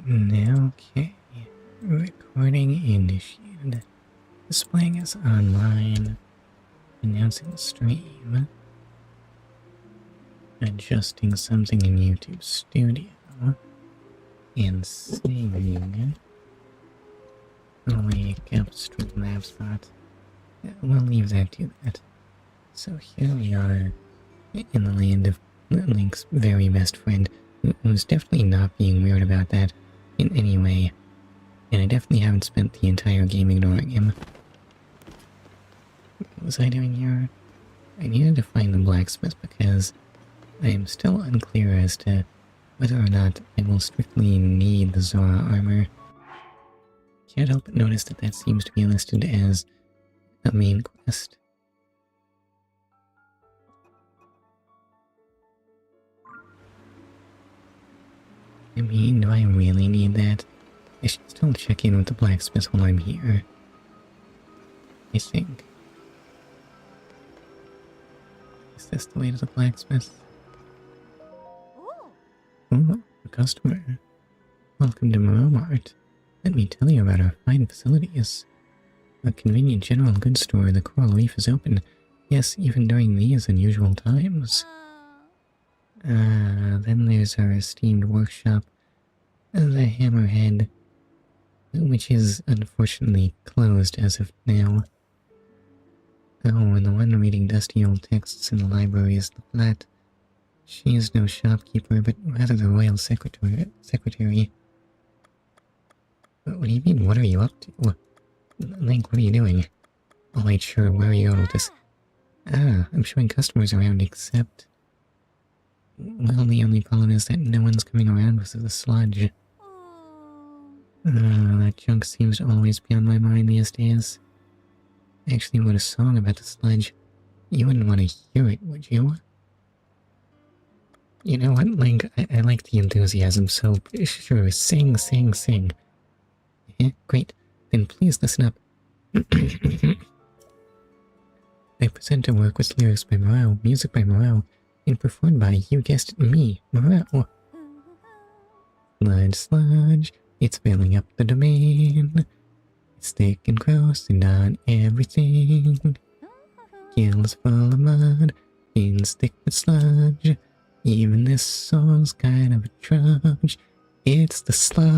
Okay. Recording initiated. Displaying as online. Announcing stream. Adjusting something in YouTube Studio. And saving. Wake up Streamlabs spot. We'll leave that to that. So here we are in the land of Link's very best friend, who's definitely not being weird about that in any way. And I definitely haven't spent the entire game ignoring him. What was I doing here? I needed to find the blacksmith because I am still unclear as to whether or not I will strictly need the Zora armor. Can't help but notice that that seems to be listed as a main quest. I mean, do I really need that? I should still check in with the blacksmith while I'm here. I think. Is this the way to the blacksmith? Oh, a customer. Welcome to Mart. Let me tell you about our fine facilities. A convenient general goods store, the Coral Reef is open. Yes, even during these unusual times. Then there's our esteemed workshop, the Hammerhead, which is unfortunately closed as of now. Oh, and the one reading dusty old texts in the library is the Flat. She is no shopkeeper, but rather the royal secretary. What do you mean, what are you up to? Link, what are you doing? Oh wait, sure, where are you going with this? I'm showing customers around except... Well, the only problem is that no one's coming around because of the sludge. That junk seems to always be on my mind these days. I actually wrote a song about the sludge. You wouldn't want to hear it, would you? You know what, Link? I like the enthusiasm, so sure, sing, sing, sing. Great. Then please listen up. I present a work with lyrics by Morale, music by Morale, and performed by, you guessed it, me, Morale. Sludge, sludge, it's filling up the domain. It's thick and gross and on everything. Gills full of mud, fins thick with sludge. Even this song's kind of a trudge. It's the sludge.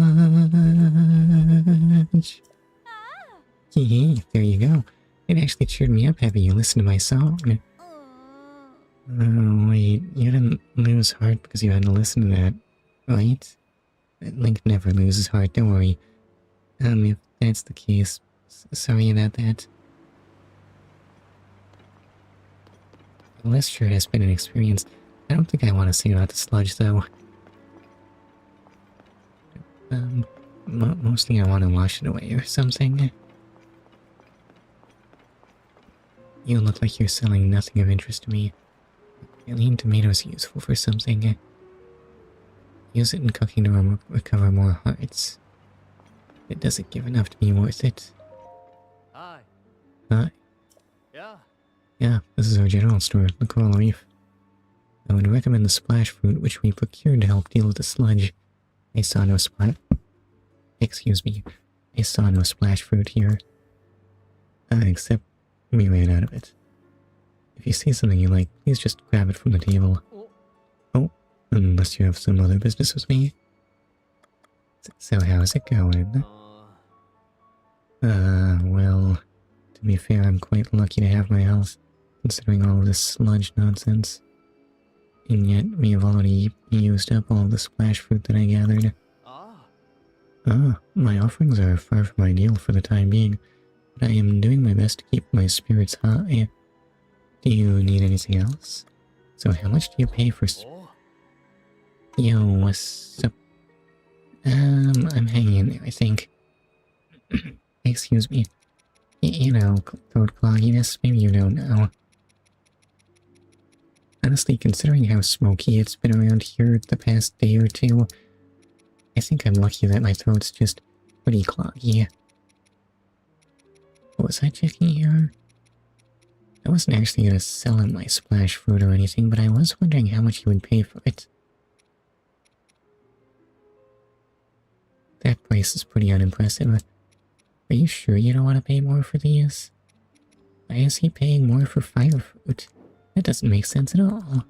There you go. It actually cheered me up having you listen to my song. Oh, wait, you didn't lose heart because you had to listen to that, right? Link never loses heart, don't worry. If that's the case, sorry about that. Unless sure has been an experience, I don't think I want to sing about the sludge, though. Mostly I want to wash it away or something. You look like you're selling nothing of interest to me. Alien tomatoes are useful for something. Use it in cooking to recover more hearts. It doesn't give enough to be worth it. Hi. Hi. Yeah. Yeah, this is our general store, the Coral Reef. I would recommend the splash fruit, which we procured to help deal with the sludge. I saw no Excuse me. I saw no splash fruit here. Except we ran out of it. If you see something you like, please just grab it from the table. Oh, unless you have some other business with me. So how's it going? Well, to be fair, I'm quite lucky to have my health, considering all of this sludge nonsense. And yet, we have already used up all the splash fruit that I gathered. My offerings are far from ideal for the time being, but I am doing my best to keep my spirits high. Do you need anything else? So how much do you pay for Yo, what's up? I'm hanging in there, I think. Excuse me. You know, throat clogginess, maybe you don't know. Honestly, considering how smoky it's been around here the past day or two, I think I'm lucky that my throat's just pretty cloggy. What was I checking here? I wasn't actually going to sell him my splash fruit or anything, but I was wondering how much he would pay for it. That price is pretty unimpressive. Are you sure you don't want to pay more for these? Why is he paying more for fire fruit? That doesn't make sense at all.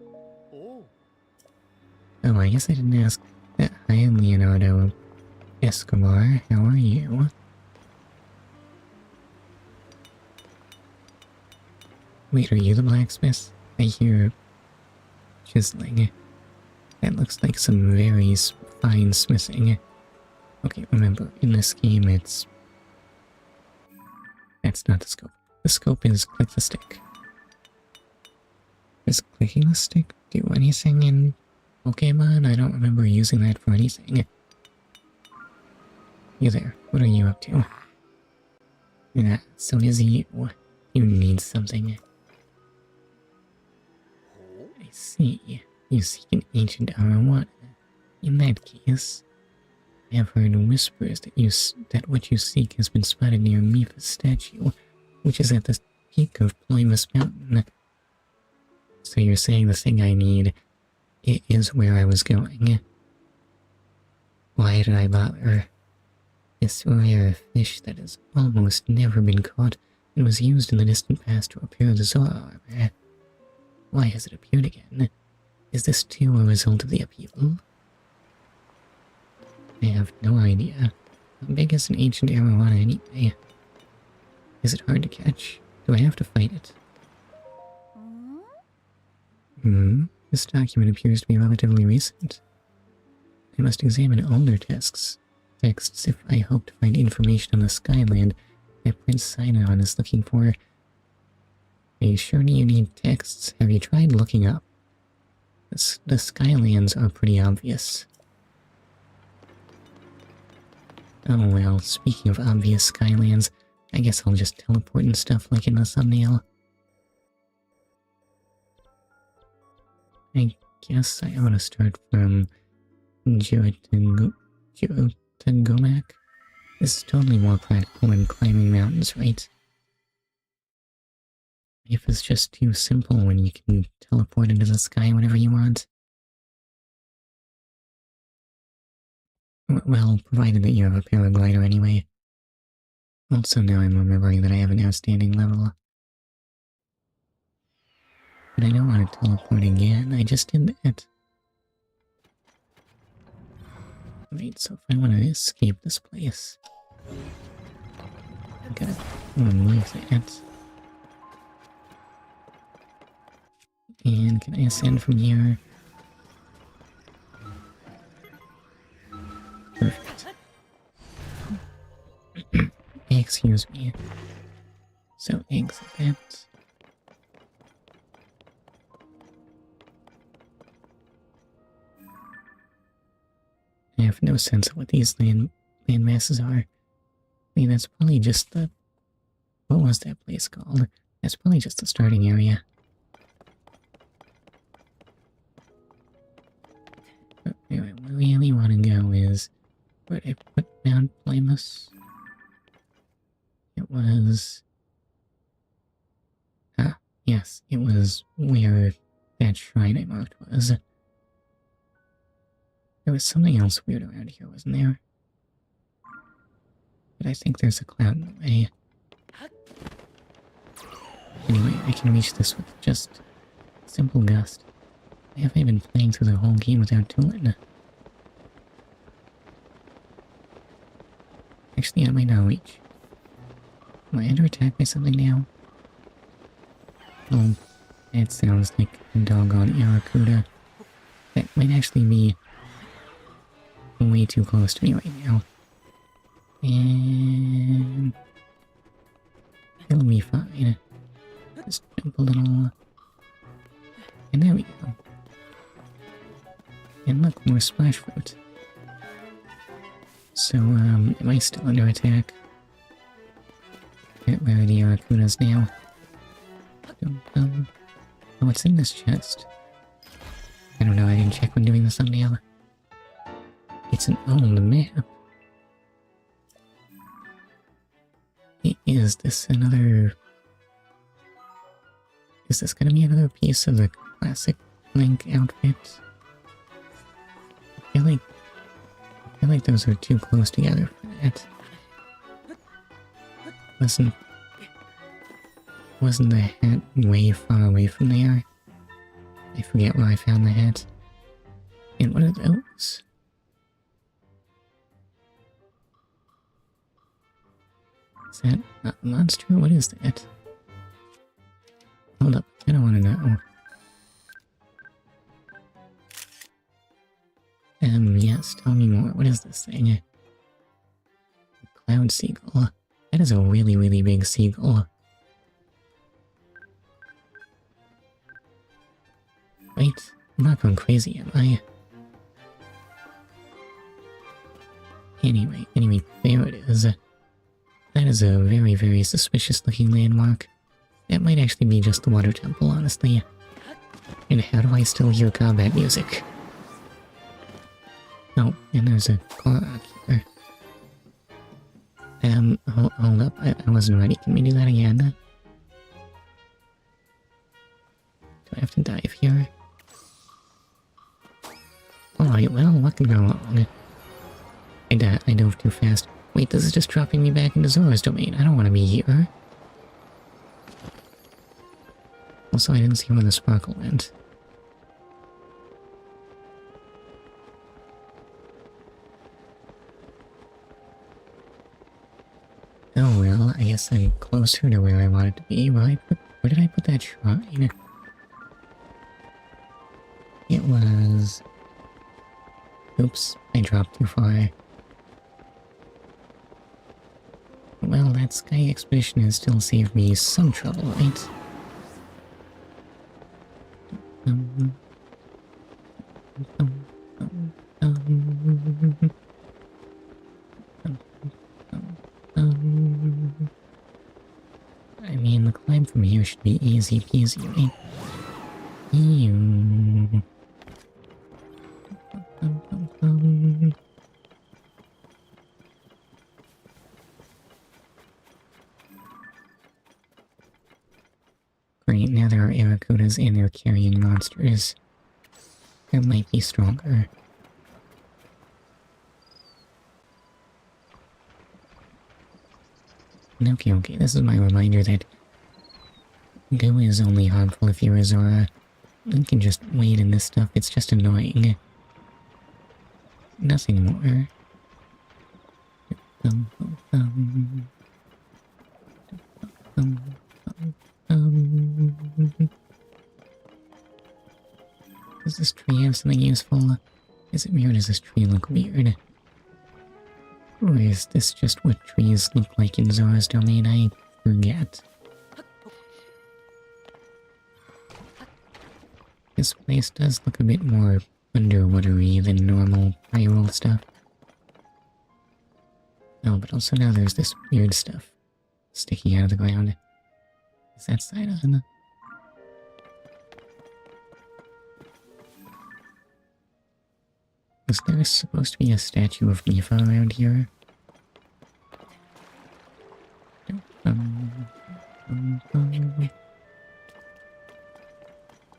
Oh. Oh, I guess I didn't ask. Hi, Leonardo Escobar. How are you? Wait, are you the blacksmith? I hear chiseling. That looks like some very fine smithing. Okay, remember, in this game that's not the scope. The scope is click the stick. Does clicking the stick do anything in Pokemon? I don't remember using that for anything. You there, what are you up to? Yeah, so is you. You need something. I see. You seek an ancient arowana. In that case, I have heard whispers that what you seek has been spotted near Mifa's statue, which is at the peak of Ploymus Mountain. So you're saying the thing I need, it is where I was going. Why did I bother? This rare fish that has almost never been caught and was used in the distant past to repair the Zora armor. Why has it appeared again? Is this too a result of the upheaval? I have no idea. How big is an ancient arowana anyway? Is it hard to catch? Do I have to fight it? This document appears to be relatively recent. I must examine older texts if I hope to find information on the Skyland that Prince Sidon is looking for. Are you sure you need texts? Have you tried looking up? The Skylands are pretty obvious. Oh well, speaking of obvious Skylands, I guess I'll just teleport and stuff like in the thumbnail. I guess I ought to start from Jotagomac. This is totally more practical than climbing mountains, right? Life is just too simple when you can teleport into the sky whenever you want. Well, provided that you have a paraglider anyway. Also, now I'm remembering that I have an outstanding level. But I don't want to teleport again, I just did that. Right, so if I want to escape this place, I gotta remove that. And can I ascend from here? Perfect. Excuse me. So exit that. I have no sense of what these land masses are. I mean, that's probably just the... What was that place called? That's probably just the starting area. But anyway, where we really want to go is... Where did I put Mount Ploymus? It was... Ah, yes, it was where that shrine I marked was. There was something else weird around here, wasn't there? But I think there's a cloud in the way. Anyway, I can reach this with just simple gust. Why have I been playing through the whole game without tooling? Actually, I might not reach. Am I under attack by something now? Oh, that sounds like a doggone Aracuda. That might actually be way too close to me right now. And... it'll be fine. Just jump a little... And there we go. And look, more splash fruit. So, am I still under attack? Where are the Aracudas now? Oh, what's in this chest? I don't know, I didn't check when doing the thumbnail. It's an old map. Is this another... Is this gonna be another piece of the classic Link outfit? I feel like feel like those are too close together for that. Wasn't the hat way far away from there? I forget where I found the hat. And what are those? Is that not a monster? What is that? Hold up, I don't want to know. Yes, tell me more. What is this thing? A cloud seagull. That is a really, really big seagull. Wait, I'm not going crazy, am I? Anyway, there it is. That is a very, very suspicious looking landmark. That might actually be just the water temple, honestly. And how do I still hear combat music? Oh, and there's a clock here. Hold up, I wasn't ready. Can we do that again? Do I have to dive here? Alright, well, what can go wrong? I dove too fast. Wait, this is just dropping me back into Zora's domain. I don't want to be here. Also, I didn't see where the sparkle went. Oh well, I guess I'm closer to where I wanted to be. Where did I put that shrine? It was... Oops, I dropped too far. Well, that sky expedition has still saved me some trouble, right? I mean, the climb from here should be easy peasy, right? Ew. Great, now there are Aracudas and they're carrying monsters. That might be stronger. Okay, this is my reminder that goo is only harmful if you're a Zora. You can just wade in this stuff, it's just annoying. Nothing more. Does this tree have something useful? Is it weird? Does this tree look weird? Or is this just what trees look like in Zora's domain? I forget. This place does look a bit more underwatery than normal Hyrule stuff. Oh, but also now there's this weird stuff sticking out of the ground. Is that side on? Was there supposed to be a statue of Mifa around here?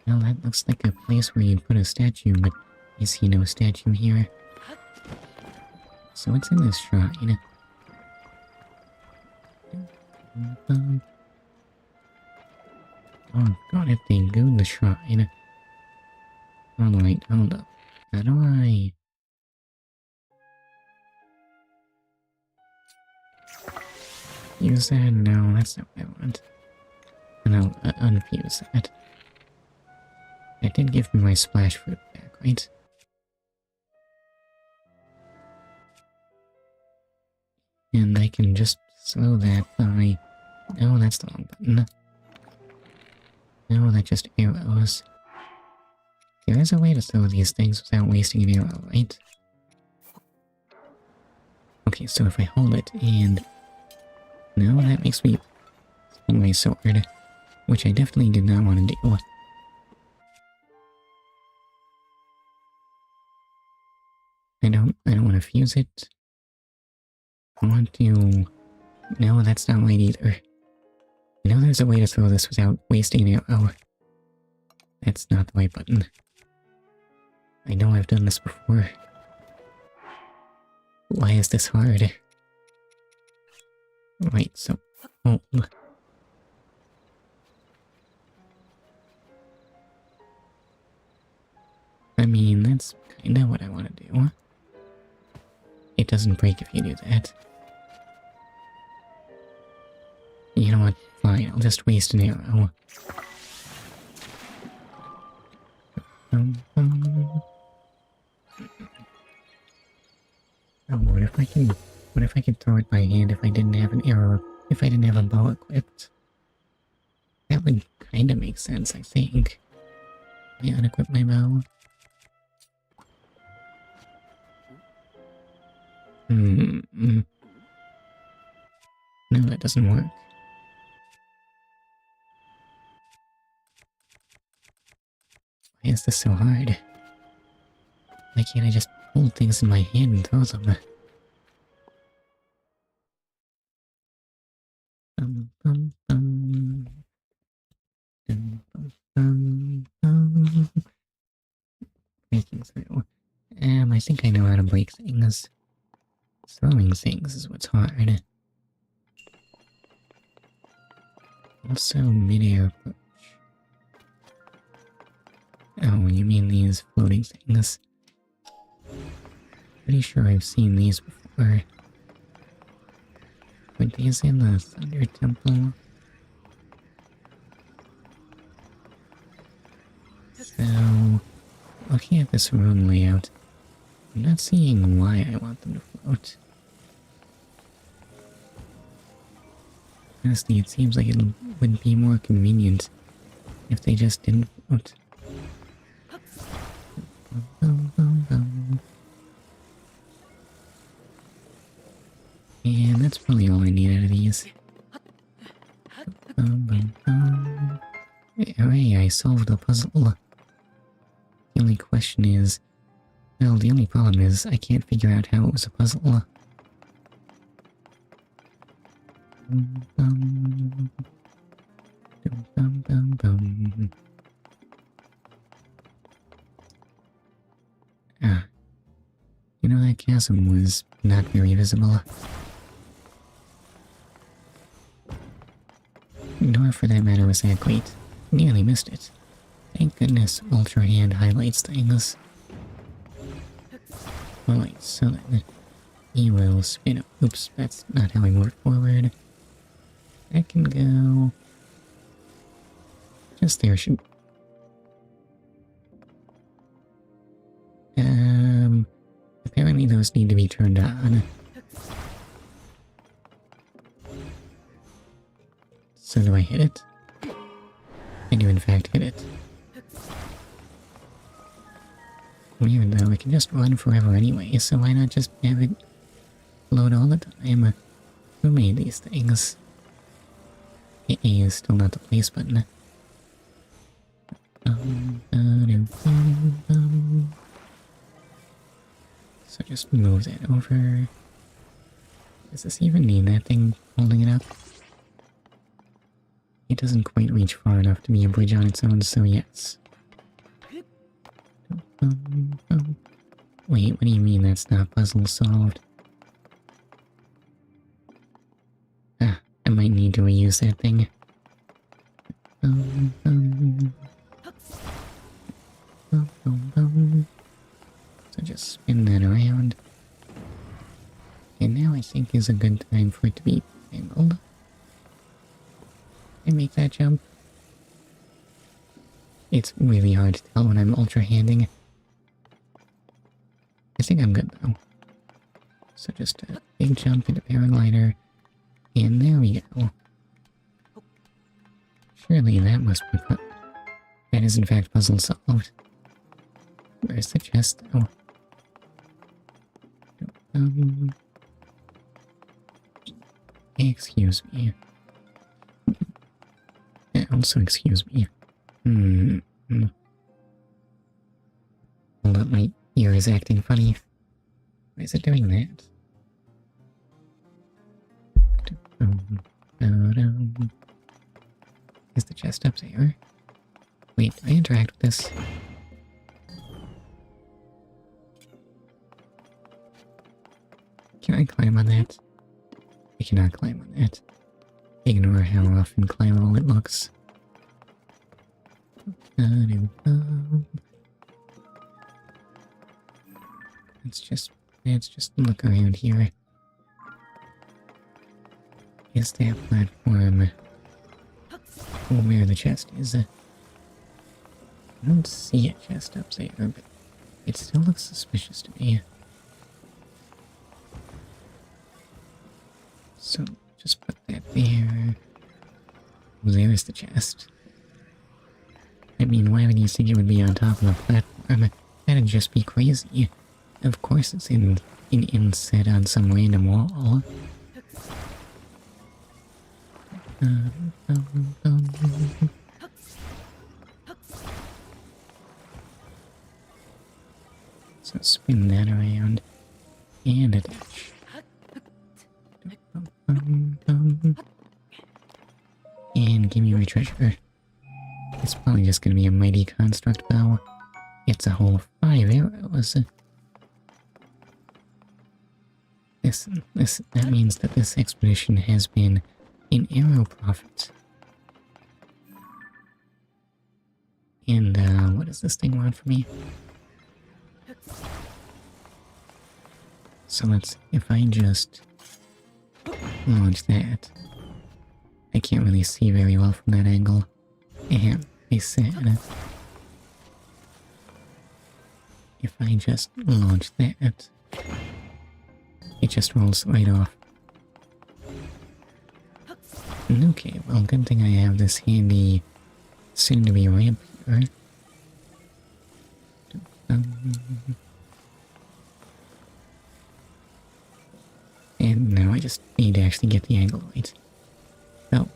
Well, that looks like a place where you'd put a statue, but I see no statue here. So what's in this shrine? Oh god, if they gooed the shrine. Alright, hold up. How do I... Use that? No, that's not what I want. And I'll unfuse that. That did give me my splash fruit back, right? And I can just slow that by... No, that's the wrong button. No, that just arrows. There is a way to throw these things without wasting an arrow, right? Okay, so if I hold it and... No, that makes me swing my sword, which I definitely did not want to do. I don't want to fuse it. I want to... No, that's not right either. I know there's a way to throw this without wasting an arrow. That's not the right button. I know I've done this before. Why is this hard? Wait, so... Oh. I mean, that's kinda what I want to do. It doesn't break if you do that. You know what? Fine, I'll just waste an arrow. Oh, what if I could throw it by hand if I didn't have an arrow, if I didn't have a bow equipped? That would kinda make sense, I think. I unequip my bow. No, that doesn't work. Why is this so hard? Why can't I just hold things in my hand and throw them? Bum, bum, bum. Dum, bum, bum, bum. Breaking through. I think I know how to break things. Throwing things is what's hard. Also, mid-air approach. Oh, you mean these floating things? Pretty sure I've seen these before. Were these in the Thunder Temple? So, looking at this room layout, I'm not seeing why I want them to float. Honestly, it seems like it would be more convenient if they just didn't float. And that's probably all I need out of these. Hooray, I solved the puzzle. The only question is... Well, the only problem is I can't figure out how it was a puzzle. Ah, you know, that chasm was not very visible. Nor for that matter was that great. Nearly missed it. Thank goodness Ultra Hand highlights things. Alright, so then he will spin up. Oops, that's not how I moved forward. That can go... Just there should... Apparently those need to be turned on. So do I hit it? I do in fact hit it. Weird though, I can just run forever anyway, so why not just have it load all the time? Who made these things? A is still not the place button. So just move that over. Does this even need that thing holding it up? It doesn't quite reach far enough to be a bridge on its own, so yes. Wait, what do you mean that's not puzzle solved? Ah, I might need to reuse that thing. So just spin that around. And now I think is a good time for it to be angled. And make that jump. It's really hard to tell when I'm ultra handing. I think I'm good though. So just a big jump into paraglider. And there we go. Surely that must be that is in fact puzzle solved. Where's the chest though? Excuse me. Also excuse me. Hold up, my ear is acting funny. Why is it doing that? Is the chest up there? Wait, do I interact with this? I climb on that? I cannot climb on that. Ignore how rough and climbable it looks. Let's just look around here. Is that platform where the chest is? I don't see a chest up there, but it still looks suspicious to me. So, just put that there. There's the chest. I mean, why would you think it would be on top of the platform? That'd just be crazy. Of course it's inset on some random wall. So spin that around and attach. And give me my treasure. It's probably just gonna be a mighty construct bow. It's a whole 5 arrows. That means that this expedition has been an arrow profit. And, what does this thing want from me? So if I just launch that. I can't really see very well from that angle. I said, if I just launch that, it just rolls right off. Okay, well, good thing I have this handy, soon-to-be ramp here. And now I just need to actually get the angle right. So,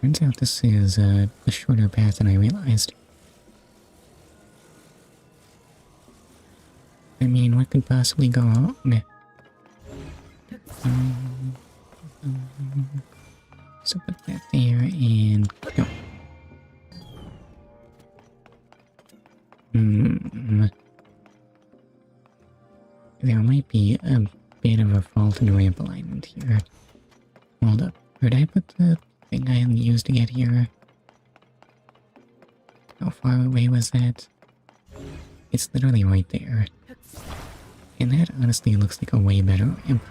turns out this is a shorter path than I realized. I mean, what could possibly go wrong? So put that there and go. There might be a bit of a fault in ramp alignment here. Hold up. Where did I put the thing I used to get here? How far away was that? It's literally right there. And that honestly looks like a way better ramp.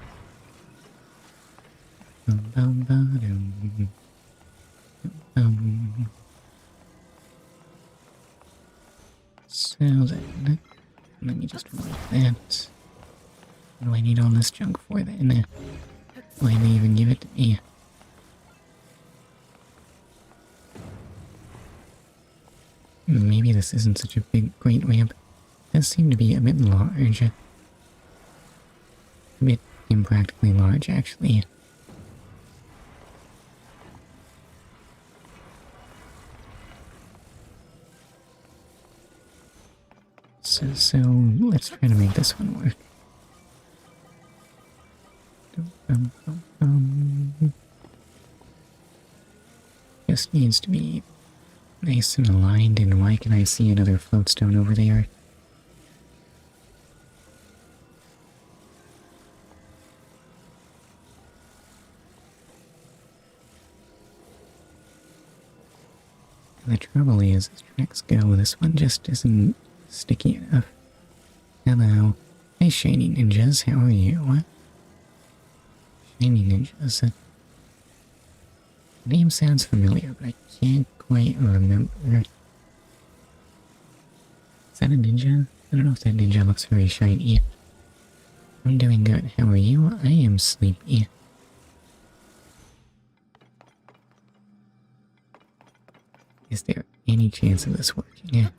So then, let me just remove that. What do I need all this junk for then? Why did they even give it to me? Maybe this isn't such a great ramp. It does seem to be a bit large. A bit impractically large, actually. So let's try to make this one work. Just needs to be nice and aligned, and why can I see another floatstone over there? The trouble is, as tracks go, this one just isn't sticky enough. Hello. Hey, shiny ninjas, how are you? Shiny ninjas. The name sounds familiar, but I can't quite remember. Is that a ninja? I don't know if that ninja looks very shiny. I'm doing good. How are you? I am sleepy. Is there any chance of this working?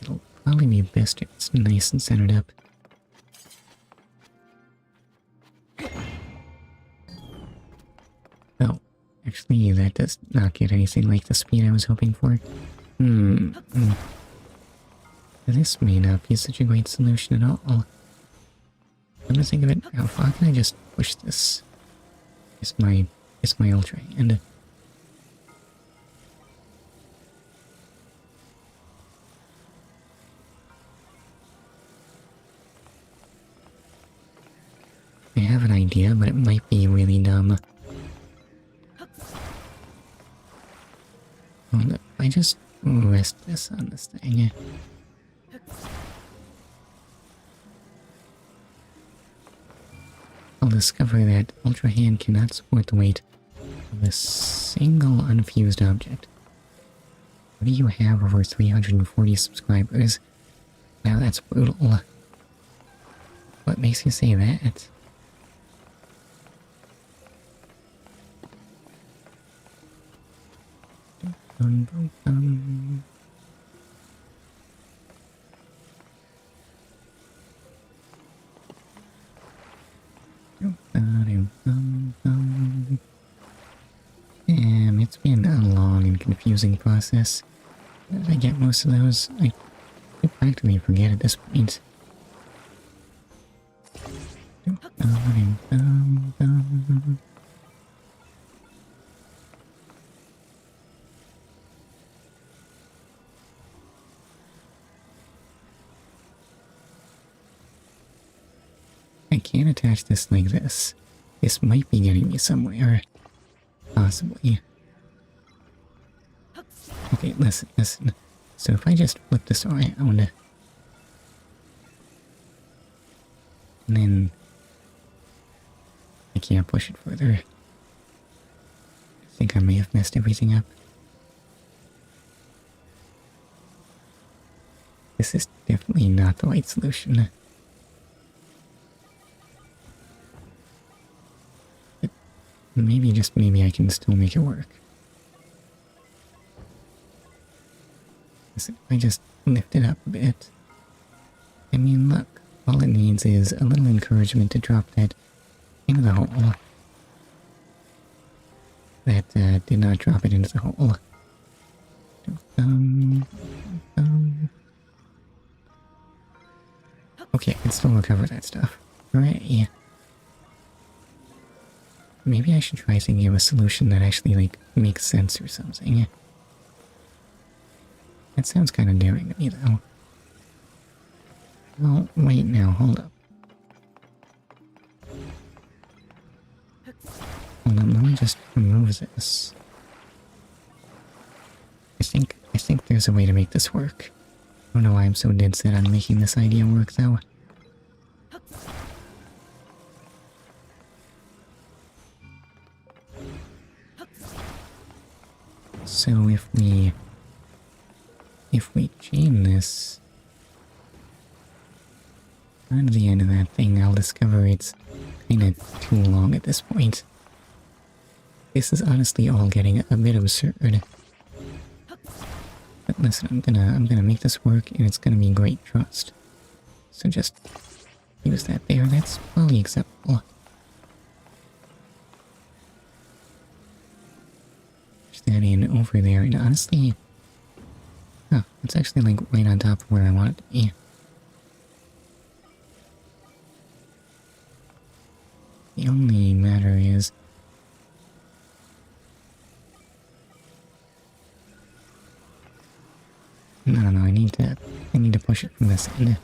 It'll probably be best if it's nice and centered up. Oh, actually that does not get anything like the speed I was hoping for. This may not be such a great solution at all. Come to think of it, how far can I just push this? It's my ultra hand. I have an idea, but it might be really dumb. Hold up, I just rest this on this thing. I'll discover that Ultra Hand cannot support the weight of a single unfused object. What do you have over 340 subscribers? Now that's brutal. What makes you say that? Dun, dun, dun. It's been a long and confusing process. How did I get most of those? I practically forget at this point. I can't attach this like this. This might be getting me somewhere. Possibly. Okay, listen. So if I just flip this around, and then I can't push it further. I think I may have messed everything up. This is definitely not the right solution. But maybe I can still make it work. Listen, if I just lift it up a bit. I mean, look, all it needs is a little encouragement to drop that into the hole. That did not drop it into the hole. Okay, I can still recover that stuff. Hooray. Maybe I should try thinking of a solution that actually, like, makes sense or something. That sounds kind of daring to me, though. Well, wait now, hold up. Hold on, let me just remove this. I think there's a way to make this work. I don't know why I'm so dead set on making this idea work, though. So if we chain this onto the end of that thing, I'll discover it's kinda too long at this point. This is honestly all getting a bit absurd. But listen, I'm gonna make this work, and it's gonna be great, trust. So just use that there, that's probably acceptable. Push that in over there, and honestly... Oh, it's actually like right on top of where I want it to be. The only matter is... No, I need to push it from this end.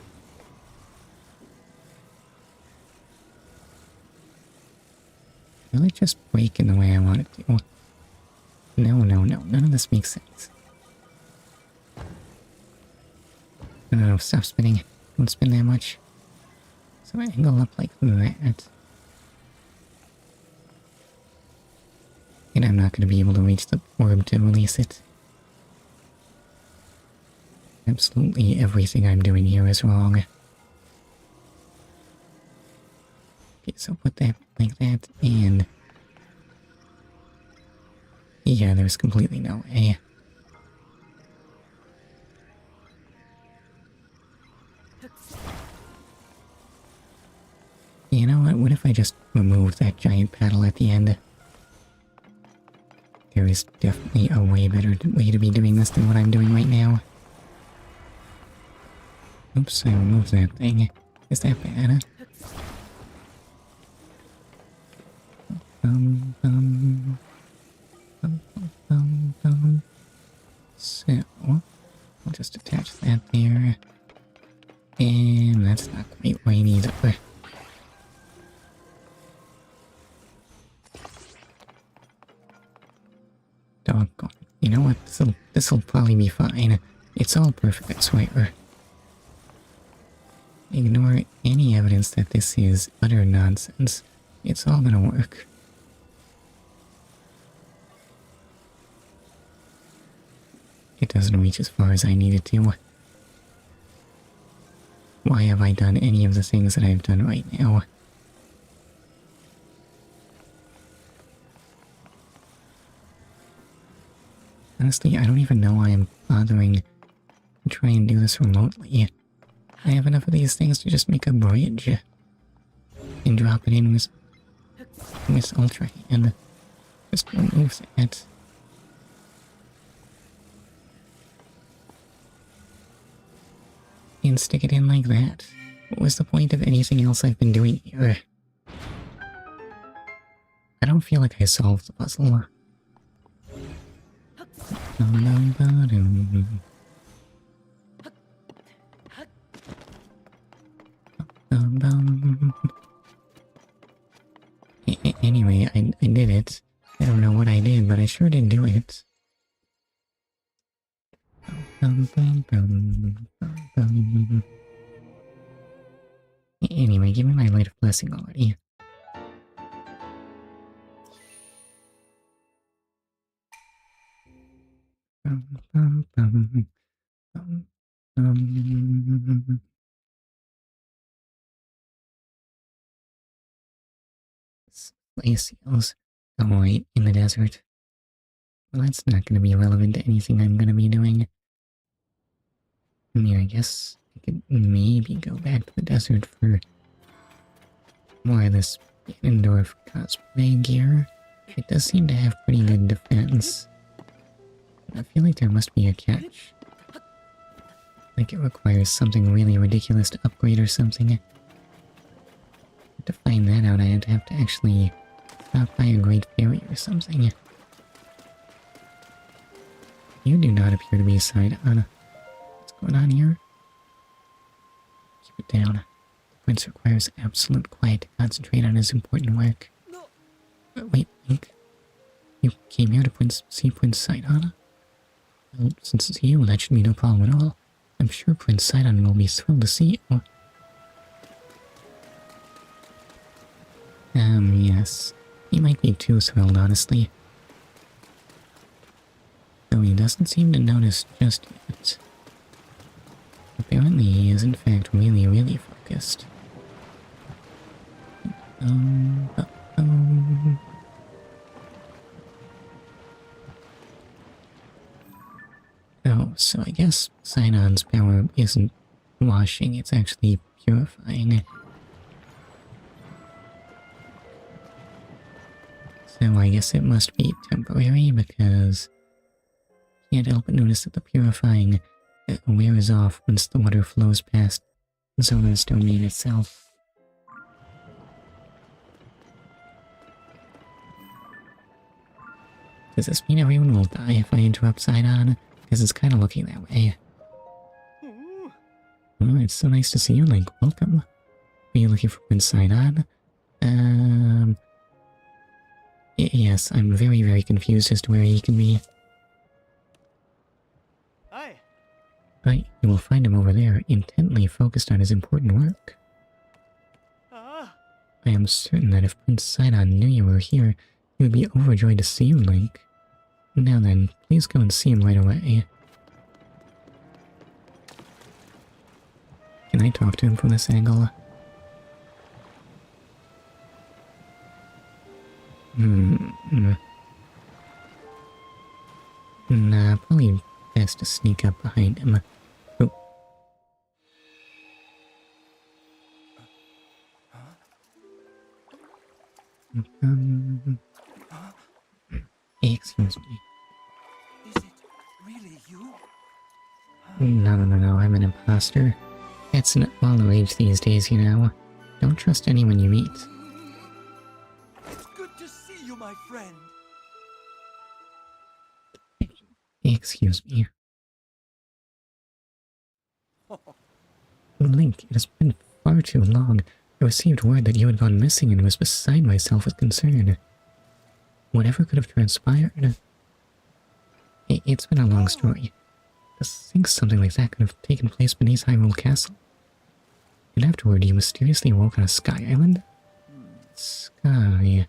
Will it just break in the way I want it to? No, none of this makes sense. No, stop spinning. Don't spin that much. So I angle up like that. And I'm not going to be able to reach the orb to release it. Absolutely everything I'm doing here is wrong. Okay, so put that like that, and... Yeah, there's completely no way. You know what if I just removed that giant paddle at the end? There is definitely a way better way to be doing this than what I'm doing right now. Oops, I removed that thing. Is that bad? So, I'll just attach that there. And that's not quite right either. probably be fine. It's all perfect, I swear. Ignore any evidence that this is utter nonsense. It's all gonna work. It doesn't reach as far as I need it to. Why have I done any of the things that I've done right now? Honestly, I don't even know why I'm bothering to try and do this remotely. I have enough of these things to just make a bridge and drop it in with Ultra and just remove that. And stick it in like that. What was the point of anything else I've been doing here? I don't feel like I solved the puzzle. Anyway, I did it. I don't know what I did, but I sure did do it. Anyway, give me my light of blessing already. Slay seals. Oh wait, in the desert. Well, that's not going to be relevant to anything I'm going to be doing. I mean, I guess I could maybe go back to the desert for more of this Ganondorf cosplay gear. It does seem to have pretty good defense. I feel like there must be a catch. Like it requires something really ridiculous to upgrade or something. To find that out, I'd have to actually stop by a great fairy or something. You do not appear to be side-on. What's going on here? Keep it down. The prince requires absolute quiet to concentrate on his important work. Wait, Link. You came here to see Prince Sidon? Well, since it's you, that should be no problem at all. I'm sure Prince Sidon will be thrilled to see you. Yes. He might be too thrilled, honestly. Though he doesn't seem to notice just yet. Apparently he is in fact really, really focused. Oh, so I guess Sidon's power isn't washing, it's actually purifying. So I guess it must be temporary because I can't help but notice that the purifying wears off once the water flows past Zora's domain itself. Does this mean everyone will die if I interrupt Sidon? Because it's kind of looking that way. Oh, it's so nice to see you, Link. Welcome. Are you looking for Prince Sidon? Yes, I'm very, very confused as to where he can be. Hi. But you will find him over there, intently focused on his important work. I am certain that if Prince Sidon knew you were here, he would be overjoyed to see you, Link. Now then, please go and see him right away. Can I talk to him from this angle? Nah, probably best to sneak up behind him. Oh. Excuse me. Is it really you? No, I'm an imposter. That's all the rage these days, you know. Don't trust anyone you meet. It's good to see you, my friend. Excuse me. Link, it has been far too long. I received word that you had gone missing and was beside myself with concern. Whatever could have transpired? It's been a long story. think something like that could have taken place beneath Hyrule Castle. And afterward, you mysteriously awoke on a sky island? Sky.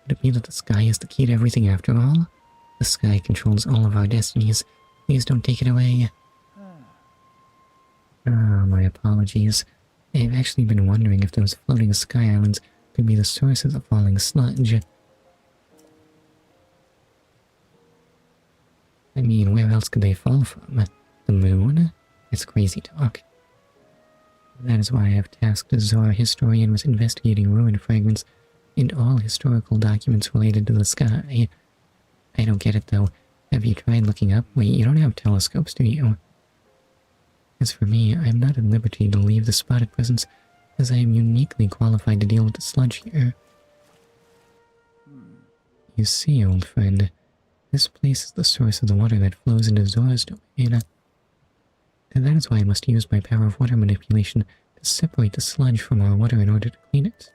Could it be that the sky is the key to everything after all? The sky controls all of our destinies. Please don't take it away. My apologies. I've actually been wondering if those floating sky islands could be the source of the falling sludge. I mean, where else could they fall from? The moon? It's crazy talk. That is why I have tasked a Zora historian with investigating ruin fragments and all historical documents related to the sky. I don't get it though. Have you tried looking up? Wait, you don't have telescopes, do you? As for me, I am not at liberty to leave the spot at present, as I am uniquely qualified to deal with the sludge here. You see, old friend, this place is the source of the water that flows into Zora's domain. And that is why I must use my power of water manipulation to separate the sludge from our water in order to clean it.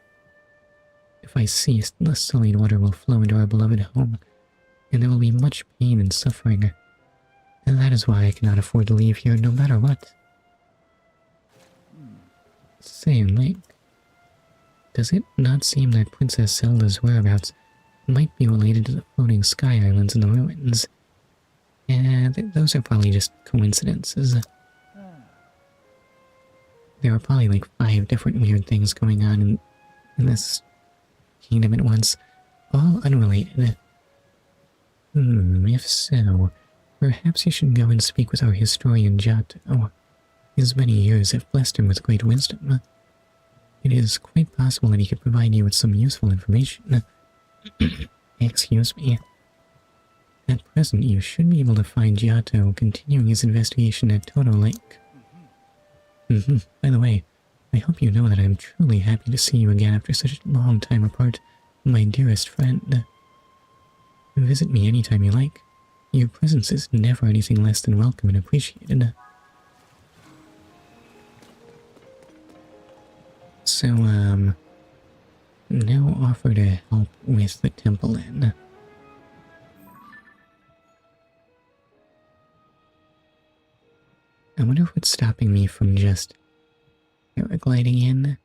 If I cease, the sullied water will flow into our beloved home, and there will be much pain and suffering. And that is why I cannot afford to leave here no matter what. Say, Link, does it not seem that Princess Zelda's whereabouts might be related to the floating sky islands in the ruins? Yeah, those are probably just coincidences. There are probably like 5 different weird things going on in this kingdom at once, all unrelated. If so, perhaps you should go and speak with our historian Giotto. His many years have blessed him with great wisdom. It is quite possible that he could provide you with some useful information. Excuse me. At present, you should be able to find Giotto continuing his investigation at Toto Lake. By the way, I hope you know that I am truly happy to see you again after such a long time apart, my dearest friend. Visit me anytime you like. Your presence is never anything less than welcome and appreciated. So, no offer to help with the temple then. I wonder what's stopping me from just paragliding in.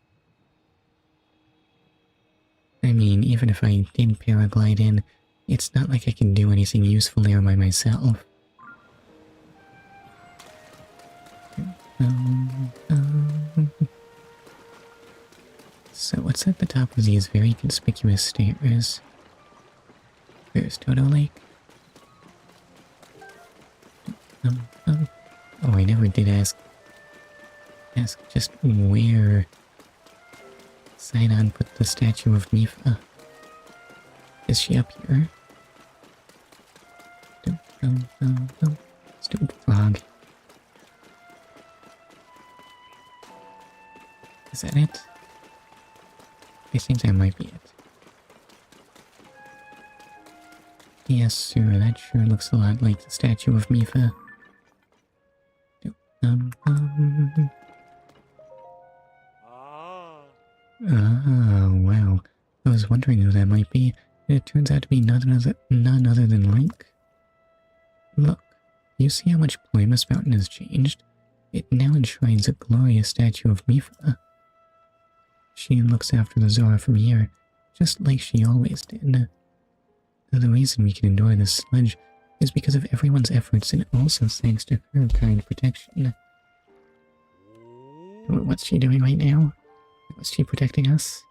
I mean, even if I did paraglide in, it's not like I can do anything useful there by myself. So what's at the top of these very conspicuous stairs? There's Toto Lake. Oh, I never did ask just where Sidon put the statue of Mifa. Is she up here? Stupid frog. Is that it? I think that might be it. Yes, sir, that sure looks a lot like the statue of Mifa. Wow. I was wondering who that might be, and it turns out to be none other than Link. Look, you see how much Ploymus Mountain has changed? It now enshrines a glorious statue of Mifa. She looks after the Zora from here, just like she always did. The reason we can endure this sludge is because of everyone's efforts and also thanks to her kind protection. What's she doing right now? Was she protecting us?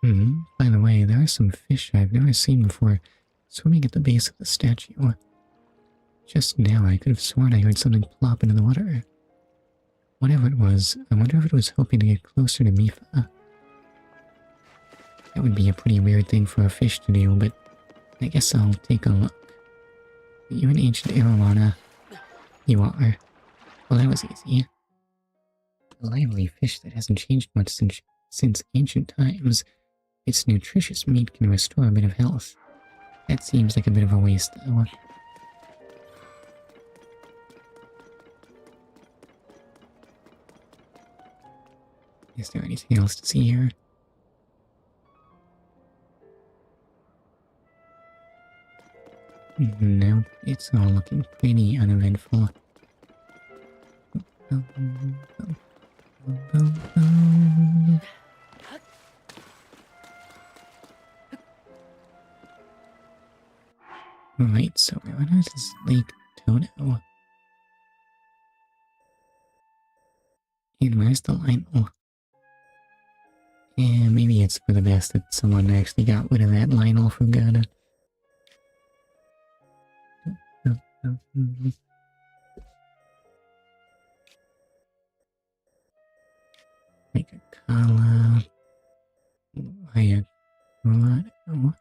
By the way, there are some fish I've never seen before swimming at the base of the statue. Just now I could have sworn I heard something plop into the water. Whatever it was, I wonder if it was hoping to get closer to Mifa. That would be a pretty weird thing for a fish to do, but I guess I'll take a look. Are you an ancient arowana? You are. Well, that was easy. A lively fish that hasn't changed much since ancient times. Its nutritious meat can restore a bit of health. That seems like a bit of a waste, though. Is there anything else to see here? Nope, it's all looking pretty uneventful. Right, so we're on this Lake Toto. And where's the Lionel? Yeah, maybe it's for the best that someone actually got rid of that Lionel for good. Make a call out. Hiya, Colorado.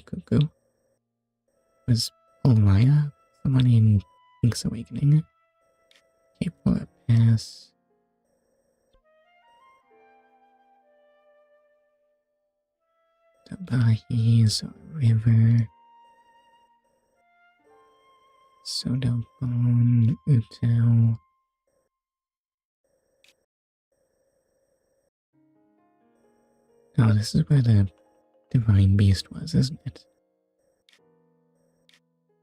Cuckoo. Was Polmaya someone in Link's Awakening? Okay, pull up pass. Tabahi, Zora River. Sodobone, Utao. Oh, this is where the Divine Beast was, isn't it?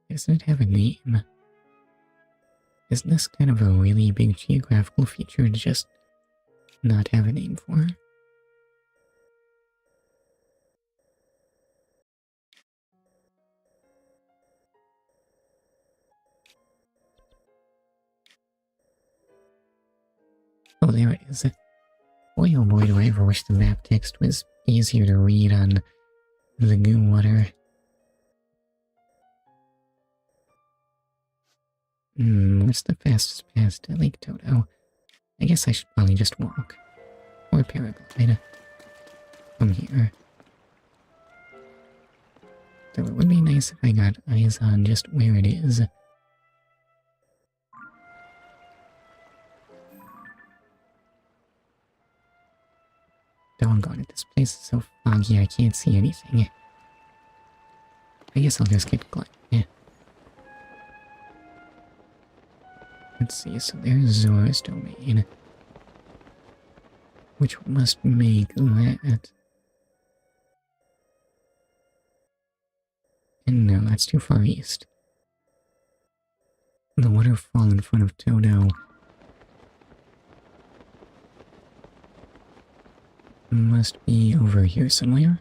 Doesn't it have a name? Isn't this kind of a really big geographical feature to just not have a name for? Oh, there it is. Boy, oh boy, do I ever wish the map text was easier to read on the goo water. What's the fastest path to Lake Toto? I guess I should probably just walk. Or paraglide. From here. Though it would be nice if I got eyes on just where it is. Doggone it, this place is so foggy I can't see anything. I guess I'll just get yeah. Let's see, so there's Zora's domain. Which must make that. And no, that's too far east. The waterfall in front of Toto must be over here somewhere.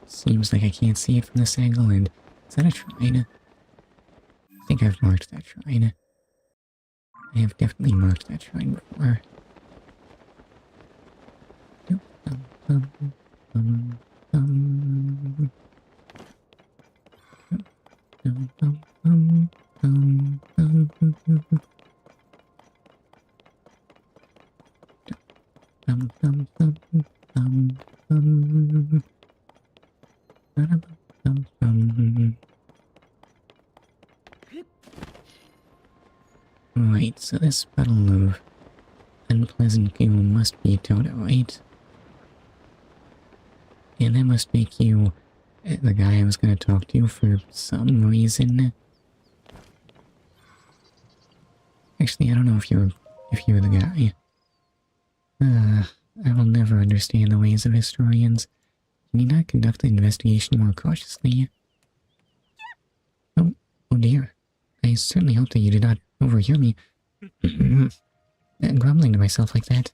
Seems like I can't see it from this angle, and is that a shrine? I think I've marked that shrine. I have definitely marked that shrine before. Right, so this puddle of unpleasant goo must be Toto, right? And that must make you the guy I was going to talk to for some reason. Actually, I don't know if you're the guy. I will never understand the ways of historians. Can you not conduct the investigation more cautiously? Oh dear. I certainly hope that you did not overhear me grumbling to myself like that.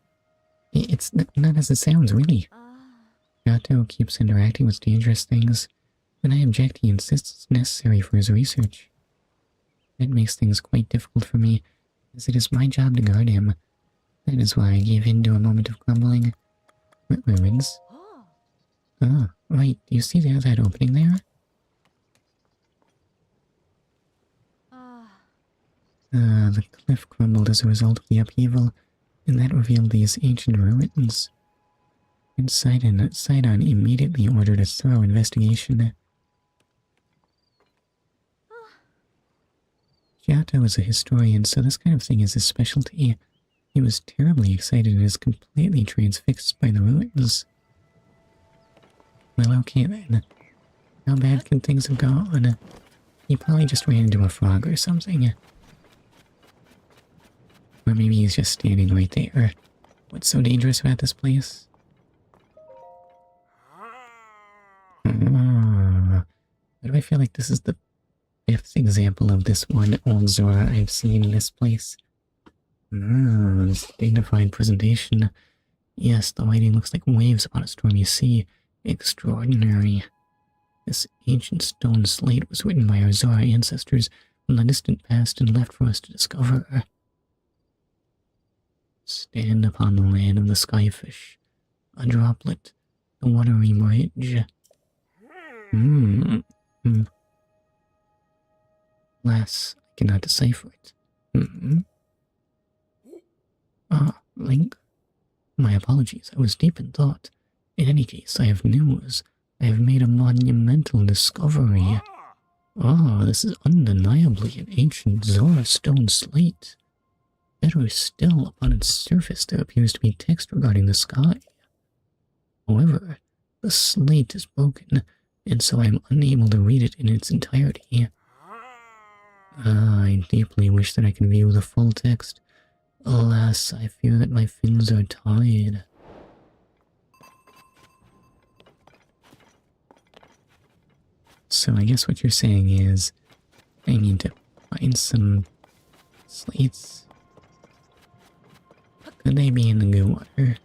It's not as it sounds, really. Gato keeps interacting with dangerous things. When I object, he insists it's necessary for his research. That makes things quite difficult for me, as it is my job to guard him. That is why I gave in to a moment of grumbling. Ruins? Oh, right. Do you see that opening there? The cliff crumbled as a result of the upheaval, and that revealed these ancient ruins. And Sidon immediately ordered a thorough investigation. Giotto is a historian, so this kind of thing is his specialty. He was terribly excited and is completely transfixed by the ruins. Well, okay then. How bad can things have gone? He probably just ran into a frog or something. Or maybe he's just standing right there. What's so dangerous about this place? But do I feel like this is the 5th example of this one old Zora I've seen in this place? This dignified presentation. Yes, the lighting looks like waves upon a stormy sea. Extraordinary. This ancient stone slate was written by our Zora ancestors from the distant past and left for us to discover. Stand upon the land of the skyfish. A droplet. The watery bridge. Alas, I cannot decipher it. Link? My apologies, I was deep in thought. In any case, I have news. I have made a monumental discovery. This is undeniably an ancient Zora stone slate. Better still, upon its surface there appears to be text regarding the sky. However, the slate is broken, and so I am unable to read it in its entirety. I deeply wish that I could view the full text. Alas, I fear that my fins are tied. So I guess what you're saying is I need to find some slates. Could they be in the goo water?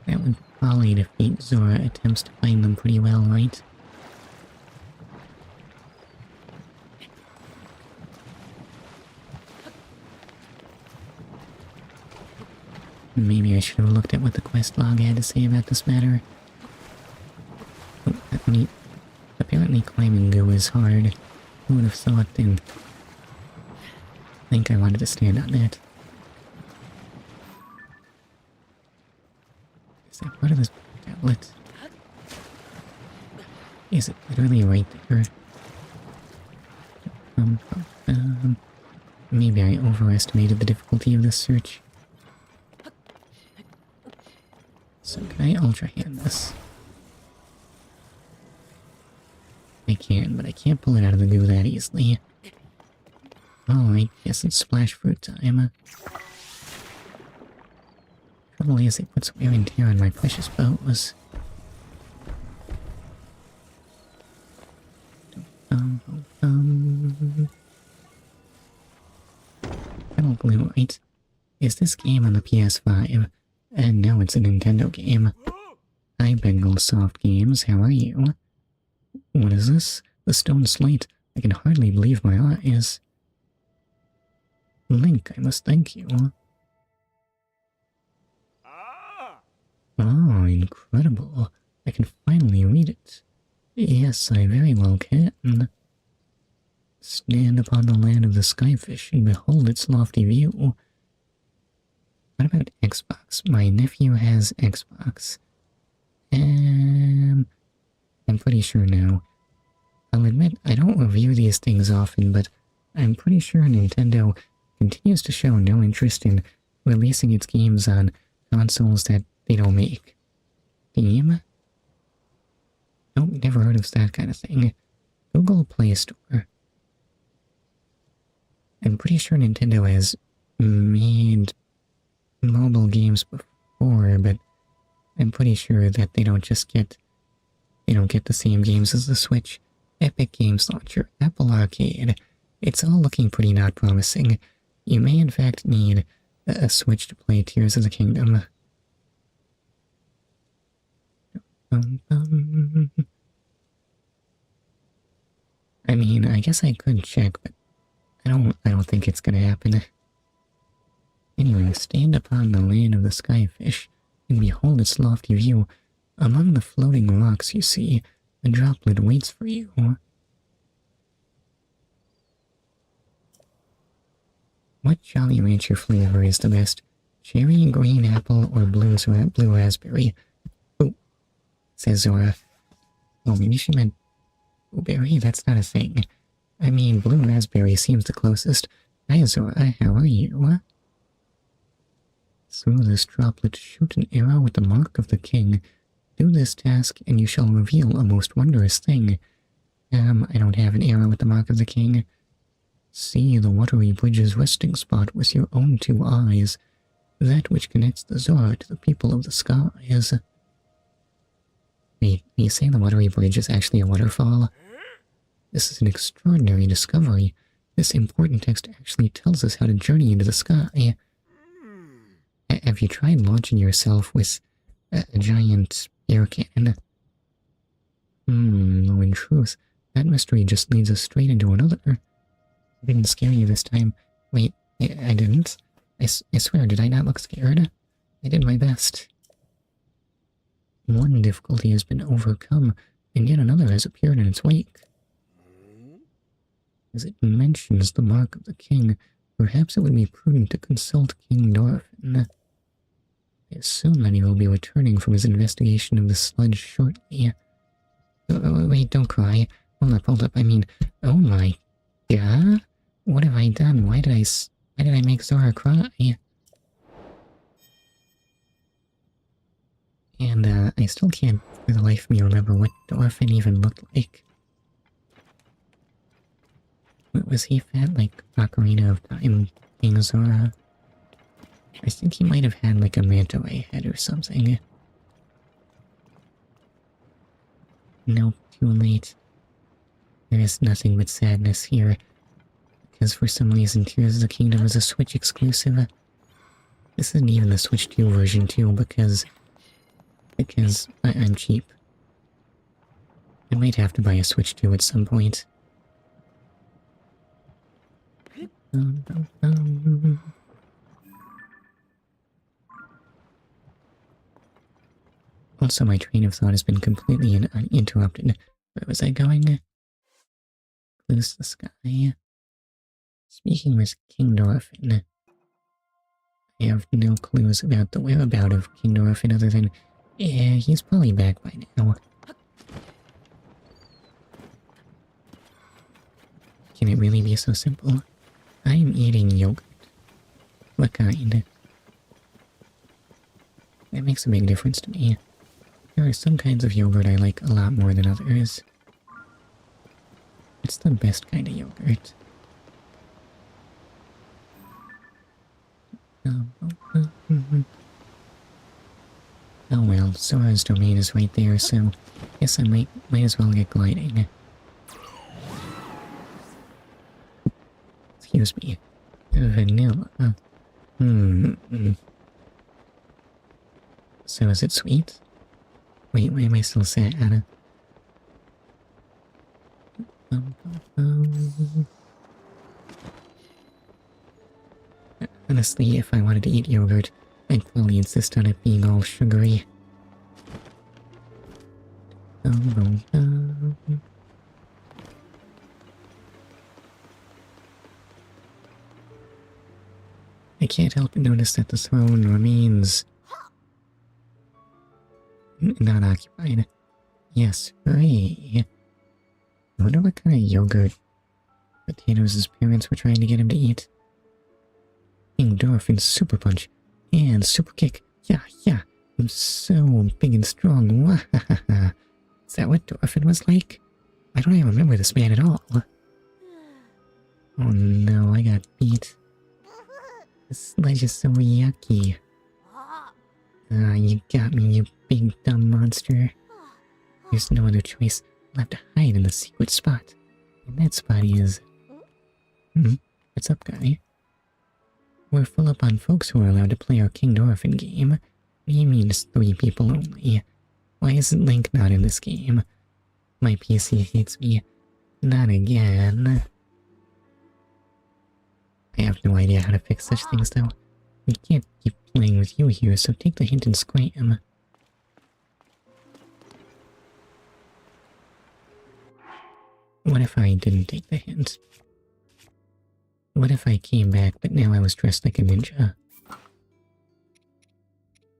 That would probably defeat Zora attempts to find them pretty well, right? Maybe I should have looked at what the quest log had to say about this matter. Oh, that's neat. Apparently climbing goo is hard. Who would have thought then? I think I wanted to stand on that. Is that part of this tablet? Is it literally right there? Maybe I overestimated the difficulty of this search. So can I ultra hand this? I can, but I can't pull it out of the goo that easily. Oh, I guess it's splash fruit time. Trouble is, it puts wear and tear on my precious bows. Pedal glue, right? Is this game on the PS5? And no, it's a Nintendo game. Hi, Bengal Soft Games, how are you? What is this? The stone slate. I can hardly believe my eyes. Link, I must thank you. Oh, incredible. I can finally read it. Yes, I very well can. Stand upon the land of the skyfish and behold its lofty view. What about Xbox? My nephew has Xbox. I'm pretty sure now. I'll admit, I don't review these things often, but I'm pretty sure Nintendo continues to show no interest in releasing its games on consoles that they don't make. Steam? Nope, never heard of that kind of thing. Google Play Store. I'm pretty sure Nintendo has made mobile games before, but I'm pretty sure that they don't get the same games as the Switch, Epic Games Launcher, Apple Arcade. It's all looking pretty not promising. You may in fact need a Switch to play Tears of the Kingdom. I mean, I guess I could check, but I don't think it's gonna happen. Anyway, stand upon the land of the skyfish, and behold its lofty view. Among the floating rocks, you see, a droplet waits for you. What Jolly Rancher flavor is the best? Cherry, green apple, or blue raspberry? Oh, says Zora. Oh, maybe she meant blueberry? That's not a thing. I mean, blue raspberry seems the closest. Hi, Zora, how are you? Through this droplet, shoot an arrow with the mark of the king. Do this task, and you shall reveal a most wondrous thing. I don't have an arrow with the mark of the king. See the watery bridge's resting spot with your own 2 eyes, that which connects the Zora to the people of the skies. Wait, you say the watery bridge is actually a waterfall? This is an extraordinary discovery. This important text actually tells us how to journey into the sky. Have you tried launching yourself with a giant air cannon? No, in truth, that mystery just leads us straight into another. I didn't scare you this time. Wait, I didn't? I swear, did I not look scared? I did my best. One difficulty has been overcome, and yet another has appeared in its wake. As it mentions the mark of the king, perhaps it would be prudent to consult King Dorfin. I assume that he will be returning from his investigation of the sludge shortly. Wait, don't cry. Hold up, I mean, oh my god? What have I done? Why did I make Zora cry? And, I still can't for the life of me remember what Dorfin even looked like. Was he fat like Ocarina of Time King Zora? I think he might have had like a manta ray head or something. Nope, too late. There is nothing but sadness here. Because for some reason Tears of the Kingdom is a Switch exclusive. This isn't even the Switch 2 version too, because I'm cheap. I might have to buy a Switch 2 at some point. Also, my train of thought has been completely uninterrupted. Where was I going? Close the sky. Speaking with King Dorfin. I have no clues about the whereabouts of King Dorfin other than, yeah, he's probably back by now. Can it really be so simple? I'm eating yogurt. What kind? That makes a big difference to me. There are some kinds of yogurt I like a lot more than others. It's the best kind of yogurt. Oh well, Zora's domain is right there, so guess I might as well get gliding. Excuse me. Vanilla. So is it sweet? Wait, why am I still sad? Honestly, if I wanted to eat yogurt, I'd probably insist on it being all sugary. I can't help but notice that the throne remains not occupied. Yes, hooray. I wonder what kind of yogurt potatoes' parents were trying to get him to eat. King Dorfin's Super Punch and Super Kick. Yeah, I'm so big and strong. Wahahaha. Is that what Dorfin was like? I don't even remember this man at all. Oh no, I got beat. This ledge is so yucky. Ah, you got me, you big dumb monster. There's no other choice. I'll have to hide in the secret spot. And that spot is... What's up, guy? We're full up on folks who are allowed to play our King Dorfin game. What do you mean it's 3 people only? Why isn't Link not in this game? My PC hates me. Not again. I have no idea how to fix such things, though. We can't keep playing with you here, so take the hint and scram. What if I didn't take the hint? What if I came back, but now I was dressed like a ninja?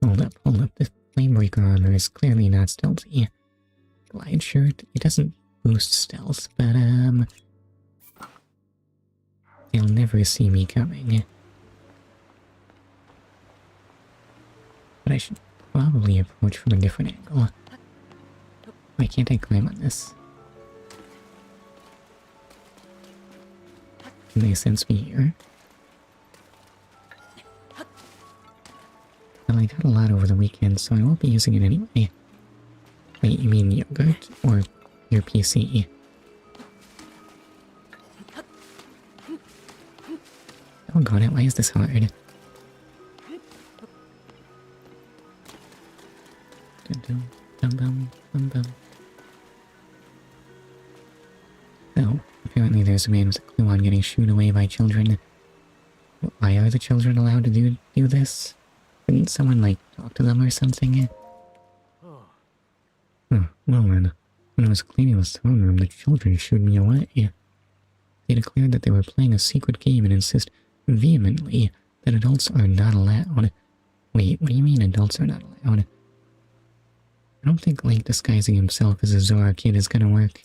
Hold up. This Flamebreaker armor is clearly not stealthy. Glide shirt, it doesn't boost stealth, but, they'll never see me coming. But I should probably approach from a different angle. Why can't I climb on this? Can they sense me here? Well, I got a lot over the weekend, so I won't be using it anyway. Wait, you mean yogurt or your PC? Oh god, why is this hard? Oh, apparently there's a man with a clue on getting shooed away by children. Why are the children allowed to do this? Couldn't someone, like, talk to them or something? Oh. Huh, well then, when I was cleaning the throne room, the children shooed me away. They declared that they were playing a secret game and insist vehemently that adults are not allowed. Wait, what do you mean adults are not allowed? I don't think Link disguising himself as a Zora kid is gonna work.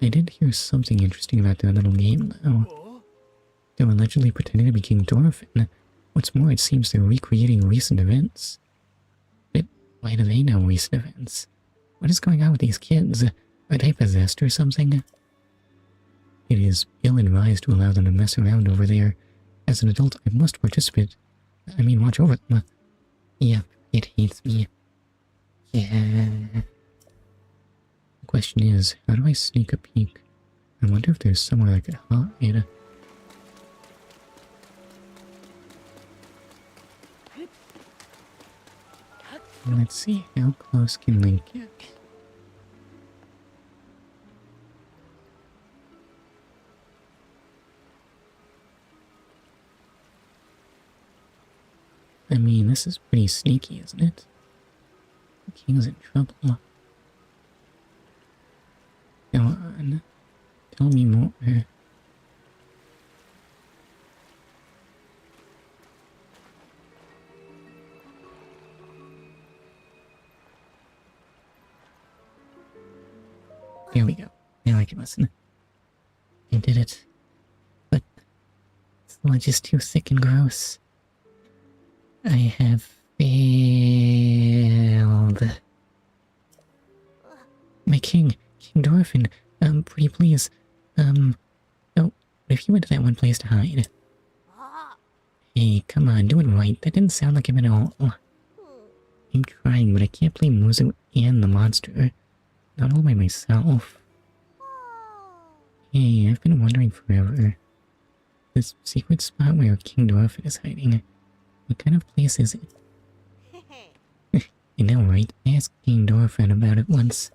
I did hear something interesting about their little game, though. They were allegedly pretending to be King Dorphin. What's more, it seems they're recreating recent events. But why do they know recent events? What is going on with these kids? Are they possessed or something? It is ill-advised to allow them to mess around over there. As an adult, I must participate. I mean, watch over them. Yep, it hates me. Yeah. The question is, how do I sneak a peek? I wonder if there's somewhere I could hide. Let's see, how close can Link get? I mean, this is pretty sneaky, isn't it? The king's in trouble. Go on, tell me more. There we go. Now I can listen. I did it. But sludge is too thick and gross. I have failed. My king, King Dorphin, pretty please, oh, if you went to that one place to hide. Hey, come on, do it right. That didn't sound like him at all. I'm trying, but I can't play Muzu and the monster. Not all by myself. Hey, I've been wondering forever. This secret spot where King Dorphin is hiding. What kind of place is it? I know, right? I asked King Dorphin about it once.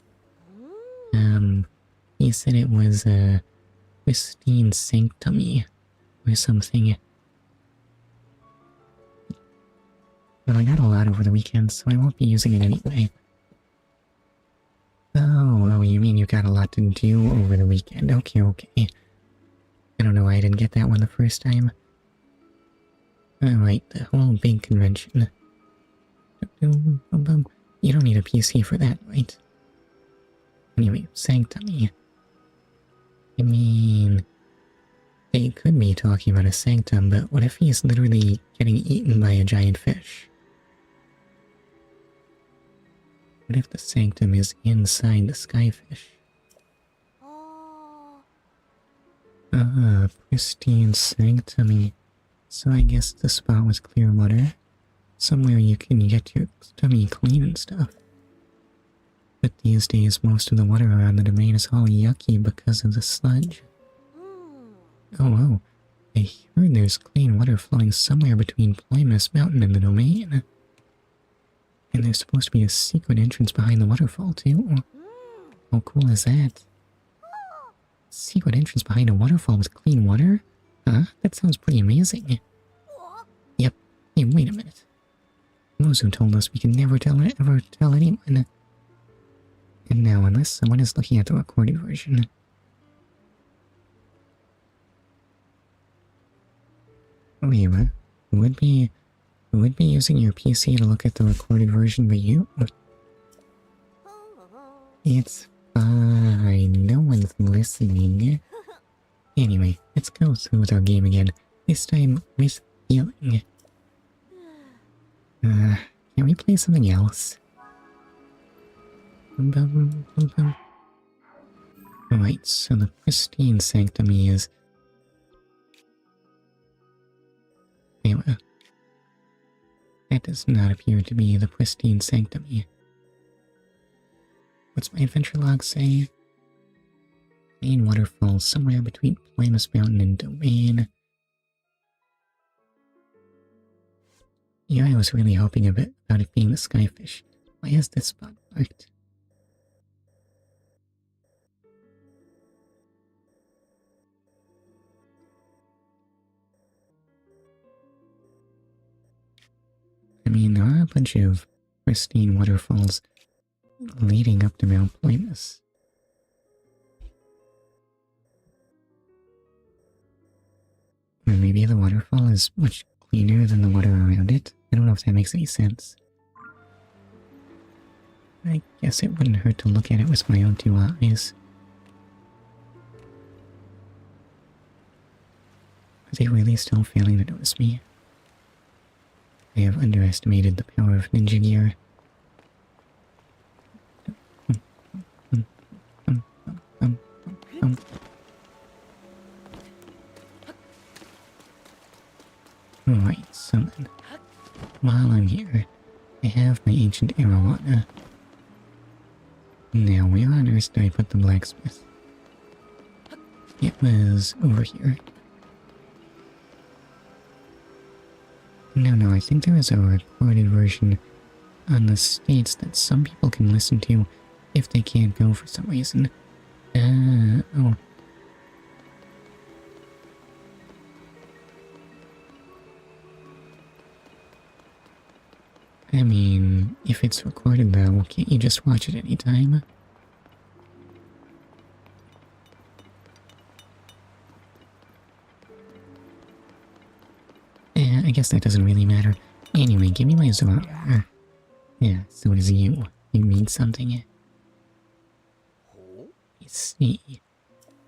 He said it was a pristine sanctum or something. Well, I got a lot over the weekend, so I won't be using it anyway. Oh, you mean you got a lot to do over the weekend? Okay. I don't know why I didn't get that one the first time. Alright, the whole big convention. You don't need a PC for that, right? Anyway, sanctum. I mean, they could be talking about a sanctum, but what if he's literally getting eaten by a giant fish? What if the sanctum is inside the skyfish? Pristine sanctum. So I guess the spot was clear water. Somewhere you can get your tummy clean and stuff. But these days most of the water around the domain is all yucky because of the sludge. Oh, I heard there's clean water flowing somewhere between Ploymus Mountain and the domain. And there's supposed to be a secret entrance behind the waterfall too. How cool is that? Secret entrance behind a waterfall with clean water? Huh? That sounds pretty amazing. Yep. Hey, wait a minute. Mozu told us we can never ever tell anyone. And now, unless someone is looking at the recorded version. Wait, what? Who would be using your PC to look at the recorded version but you? It's fine. No one's listening. Anyway, let's go through with our game again. This time with feeling. Can we play something else? Alright, so the pristine sanctum is... Anyway, that does not appear to be the pristine sanctum. What's my adventure log say? Main waterfall somewhere between Primus Mountain and Domain. Yeah, I was really hoping a bit about it being the Skyfish. Why is this spot marked? I mean, there are a bunch of pristine waterfalls leading up to Mount Primus. Or maybe the waterfall is much cleaner than the water around it. I don't know if that makes any sense. I guess it wouldn't hurt to look at it with my own two eyes. Are they really still failing to notice me? I have underestimated the power of ninja gear. Alright, so then, while I'm here, I have my ancient arowana. Now, where on earth did I put the blacksmith? It was over here. No, I think there is a recorded version on the states that some people can listen to if they can't go for some reason. Oh. I mean, if it's recorded though, can't you just watch it anytime? I guess that doesn't really matter. Anyway, give me my Zora. Yeah, so does you. You need something. I see.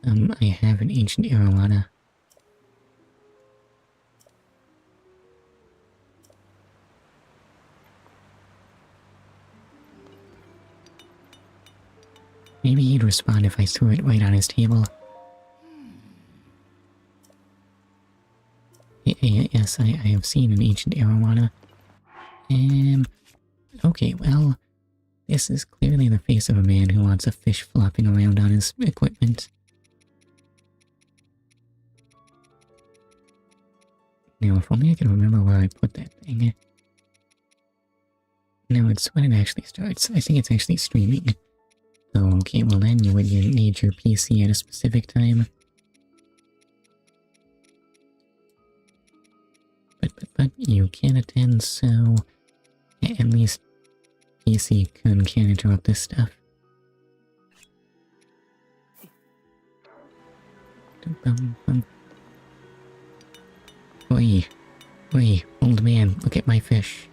I have an ancient arowana. Maybe he'd respond if I threw it right on his table. Yes, I have seen an ancient arowana. Okay, well, this is clearly the face of a man who wants a fish flopping around on his equipment. Now, if only I could remember where I put that thing. No, it's when it actually starts. I think it's actually streaming. Oh, okay, well then you would need your PC at a specific time. But you can attend, so at least PC can interrupt this stuff. Oi, old man, look at my fish.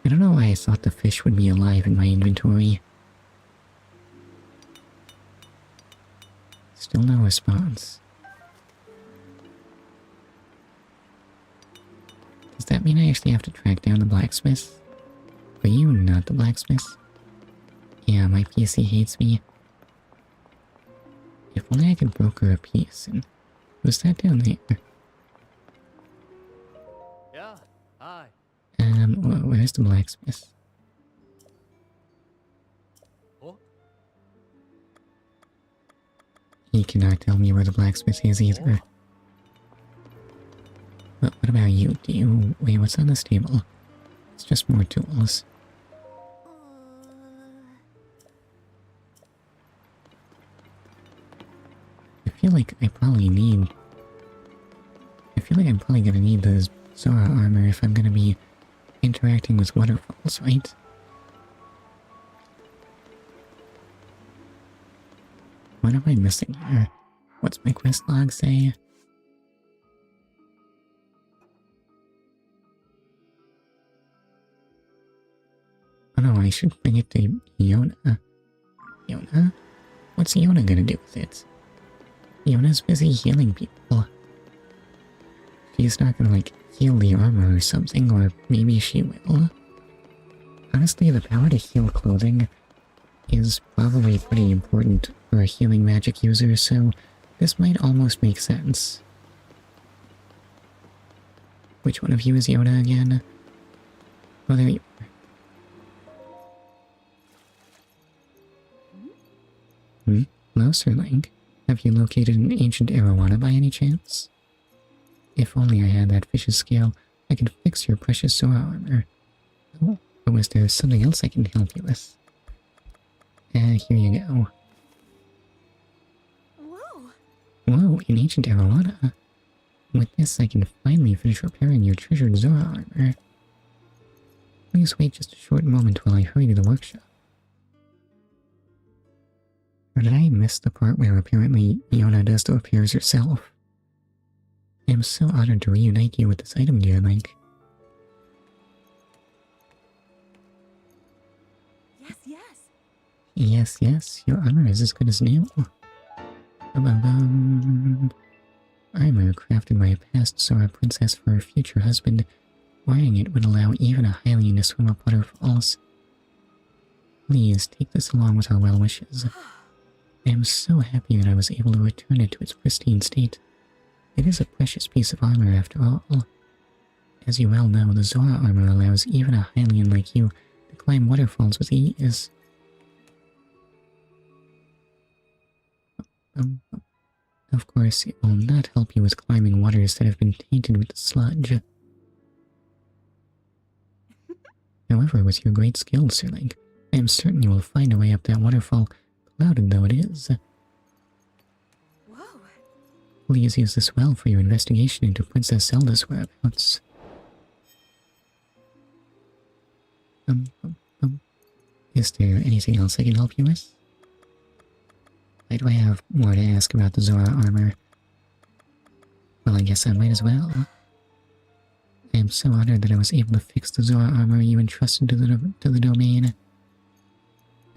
I don't know why I thought the fish would be alive in my inventory. Still no response. Does that mean I actually have to track down the blacksmith? Are you not the blacksmith? Yeah, my PC hates me. If only I could broker a peace. And who's that down there? Yeah, hi. Where's the blacksmith? Oh, He cannot tell me where the blacksmith is either. What about you? Wait, what's on this table? It's just more tools. I feel like I'm probably gonna need the Zora armor if I'm gonna be interacting with waterfalls, right? What am I missing here? What's my quest log say? Oh no, I should bring it to Yona. Yona? What's Yona gonna do with it? Yona's busy healing people. She's not gonna, like, heal the armor or something, or maybe she will. Honestly, the power to heal clothing is probably pretty important for a healing magic user, so this might almost make sense. Which one of you is Yona again? Oh, there you are. Hmm? Hello, Sir Link. Have you located an ancient arowana by any chance? If only I had that fish's scale, I could fix your precious Zora armor. Oh, or was there something else I can help you with? Here you go. Whoa! Whoa, an ancient arowana. With this, I can finally finish repairing your treasured Zora armor. Please wait just a short moment while I hurry to the workshop. Or did I miss the part where apparently Iona does the repairs herself? I am so honored to reunite you with this item, dear Link. Yes, yes. Yes, yes, your armor is as good as new. Ba-ba-bum. Armor crafted by a past Zora princess for her future husband. Wearing it would allow even a Hylian to swim up waterfalls. Please take this along with our well wishes. I am so happy that I was able to return it to its pristine state. It is a precious piece of armor after all. As you well know, the Zora armor allows even a Hylian like you to climb waterfalls with ease. Of course, it will not help you with climbing waters that have been tainted with sludge. However, with your great skill, Sir Link, I am certain you will find a way up that waterfall, clouded though it is. Whoa! Please use this well for your investigation into Princess Zelda's whereabouts. Is there anything else I can help you with? Why do I have more to ask about the Zora armor? Well, I guess I might as well. I am so honored that I was able to fix the Zora armor you entrusted to the domain.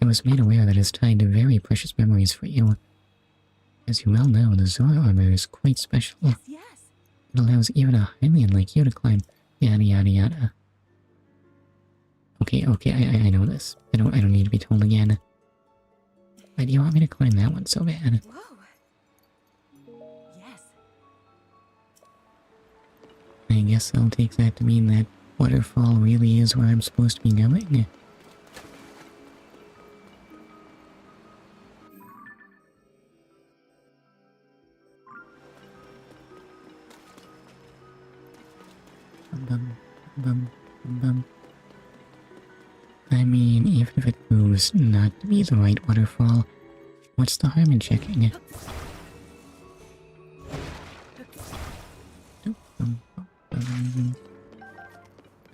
I was made aware that it is tied to very precious memories for you. As you well know, the Zora armor is quite special. Yes, yes. It allows even a Hylian like you to climb. Yada yada yada. Okay, I know this. I don't need to be told again. Why do you want me to climb that one so bad? Whoa! Yes. I guess I'll take that to mean that waterfall really is where I'm supposed to be going. Bum. I mean, even if it proves not to be the right waterfall, what's the harm in checking?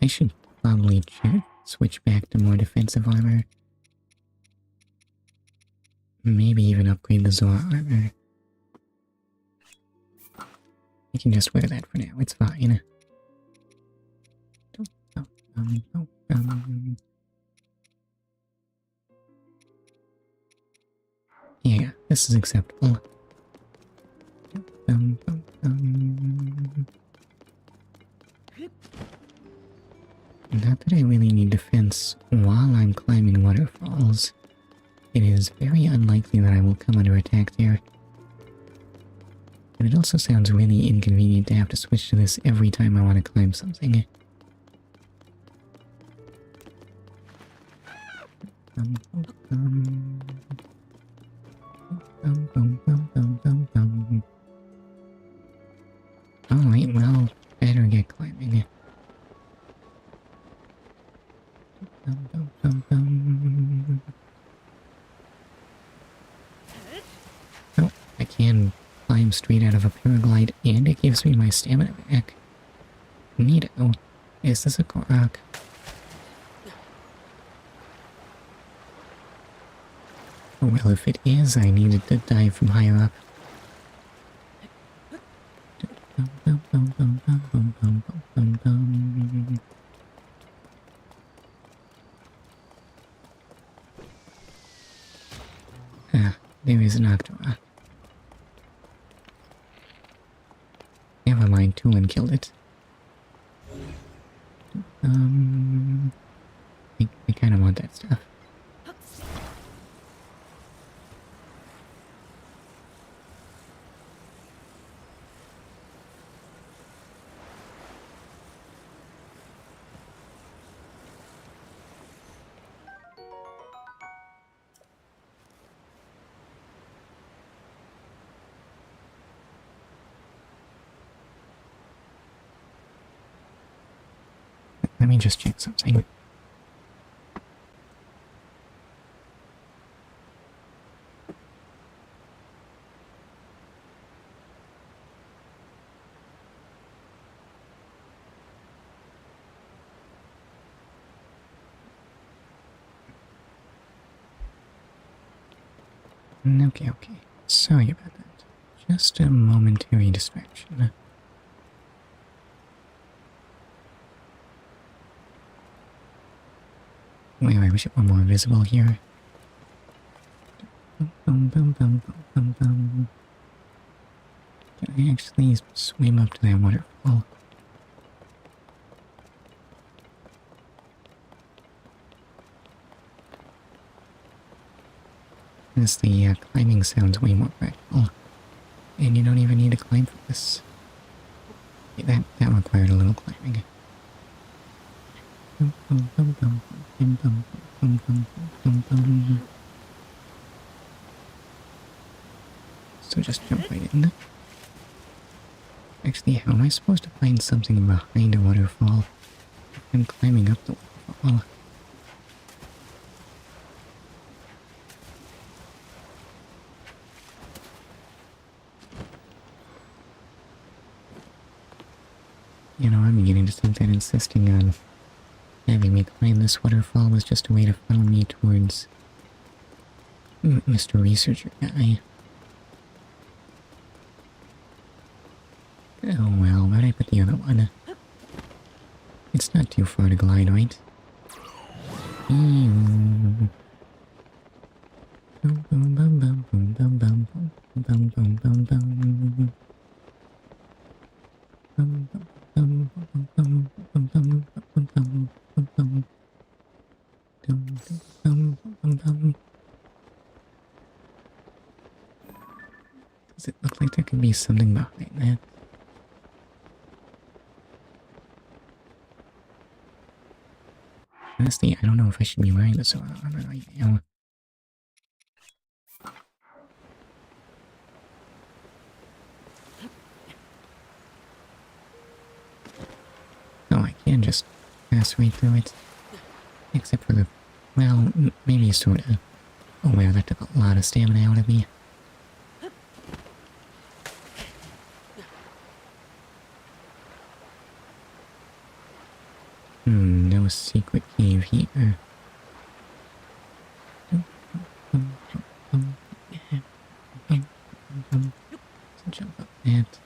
I should probably switch back to more defensive armor. Maybe even upgrade the Zora armor. I can just wear that for now, it's fine. Yeah, this is acceptable. Not that I really need defense while I'm climbing waterfalls. It is very unlikely that I will come under attack there. But it also sounds really inconvenient to have to switch to this every time I want to climb something. Alright, well, better get climbing. Oh, I can climb straight out of a paraglide, and it gives me my stamina back. Neato. Is this a Korok? Well, if it is, I needed to dive from higher up. Ah, there is an Octorok. Never mind, Tulin killed it. I kinda want that stuff. let me just check something. Okay, okay. Sorry about that. Just a momentary distraction. Wait, I wish it were more visible here. Bum, bum, bum, bum, bum, bum. Can I actually swim up to that waterfall? As the climbing sounds way more practical. And you don't even need to climb for this. Yeah, that required a little climbing. Bum, bum, bum, bum, bum, bum, bum, bum, bum, bum. So just jump right in. Actually, how am I supposed to find something behind a waterfall if I'm climbing up the waterfall? You know, I'm beginning to think that insisting on having me climb this waterfall was just a way to funnel me towards Mr. Researcher Guy. Oh well, where'd I put the other one? It's not too far to glide, right? Ew. Bum bum bum bum bum bum bum bum bum bum bum. Bum bum bum bum bum bum bum bum bum bum bum. Dum dum bum bum. Does it look like there could be something behind that? Honestly, I don't know if I should be wearing the Zora armor right now. Oh, I can just pass right through it. Except for the... well, maybe sorta. Oh wow, that took a lot of stamina out of me. No secret cave here. So jump up that.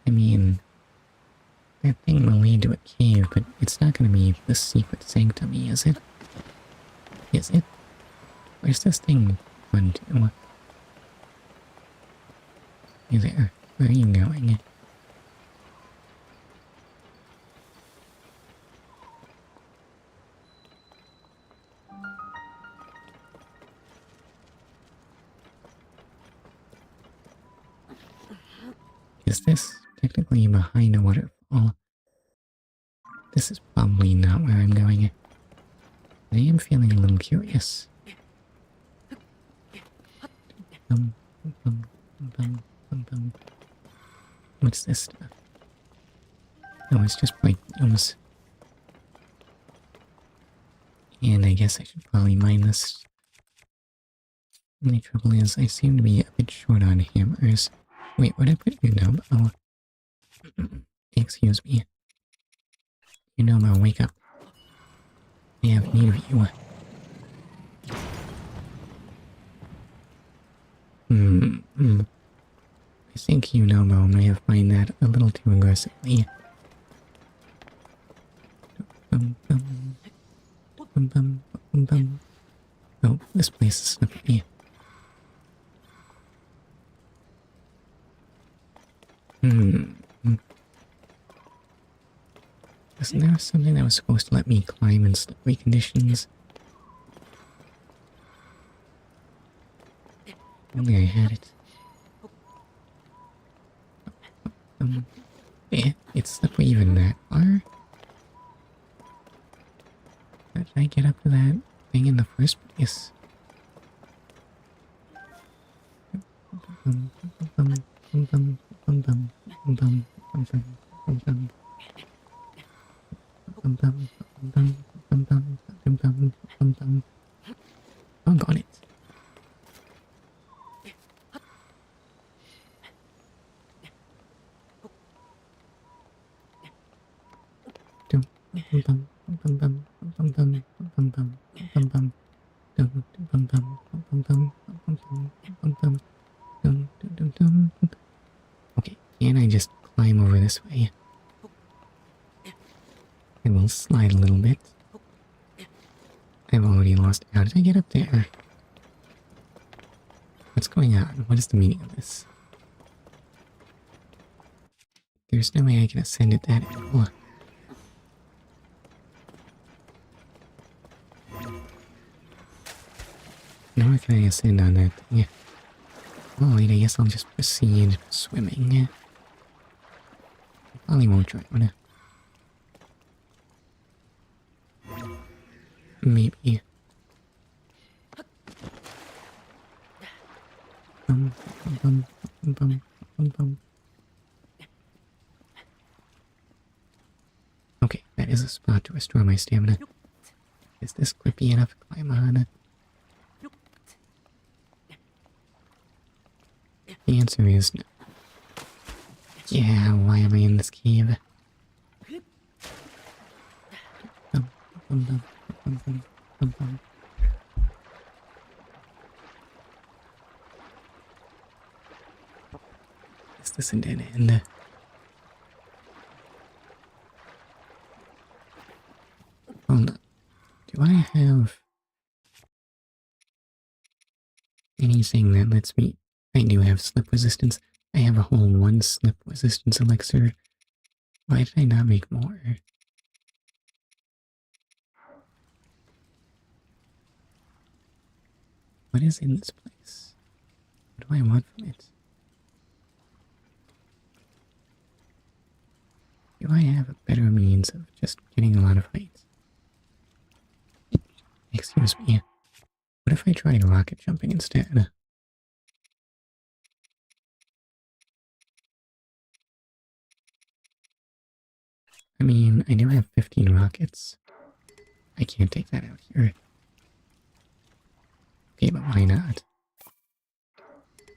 I mean, that thing will lead to a cave, but it's not gonna be the secret sanctum, is it? Is it? Where's this thing run to? Hey there, where are you going? Is this technically behind a waterfall? This is probably not where I'm going. I am feeling a little curious. Bum, bum, bum, bum, bum. What's this stuff? Oh, it's just like blooms. And I guess I should probably mine this. The only trouble is, I seem to be a bit short on hammers. Wait, where'd I put your Nobo? Oh. Excuse me. Your Nobo, wake up. I have need of you. I think Nobo may have mined that a little too aggressively. Bum, bum. Bum, bum, bum, bum. Oh, this place is slippery. Isn't there something that was supposed to let me climb in slippery conditions? Only I had it. It's slippery even that far? How did I get up to that thing in the first place? Doggone it. Okay, can I just climb over this way? I will slide a little bit. I've already lost. How did I get up there? What's going on? What is the meaning of this? There's no way I can ascend at that angle. Nor can I ascend on that thing. Oh wait, I guess I'll just proceed swimming. I probably won't drown. Maybe. Bum, bum, bum, bum, bum, bum. Okay, that is a spot to restore my stamina. Is this clippy enough to climb on? The answer is no. Yeah, why am I in this cave? Bum, bum, bum, bum, bum, bum, bum. Is this a dead end? Hold on. Do I have anything that lets me... I do have slip resistance. I have a whole 1 slip resistance elixir. Why did I not make more? What is in this place? What do I want from it? Do I have a better means of just getting a lot of height? Excuse me. What if I tried rocket jumping instead? I mean, I do have 15 rockets. I can't take that out here. Okay, but why not?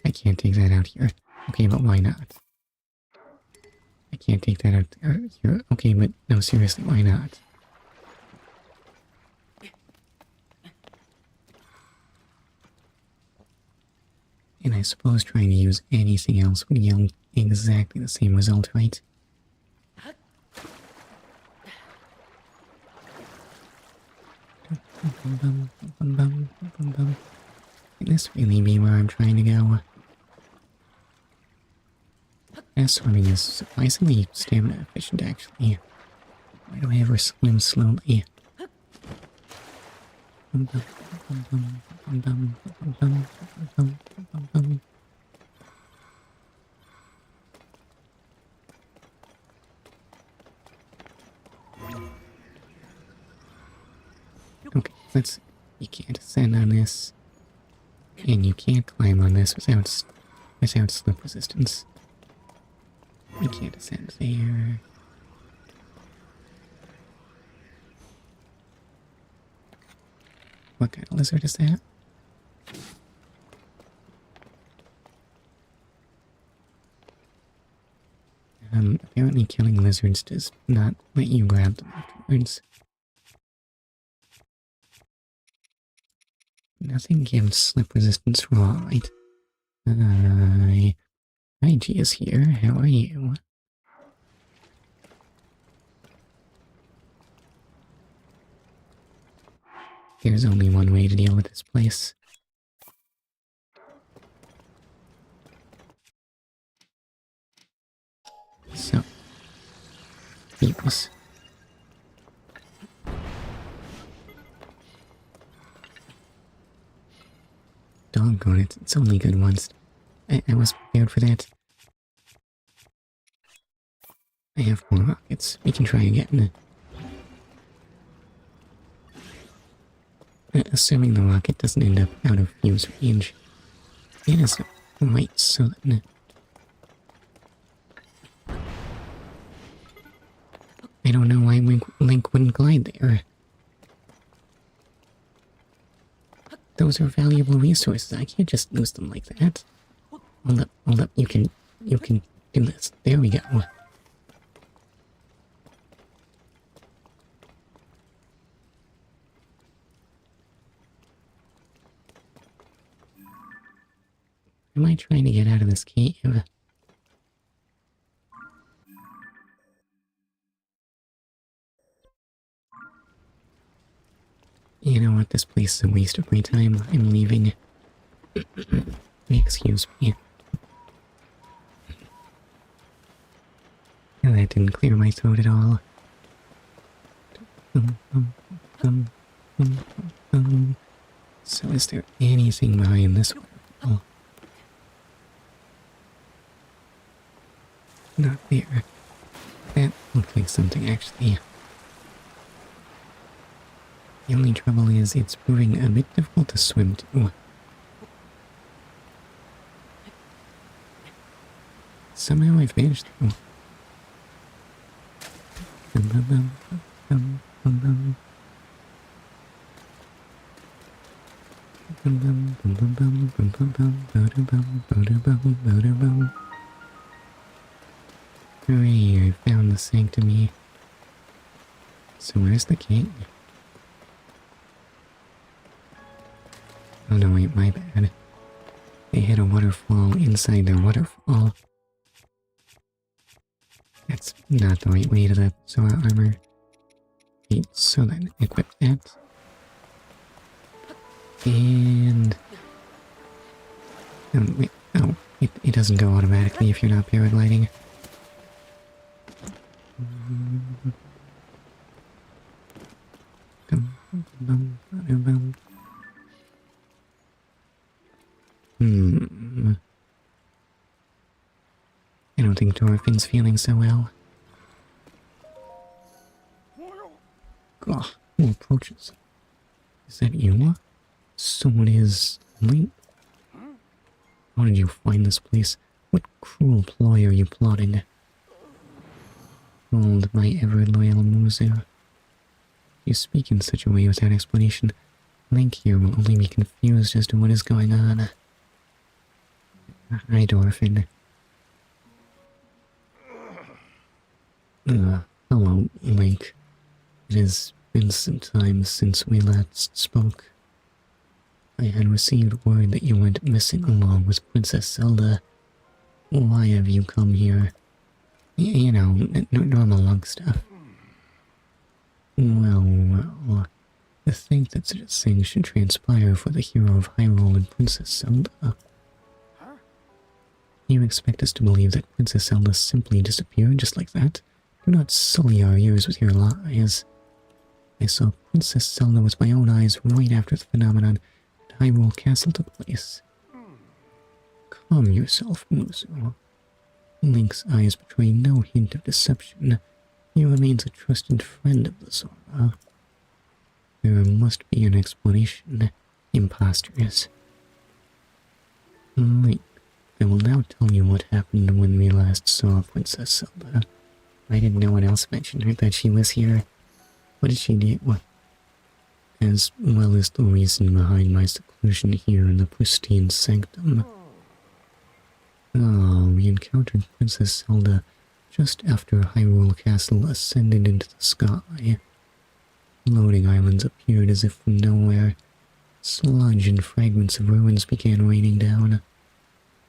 I can't take that out here. Okay, but why not? I can't take that out there. Here. Okay, but no, seriously, why not? And I suppose trying to use anything else would yield exactly the same result, right? Can this really be where I'm trying to go? Swimming is surprisingly stamina efficient, actually. Why do I ever swim slowly? Okay, let's see. You can't ascend on this. And you can't climb on this without slip resistance. You can't ascend there. What kind of lizard is that? Apparently killing lizards does not let you grab them afterwards. Nothing gives slip resistance raw, right? Hi, G is here. How are you? There's only one way to deal with this place. So, eat this. Doggone it, it's only good once. I was prepared for that. I have more rockets. We can try again. Assuming the rocket doesn't end up out of fuse range. It is right, so then... I don't know why Link wouldn't glide there. Those are valuable resources. I can't just lose them like that. Hold up. You can do this. There we go. Am I trying to get out of this cave? You know what? This place is a waste of my time. I'm leaving. Excuse me. That didn't clear my throat at all. So is there anything behind this waterfall? Not there. That looked like something, actually. The only trouble is it's proving a bit difficult to swim to. Somehow I've managed to. Hooray, I found the sanctum. So where's the king? Oh no, wait, my bad. They hit a waterfall inside their waterfall. That's not the right way to the Zora armor. Wait, so then equip that. And... wait, oh, it doesn't go automatically if you're not paragliding. I don't think Dorfin's feeling so well. Oh, who approaches? Is that you? So it is Link. How did you find this place? What cruel ploy are you plotting? Hold, my ever-loyal Muzu. You speak in such a way without explanation. Link here will only be confused as to what is going on. Hi, Dorfin. Hello, Link. It has been some time since we last spoke. I had received word that you went missing along with Princess Zelda. Why have you come here? You know, normal lug stuff. Well, to think that such a thing should transpire for the hero of Hyrule and Princess Zelda. You expect us to believe that Princess Zelda simply disappeared just like that? Do not sully our ears with your lies. I saw Princess Zelda with my own eyes right after the phenomenon at Hyrule Castle took place. Calm yourself, Muzu. Link's eyes betray no hint of deception. He remains a trusted friend of the Zora. There must be an explanation. Imposters. Link, I will now tell you what happened when we last saw Princess Zelda. I didn't know what else mentioned her that she was here. What did she do? What? As well as the reason behind my seclusion here in the pristine sanctum. We encountered Princess Zelda just after Hyrule Castle ascended into the sky. Floating islands appeared as if from nowhere. Sludge and fragments of ruins began raining down.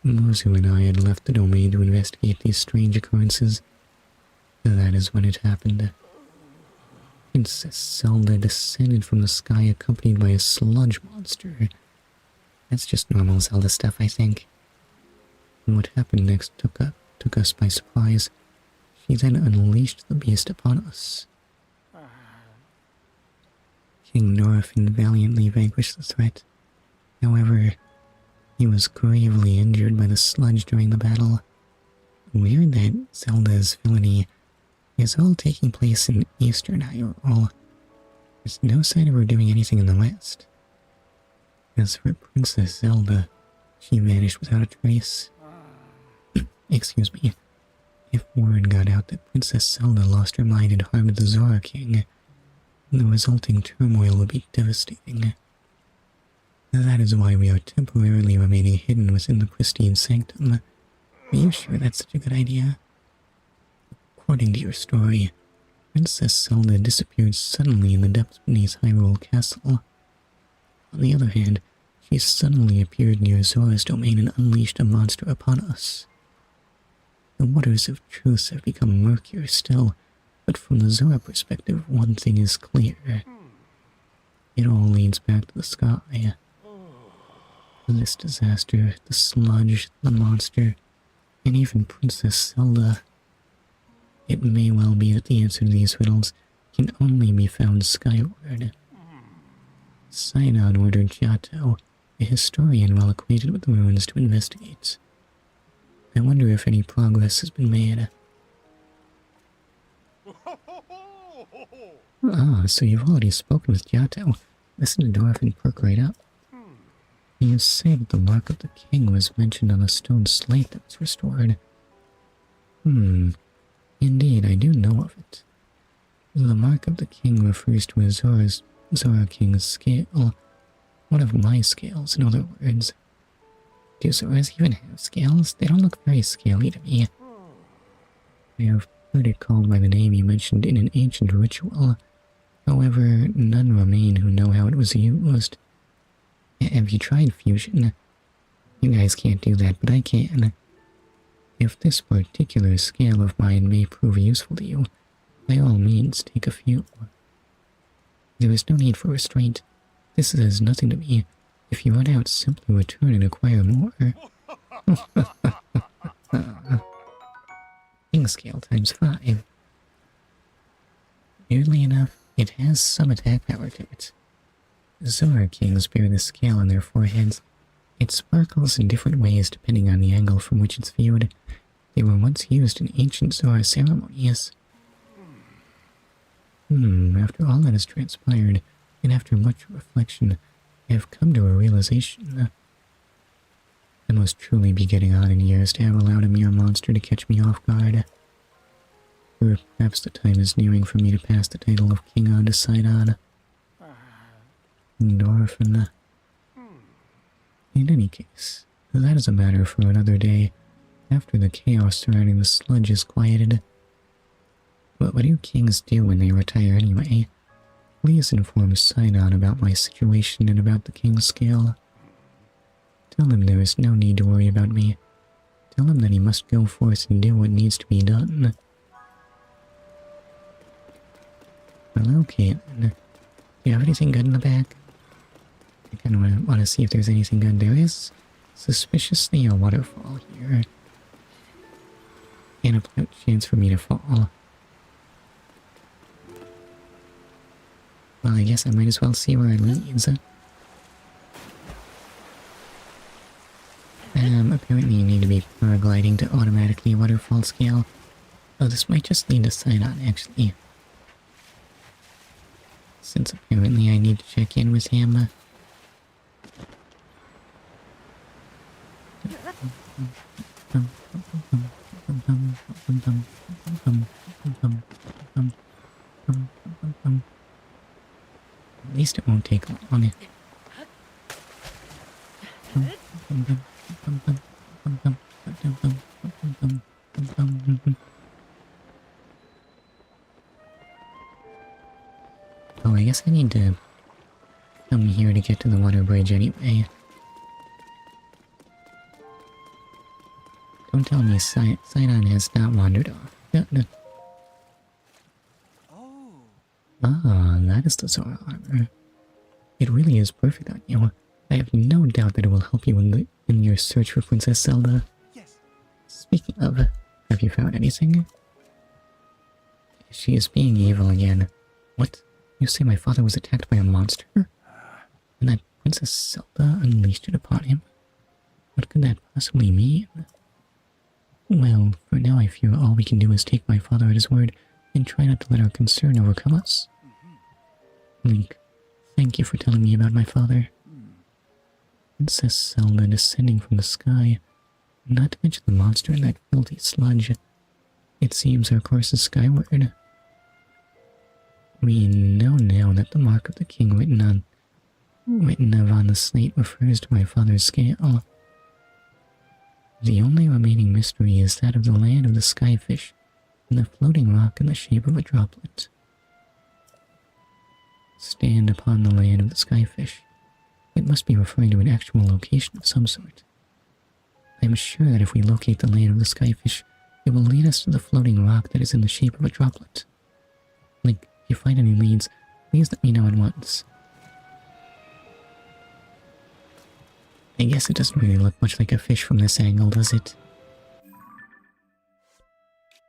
Muzu and I had left the domain to investigate these strange occurrences. That is when it happened. Princess Zelda descended from the sky accompanied by a sludge monster. That's just normal Zelda stuff, I think. And what happened next took us by surprise. She then unleashed the beast upon us. King Norfin valiantly vanquished the threat. However, he was gravely injured by the sludge during the battle. Weird that Zelda's villainy is all taking place in Eastern Hyrule. There's no sign of her doing anything in the West. As for Princess Zelda, she vanished without a trace. Excuse me. If word got out that Princess Zelda lost her mind and harmed the Zora King, the resulting turmoil would be devastating. That is why we are temporarily remaining hidden within the pristine sanctum. Are you sure that's such a good idea? According to your story, Princess Zelda disappeared suddenly in the depths beneath Hyrule Castle. On the other hand, she suddenly appeared near Zora's domain and unleashed a monster upon us. The waters of truth have become murkier still, but from the Zora perspective, one thing is clear. It all leads back to the sky. This disaster, the sludge, the monster, and even Princess Zelda. It may well be that the answer to these riddles can only be found skyward. Sidon ordered Giotto, a historian well acquainted with the ruins, to investigate. I wonder if any progress has been made. Ah, so you've already spoken with Giotto. Listen to Dwarf and perk right up. You say that the mark of the king was mentioned on the stone slate that was restored. Indeed, I do know of it. The mark of the king refers to a Zora King's scale. One of my scales, in other words. Do Zoras even have scales? They don't look very scaly to me. I have heard it called by the name you mentioned in an ancient ritual. However, none remain who know how it was used. Have you tried fusion? You guys can't do that, but I can. If this particular scale of mine may prove useful to you, by all means take a few. There is no need for restraint. This is nothing to me. If you run out, simply return and acquire more. King scale times 5. Weirdly enough, it has some attack power to it. Zora Kings bear the scale on their foreheads. It sparkles in different ways depending on the angle from which it's viewed. They were once used in ancient Zora ceremonies. After all that has transpired, and after much reflection, I have come to a realization. I must truly be getting on in years to have allowed a mere monster to catch me off guard. Or perhaps the time is nearing for me to pass the title of King on to Sidon. Endorphin. In any case, that is a matter for another day, after the chaos surrounding the sludge is quieted. But what do kings do when they retire anyway? Please inform Sidon about my situation and about the king's scale. Tell him there is no need to worry about me. Tell him that he must go forth and do what needs to be done. Well, okay then. Do you have anything good in the back? I kind of want to see if there's anything good. There is suspiciously a waterfall here. And a chance for me to fall. Well, I guess I might as well see where it leads. Apparently you need to be paragliding to automatically waterfall scale. Oh, this might just lead to Sidon, actually. Since apparently I need to check in with him. At least it won't take long. Oh, I guess I need to come here to get to the water bridge anyway. Don't tell me Sidon has not wandered off. No. Oh. Ah, that is the Zora armor. It really is perfect on you. I have no doubt that it will help you in your search for Princess Zelda. Yes. Speaking of, have you found anything? She is being evil again. What? You say my father was attacked by a monster? And that Princess Zelda unleashed it upon him? What could that possibly mean? Well, for now I fear all we can do is take my father at his word and try not to let our concern overcome us. Link, thank you for telling me about my father. Princess Zelda descending from the sky, not to mention the monster and that filthy sludge. It seems our course is skyward. We know now that the mark of the king written on the slate refers to my father's scale. The only remaining mystery is that of the land of the skyfish and the floating rock in the shape of a droplet. Stand upon the land of the skyfish. It must be referring to an actual location of some sort. I am sure that if we locate the land of the skyfish, it will lead us to the floating rock that is in the shape of a droplet. Link, if you find any leads, please let me know at once. I guess it doesn't really look much like a fish from this angle, does it?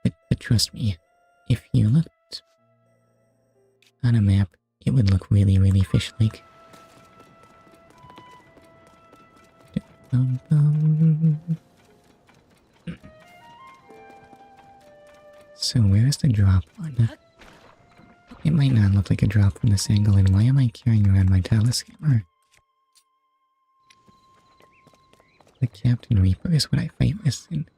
But trust me, if you looked on a map, it would look really, really fish-like. So where is the drop one? It might not look like a drop from this angle, and why am I carrying around my Talus hammer? The Captain Reaper is what I fight with, and...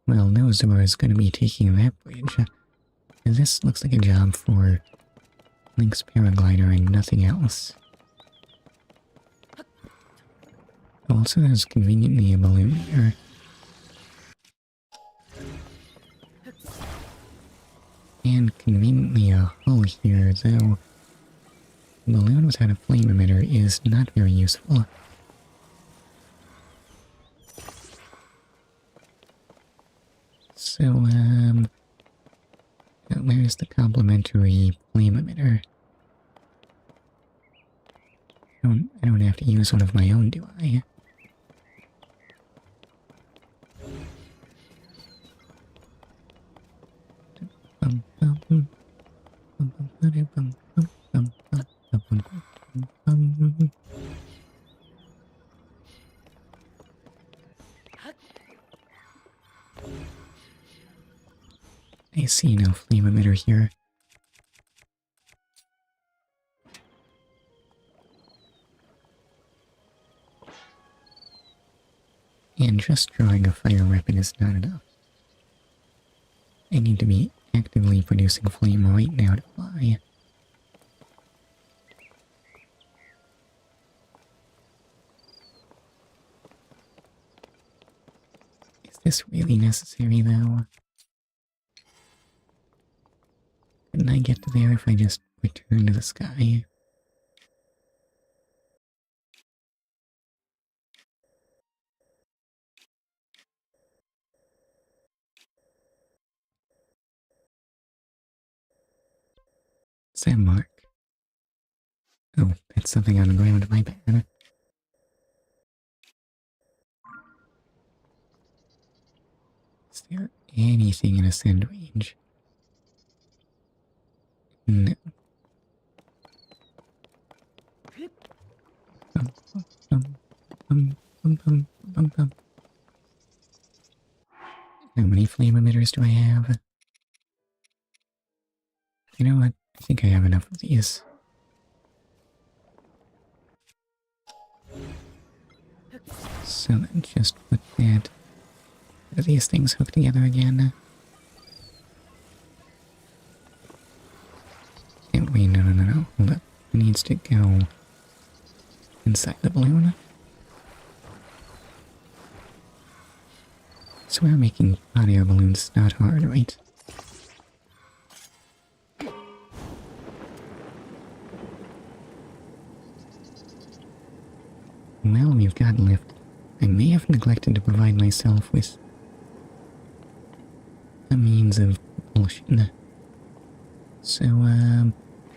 Well, no Zora is gonna be taking that bridge. This looks like a job for Link's paraglider and nothing else. Also, there's conveniently a balloon here. And conveniently a hull here, though a balloon without a flame emitter is not very useful. So, where's the complementary flame emitter? I don't have to use one of my own, do I? I see no flame emitter here. And just drawing a fire weapon is not enough. I need to be actively producing flame right now to fly. Is this really necessary, though? Couldn't I get to there if I just return to the sky? What's that mark? Oh, that's something on the ground, my bad. Is there anything in ascend range? No. How many flame emitters do I have? You know what? I think I have enough of these. So then just put that... Are these things hooked together again? And wait, no. Hold up. It needs to go inside the balloon. So we're making hot air balloons not hard, right? Well, we've got lift. I may have neglected to provide myself with a means of propulsion. So,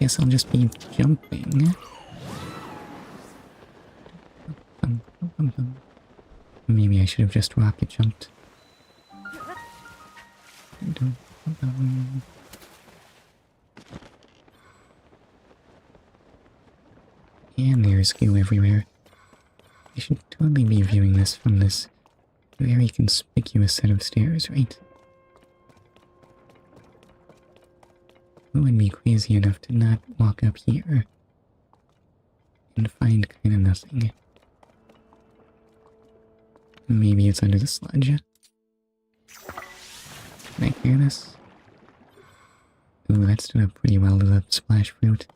guess I'll just be jumping. Maybe I should have just rocket jumped. And there's goo everywhere. I should totally be viewing this from this very conspicuous set of stairs, right? Who would be crazy enough to not walk up here and find kinda nothing? Maybe it's under the sludge. Can I hear this? Ooh, that stood up pretty well to the splash fruit.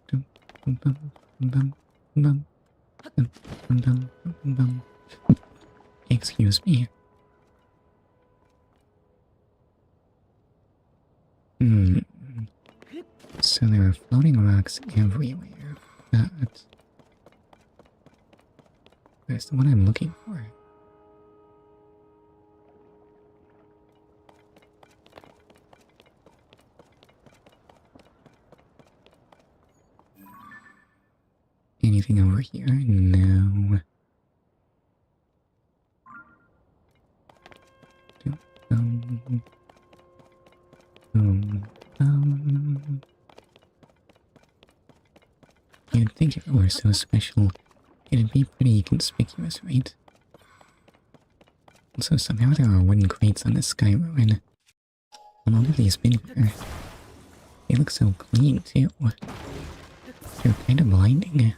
Dum, dum, dum, dum, dum, dum, dum, dum, dum, dum. Excuse me. Hmm. So there are floating rocks everywhere, but where's the one I'm looking for? Anything over here? No. Um, You'd think if it were so special, it'd be pretty conspicuous, right? Also, somehow there are wooden crates on this sky ruin. How long have these been here? They look so clean, too. They're kind of blinding.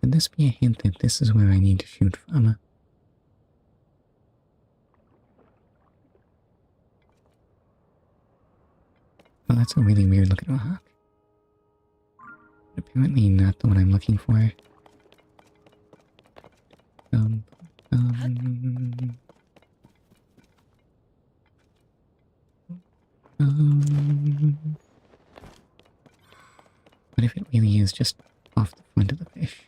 Could this be a hint that this is where I need to shoot from? Well, that's a really weird looking rock. Apparently not the one I'm looking for. Um, um, what if it really is just off the front of the fish?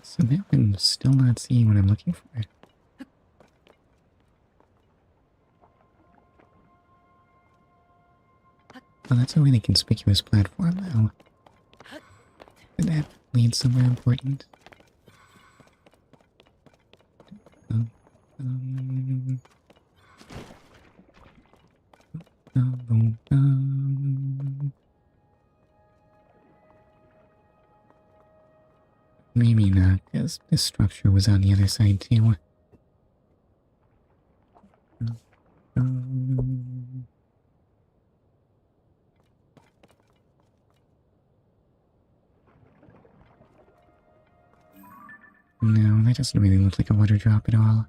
So now I'm still not seeing what I'm looking for. Well, that's a really conspicuous platform, though. Could that lead somewhere important? Um, um, Maybe not, because this structure was on the other side, too. No, that doesn't really look like a water drop at all.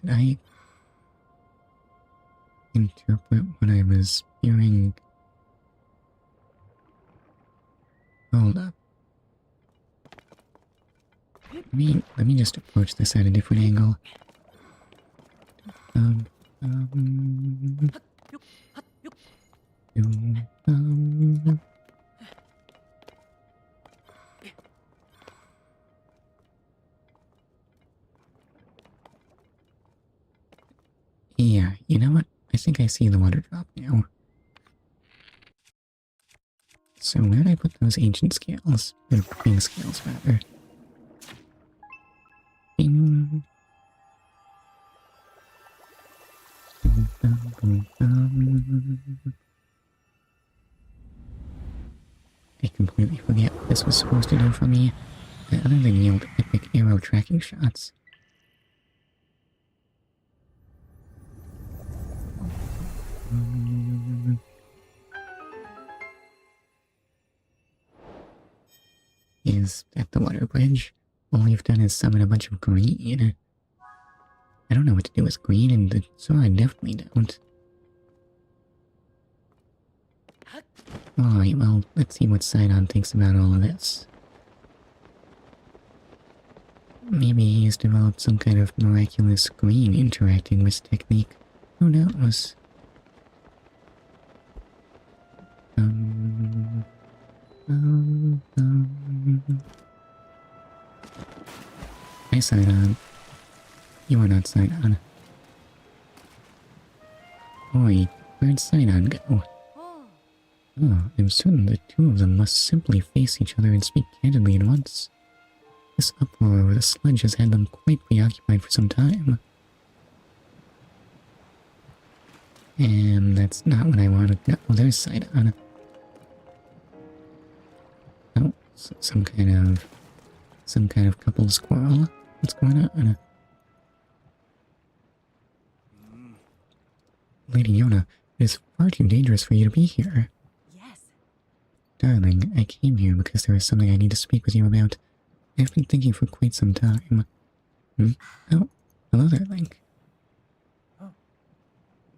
Did I interpret what I was hearing? Hold up. Let me just approach this at a different angle. Yeah, you know what? I think I see the water drop now. So where'd I put those ancient scales? Or king scales, rather. Bing. I completely forget what this was supposed to do for me, other than yield epic arrow tracking shots. Is that the water bridge? All we've done is summon a bunch of green. I don't know what to do with green, and the Zora definitely don't. Alright, well, let's see what Sidon thinks about all of this. Maybe he's developed some kind of miraculous green interacting with technique. Who knows? Hi, Sidon. You are not Sidon. Oi, where'd Sidon go? Oh, I'm certain the two of them must simply face each other and speak candidly at once. This uproar over the sludge has had them quite preoccupied for some time. And that's not what I wanted. No, there's Sidon. Oh, some kind of couple squirrel. What's going on? Lady Yona, it is far too dangerous for you to be here. Yes. Darling, I came here because there is something I need to speak with you about. I've been thinking for quite some time. Oh, hello there, Link.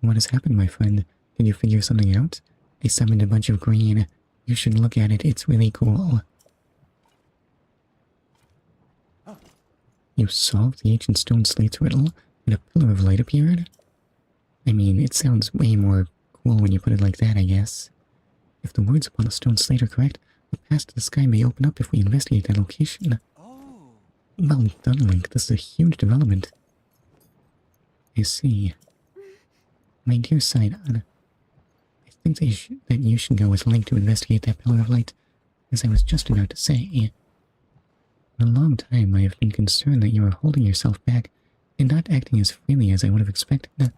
What has happened, my friend? Did you figure something out? I summoned a bunch of green. You should look at it, it's really cool. You solved the ancient stone slate's riddle, and a pillar of light appeared? I mean, it sounds way more cool when you put it like that, I guess. If the words upon the stone slate are correct, the path to the sky may open up if we investigate that location. Oh. Well done, Link. This is a huge development. I see. My dear Sidon, I think that you should go with Link to investigate that pillar of light, as I was just about to say. For a long time, I have been concerned that you are holding yourself back and not acting as freely as I would have expected.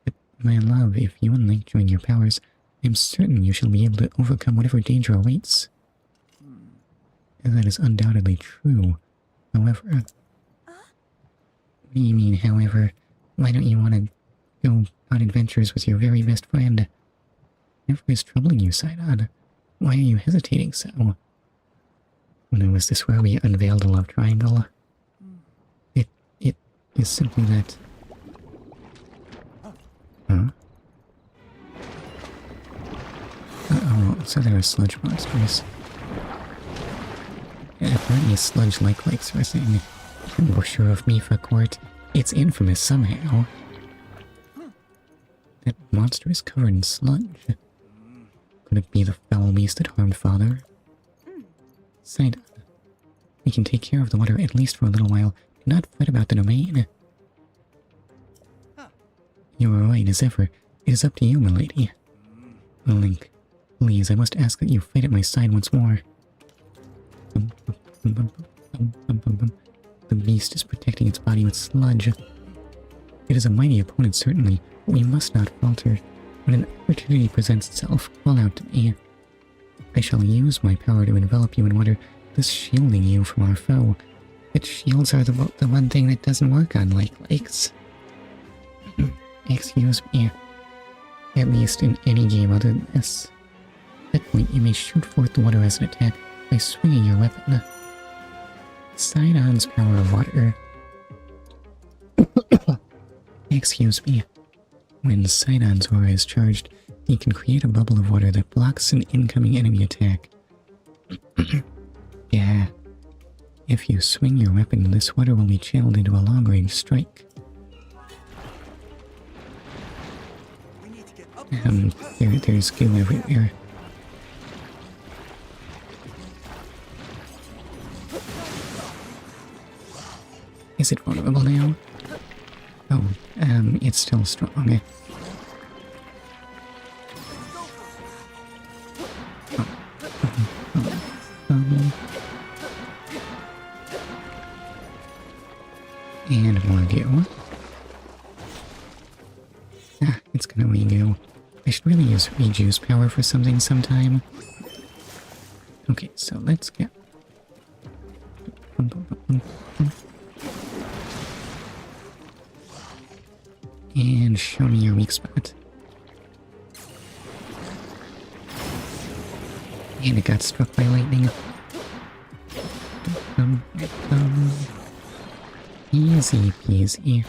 But, my love, if you and Link join your powers, I am certain you shall be able to overcome whatever danger awaits. That is undoubtedly true. However... What do you mean, however? Why don't you want to go on adventures with your very best friend? Whatever is troubling you, Sidon? Why are you hesitating so? Oh no, is this where we unveil the love triangle? It is simply that... Huh? Uh-oh, so there are sludge monsters. Apparently sludge-like lakes are saying, "You're sure of me for court. It's infamous somehow." That monster is covered in sludge. Could it be the foul beast that harmed Father? Sidon, we can take care of the water at least for a little while. Do not fret about the domain. You are right as ever. It is up to you, milady. Link, please, I must ask that you fight at my side once more. The beast is protecting its body with sludge. It is a mighty opponent, certainly, but we must not falter. When an opportunity presents itself, call out to me. I shall use my power to envelop you in water, thus shielding you from our foe. But shields are the one thing that doesn't work on lakes. Excuse me. At least in any game other than this. At that point, you may shoot forth the water as an attack by swinging your weapon. Sidon's power of water. Excuse me. When Sidon's aura is charged, he can create a bubble of water that blocks an incoming enemy attack. Yeah. If you swing your weapon, this water will be channeled into a long-range strike. There's goo everywhere. Is it vulnerable now? Oh, it's still strong. And more goo. Ah, it's gonna re-goo. I should really use rejuice power for something sometime. Okay, so let's go. And show me your weak spot. And it got struck by lightning. Easy peasy.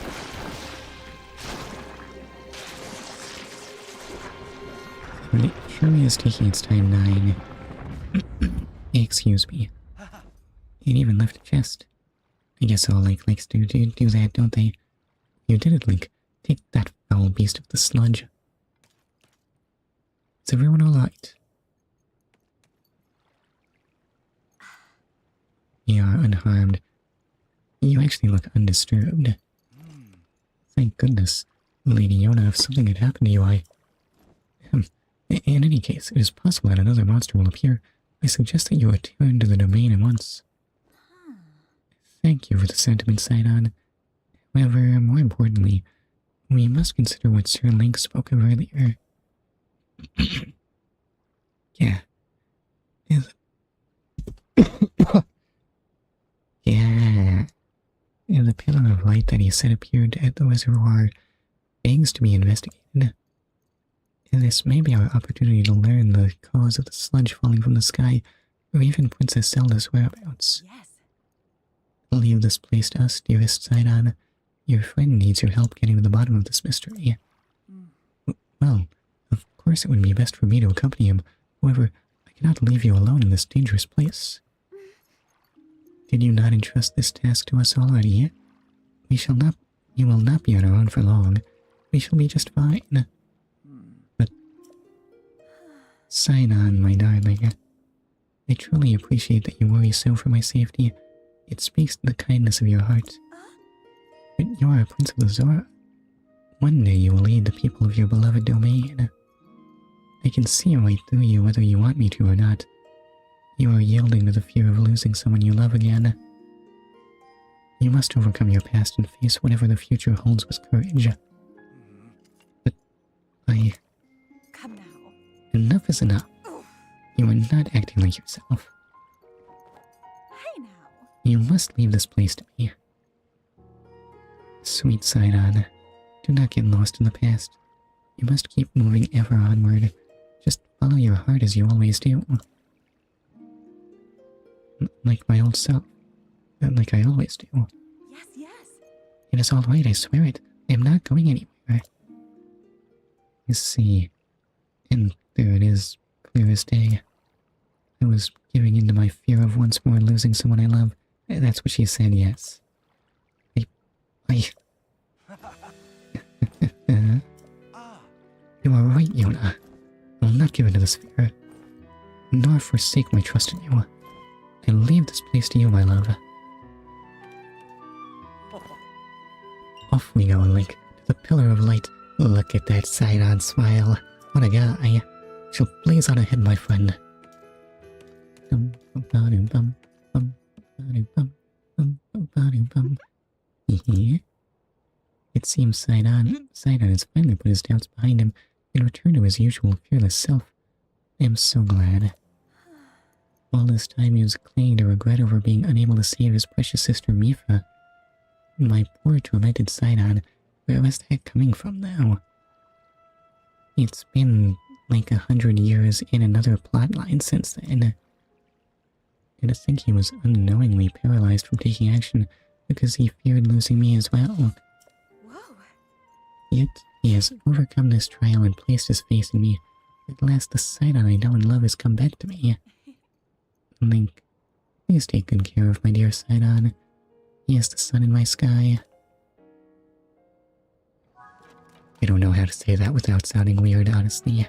It surely is taking its time dying. Excuse me. It even left a chest. I guess all lakes do that, don't they? You did it, Link. Take that foul beast of the sludge. Is everyone alright? You are unharmed. You actually look undisturbed. Thank goodness. Lady Yona, if something had happened to you, In any case, it is possible that another monster will appear. I suggest that you return to the domain at once. Thank you for the sentiment, Sidon. However, more importantly, we must consider what Sir Link spoke of earlier. Yeah. Yeah. The pillar of light that he said appeared at the reservoir begs to be investigated. And this may be our opportunity to learn the cause of the sludge falling from the sky, or even Princess Zelda's whereabouts. Yes. Leave this place to us, dearest Sidon. Your friend needs your help getting to the bottom of this mystery. Well, of course it would be best for me to accompany him. However, I cannot leave you alone in this dangerous place. Did you not entrust this task to us already? You will not be on our own for long. We shall be just fine. But, Sidon, my darling, I truly appreciate that you worry so for my safety. It speaks to the kindness of your heart. But you are a prince of the Zora. One day you will lead the people of your beloved domain. I can see right through you whether you want me to or not. You are yielding to the fear of losing someone you love again. You must overcome your past and face whatever the future holds with courage. But Come now. enough is enough. You are not acting like yourself. Hey now. You must leave this place to me. Sweet Sidon, do not get lost in the past. You must keep moving ever onward. Just follow your heart as you always do. Like my old self. Like I always do. Yes, yes. It is all right, I swear it. I am not going anywhere. You see, and there it is, clear as day. I was giving in to my fear of once more losing someone I love. That's what she said, yes. You are right, Yona. I will not give in to this fear, nor forsake my trust in you. I leave this place to you, my love. Off we go, Link, to the Pillar of Light. Look at that Sidon smile. What a guy. Shall blaze on ahead, my friend. It seems Sidon has finally put his doubts behind him and returned to his usual fearless self. I am so glad. All this time he was clinging to regret over being unable to save his precious sister Mipha. My poor tormented Sidon, where was that coming from now? It's been like 100 years in another plotline since then. And to think he was unknowingly paralyzed from taking action because he feared losing me as well. Whoa. Yet he has overcome this trial and placed his faith in me. At last the Sidon I know and love has come back to me. Link, please take good care of my dear Sidon. He is the sun in my sky. I don't know how to say that without sounding weird, honestly.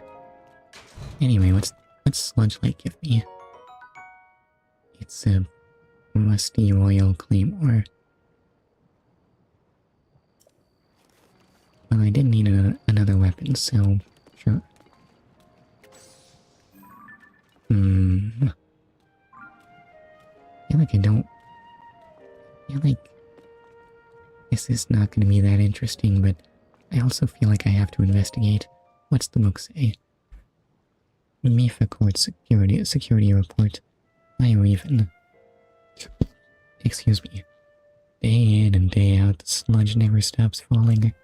Anyway, what's Sludge Light give me? It's a rusty royal claymore. Well, I did need another weapon, so sure. I feel like this is not going to be that interesting, but I also feel like I have to investigate. What's the book say? Mipha Court security report. Even. Excuse me. Day in and day out, the sludge never stops falling.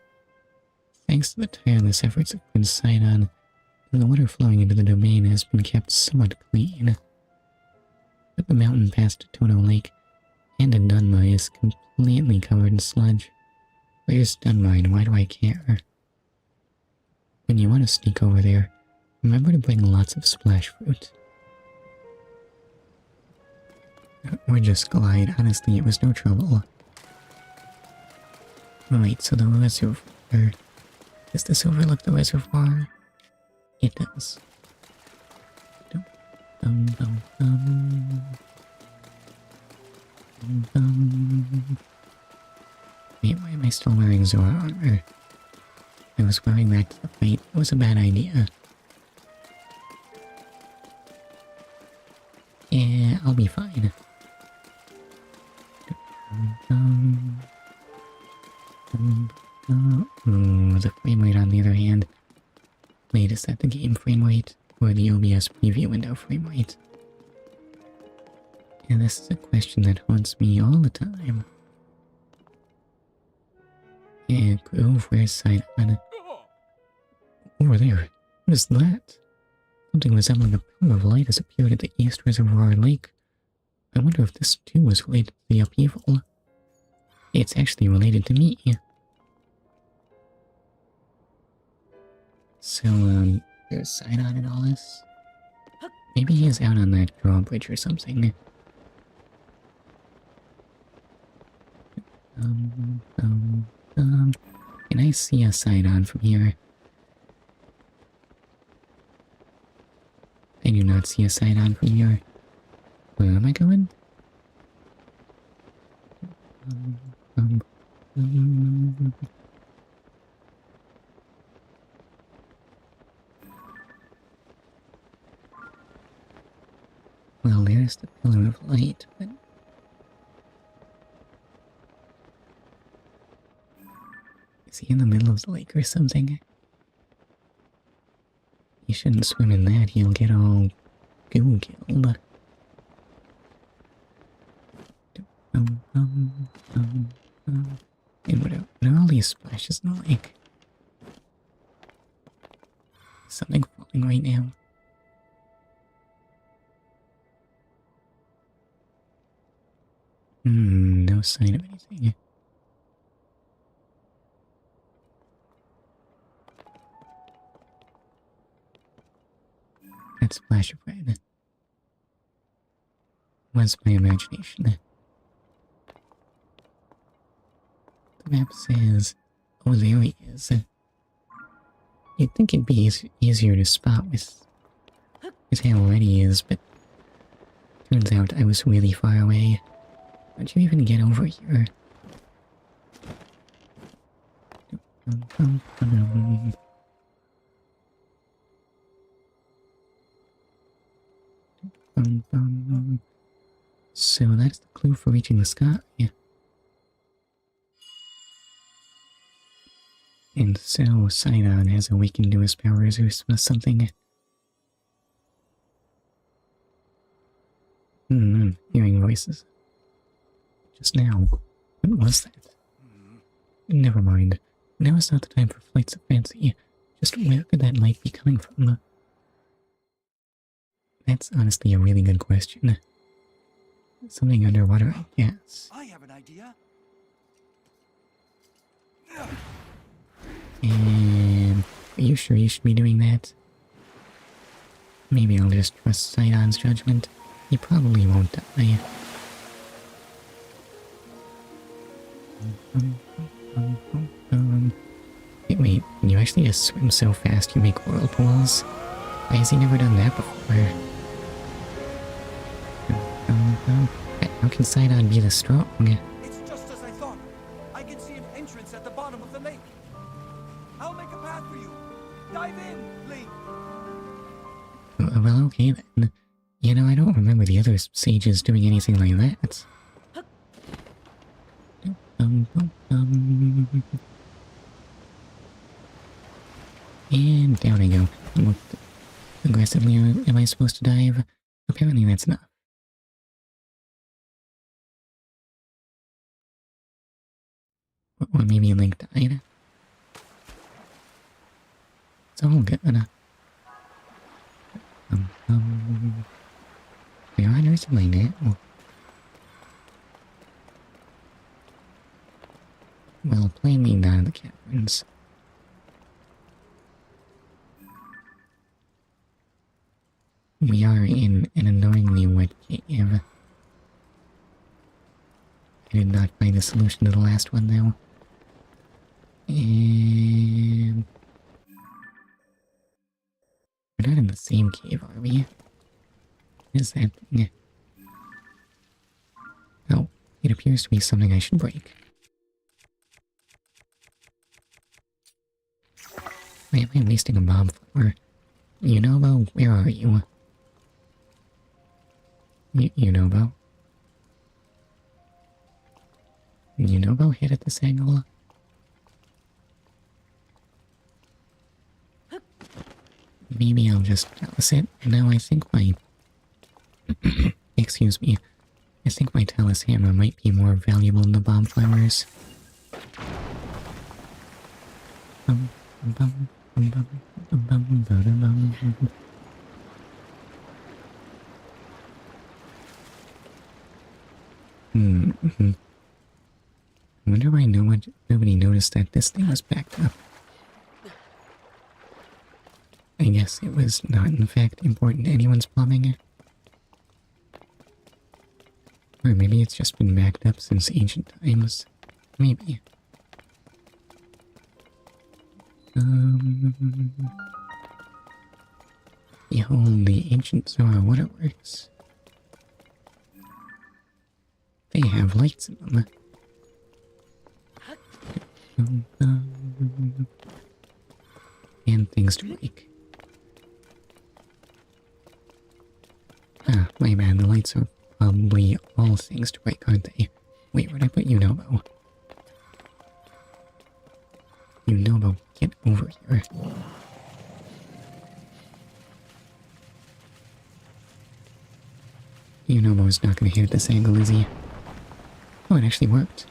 Thanks to the tireless efforts of Prince Sidon, the water flowing into the domain has been kept somewhat clean. But the mountain past Tono Lake and in Dunma is completely covered in sludge. Where's Dunma and why do I care? When you want to sneak over there, remember to bring lots of splash fruit. Or just glide, honestly it was no trouble. Wait, so the reservoir... Does this overlook the reservoir? It does. Wait, why am I still wearing Zora armor? I was wearing that to the fight. It was a bad idea. be fine. The frame rate on the other hand. Wait, is that the game frame rate? Or the OBS preview window frame rate? And this is a question that haunts me all the time. And Grove, where's side on? Over there. What is that? Something resembling a pillar of light has appeared at the East Reservoir Lake. I wonder if this too was related to the upheaval. It's actually related to me. So, there's Sidon in all this? Maybe he is out on that drawbridge or something. Can I see a Sidon from here? I do not see a Sidon from here. Where am I going? Well, there's the pillar of light, but... Is he in the middle of the lake or something? You shouldn't swim in that, he'll get all goo-killed. And what are all these splashes in the lake? Is something falling right now? No sign of anything. That splash of red was my imagination. The map says, oh, there he is. You'd think it'd be easier to spot with how red he is, but turns out I was really far away. How'd you even get over here? So that's the clue for reaching the sky. And so Sidon has awakened to his powers or something. Hearing voices. Just now. What was that? Never mind. Now is not the time for flights of fancy. Just where could that light be coming from? That's honestly a really good question. Something underwater, I guess. I have an idea. And are you sure you should be doing that? Maybe I'll just trust Sidon's judgment. He probably won't die. Wait, can you actually just swim so fast you make whirlpools? Why has he never done that before? How can Sidon be this strong? It's just as I thought. I can see an entrance at the bottom of the lake. I'll make a path for you. Dive in, Link. Well, okay then. You know, I don't remember the other sages doing anything like that. And down I go. Aggressively, am I supposed to dive? Apparently that's enough. Or maybe Link died. It's all good. Where on earth am I now? Well, plainly not in the caverns. We are in an annoyingly wet cave. I did not find a solution to the last one, though. And... we're not in the same cave, are we? What is that thing? Oh, it appears to be something I should break. Why am I wasting a bomb flower? You know, though, where are you? You know, Bo? You know, Bo, hit at this angle. Maybe I'll just tell it. Now I think my... Excuse me. I think my Talus hammer might be more valuable than the bomb flowers. I wonder why nobody noticed that this thing was backed up. I guess it was not in fact important to anyone's plumbing. Or maybe it's just been backed up since ancient times. Maybe. Behold the ancient Zora waterworks. They have lights in them. And things to break. Ah, my bad, the lights are probably all things to break, aren't they? Wait, where'd I put Unobo? Unobo, get over here. Unobo's not gonna hit at this angle, is he? Oh, it actually worked.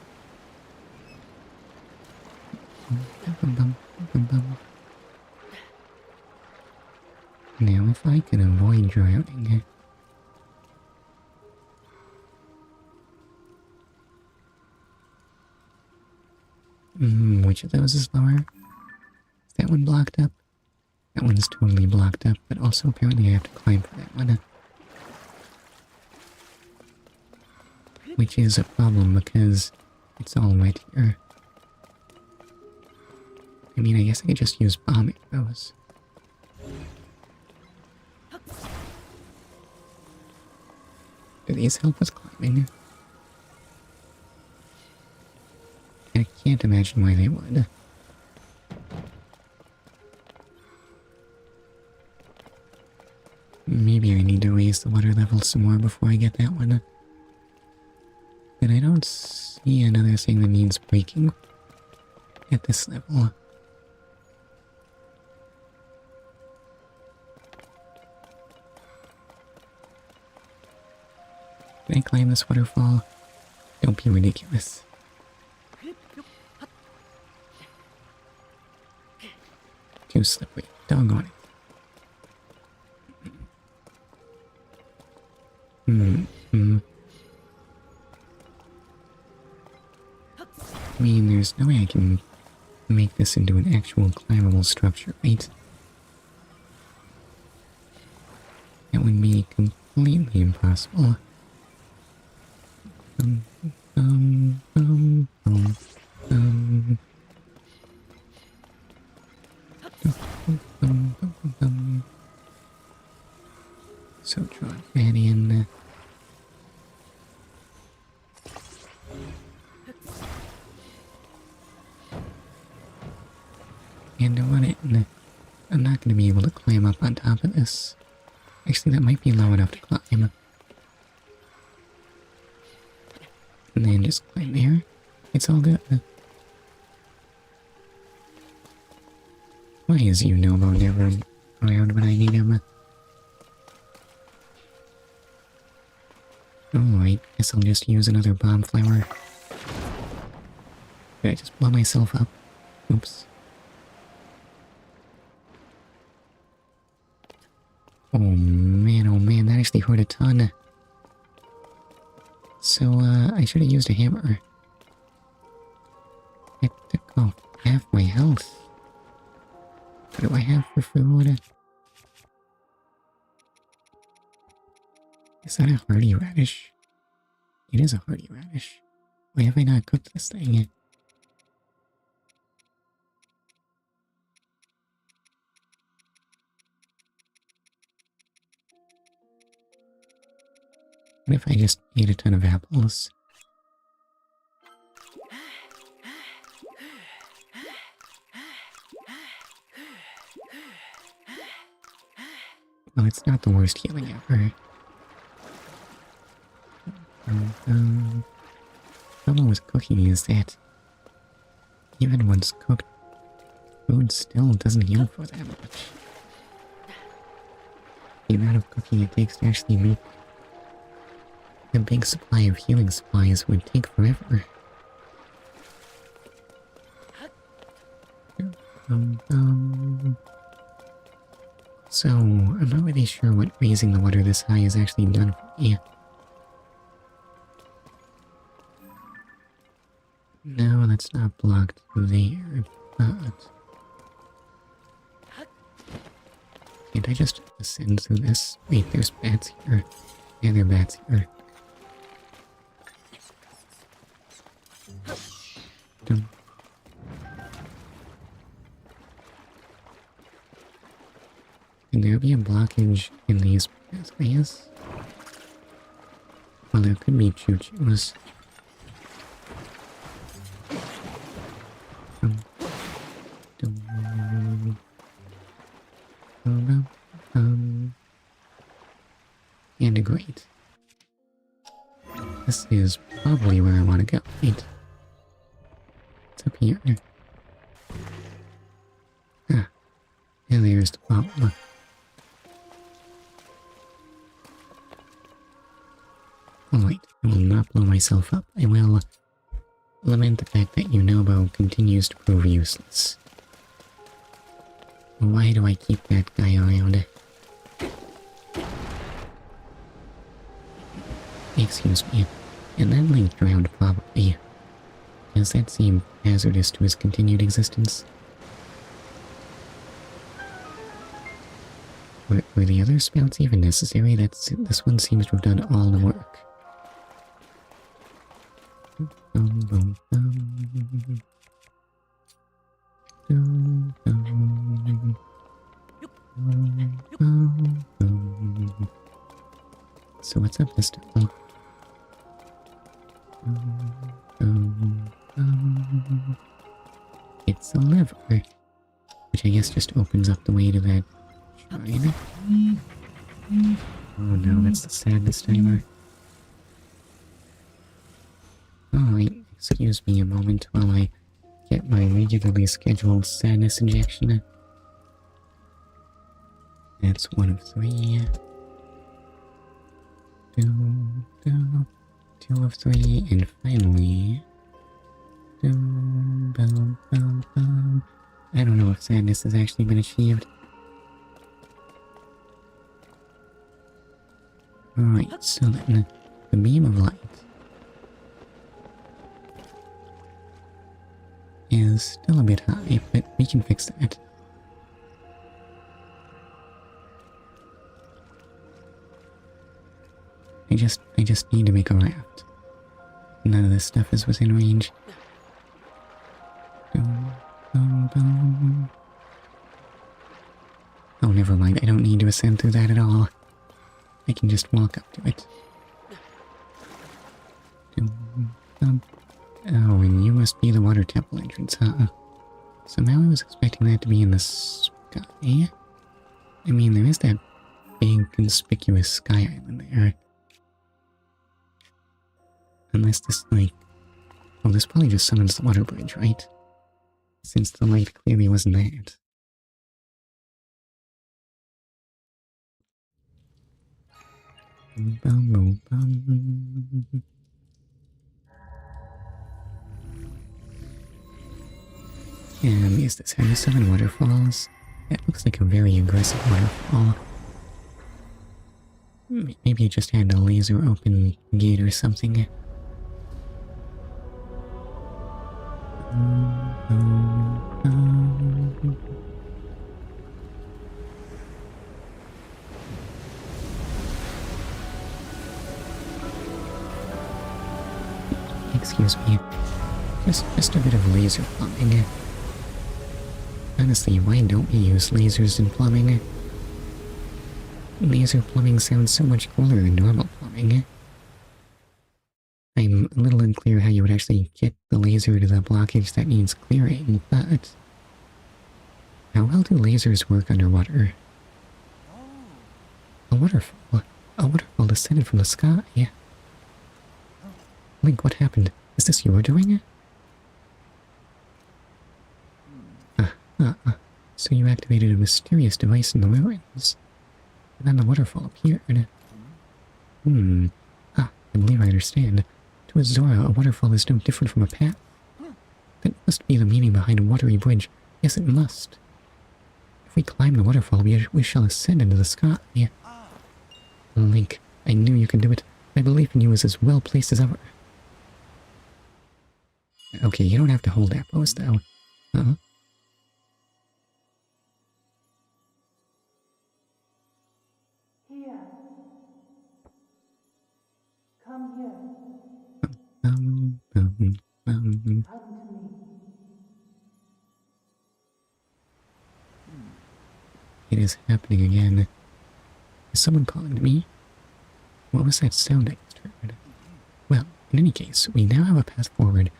Now, if I could avoid drowning... which of those is lower? Is that one blocked up? That one's totally blocked up, but also apparently I have to climb for that one. Which is a problem because it's all right here. I mean, I guess I could just use bomb arrows. Do these help with climbing? I can't imagine why they would. Maybe I need to raise the water level some more before I get that one. But I don't see another thing that needs breaking at this level. Can I climb this waterfall? Don't be ridiculous. Too slippery. Doggone it. I mean, there's no way I can make this into an actual climbable structure, right? That would be completely impossible. So draw that in. And to run it, I'm not going to be able to climb up on top of this. Actually, that might be low enough to climb. And then just climb there. It's all good. Why is Unobo never around when I need him? Alright, guess I'll just use another bomb flower. Did I just blow myself up? Oops. Oh man, that actually hurt a ton. So, I should have used a hammer. It took off half my health. What do I have for food? Is that a hardy radish? It is a hardy radish. Why have I not cooked this thing? What if I just ate a ton of apples? Well, it's not the worst healing ever. Trouble with cooking is that even once cooked, food still doesn't heal for that much. The amount of cooking it takes to actually make a big supply of healing supplies would take forever. So, I'm not really sure what raising the water this high has actually done for me. No, that's not blocked there, but... Can't I just ascend through this? Wait, there's bats here. Yeah, there are bats here. Dum. Can there be a blockage in these pathways? Well, there could be choo-choos. And great. This is probably where I want to go. Wait. It's up here. Ah. And there's the problem. Oh wait, I will not blow myself up. I will lament the fact that Yunobo continues to prove useless. Why do I keep that guy around? Excuse me. And that link drowned probably. Does that seem hazardous to his continued existence? Were the other spouts even necessary? This one seems to have done all the work. So what's up this time? It's a lever, which I guess just opens up the way to that shrine. Oh no, that's the sadness timer. Alright, excuse me a moment while I get my regularly scheduled sadness injection. That's 1 of 3. 2 of 3, and finally... I don't know if sadness has actually been achieved. Alright, so then, the beam of light is still a bit high, but we can fix that. I just need to make a raft. None of this stuff is within range. Oh, never mind. I don't need to ascend through that at all. I can just walk up to it. Oh, and you must be the water temple entrance, huh? Somehow I was expecting that to be in the sky. I mean, there is that big, conspicuous sky island there. Unless this, like... Oh, this probably just summons the water bridge, right? Since the light clearly wasn't that. And is this how you summon waterfalls? That looks like a very aggressive waterfall. Maybe it just had a laser open gate or something. Excuse me. Just a bit of laser plumbing. Honestly, why don't we use lasers in plumbing? Laser plumbing sounds so much cooler than normal plumbing. I'm a little unclear how you would actually get the laser to the blockage that needs clearing, but... How well do lasers work underwater? A waterfall. A waterfall descended from the sky. Link, what happened? Is this your doing? So you activated a mysterious device in the ruins. And then the waterfall appeared. I believe I understand. To a Zora, a waterfall is no different from a path. That must be the meaning behind a watery bridge. Yes, it must. If we climb the waterfall, we shall ascend into the sky. Link, I knew you could do it. My belief in you is as well placed as ever. Okay, you don't have to hold that pose, though. Here. Come here. Um, Come to me. It is happening again. Is someone calling to me? What was that sound I just heard? Well, in any case, we now have a path forward.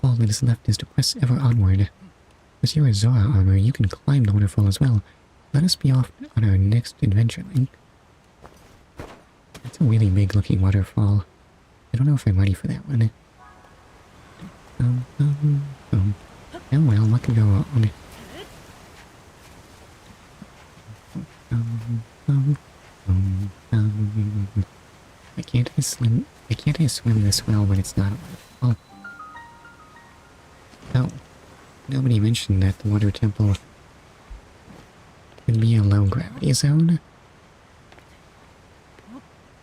All that is left is to press ever onward. With your Zora armor, you can climb the waterfall as well. Let us be off on our next adventure, Link. That's a really big looking waterfall. I don't know if I'm ready for that one. Oh well, what can go wrong? Why can't I swim this well when it's not a waterfall? Oh, nobody mentioned that the water temple could be a low gravity zone.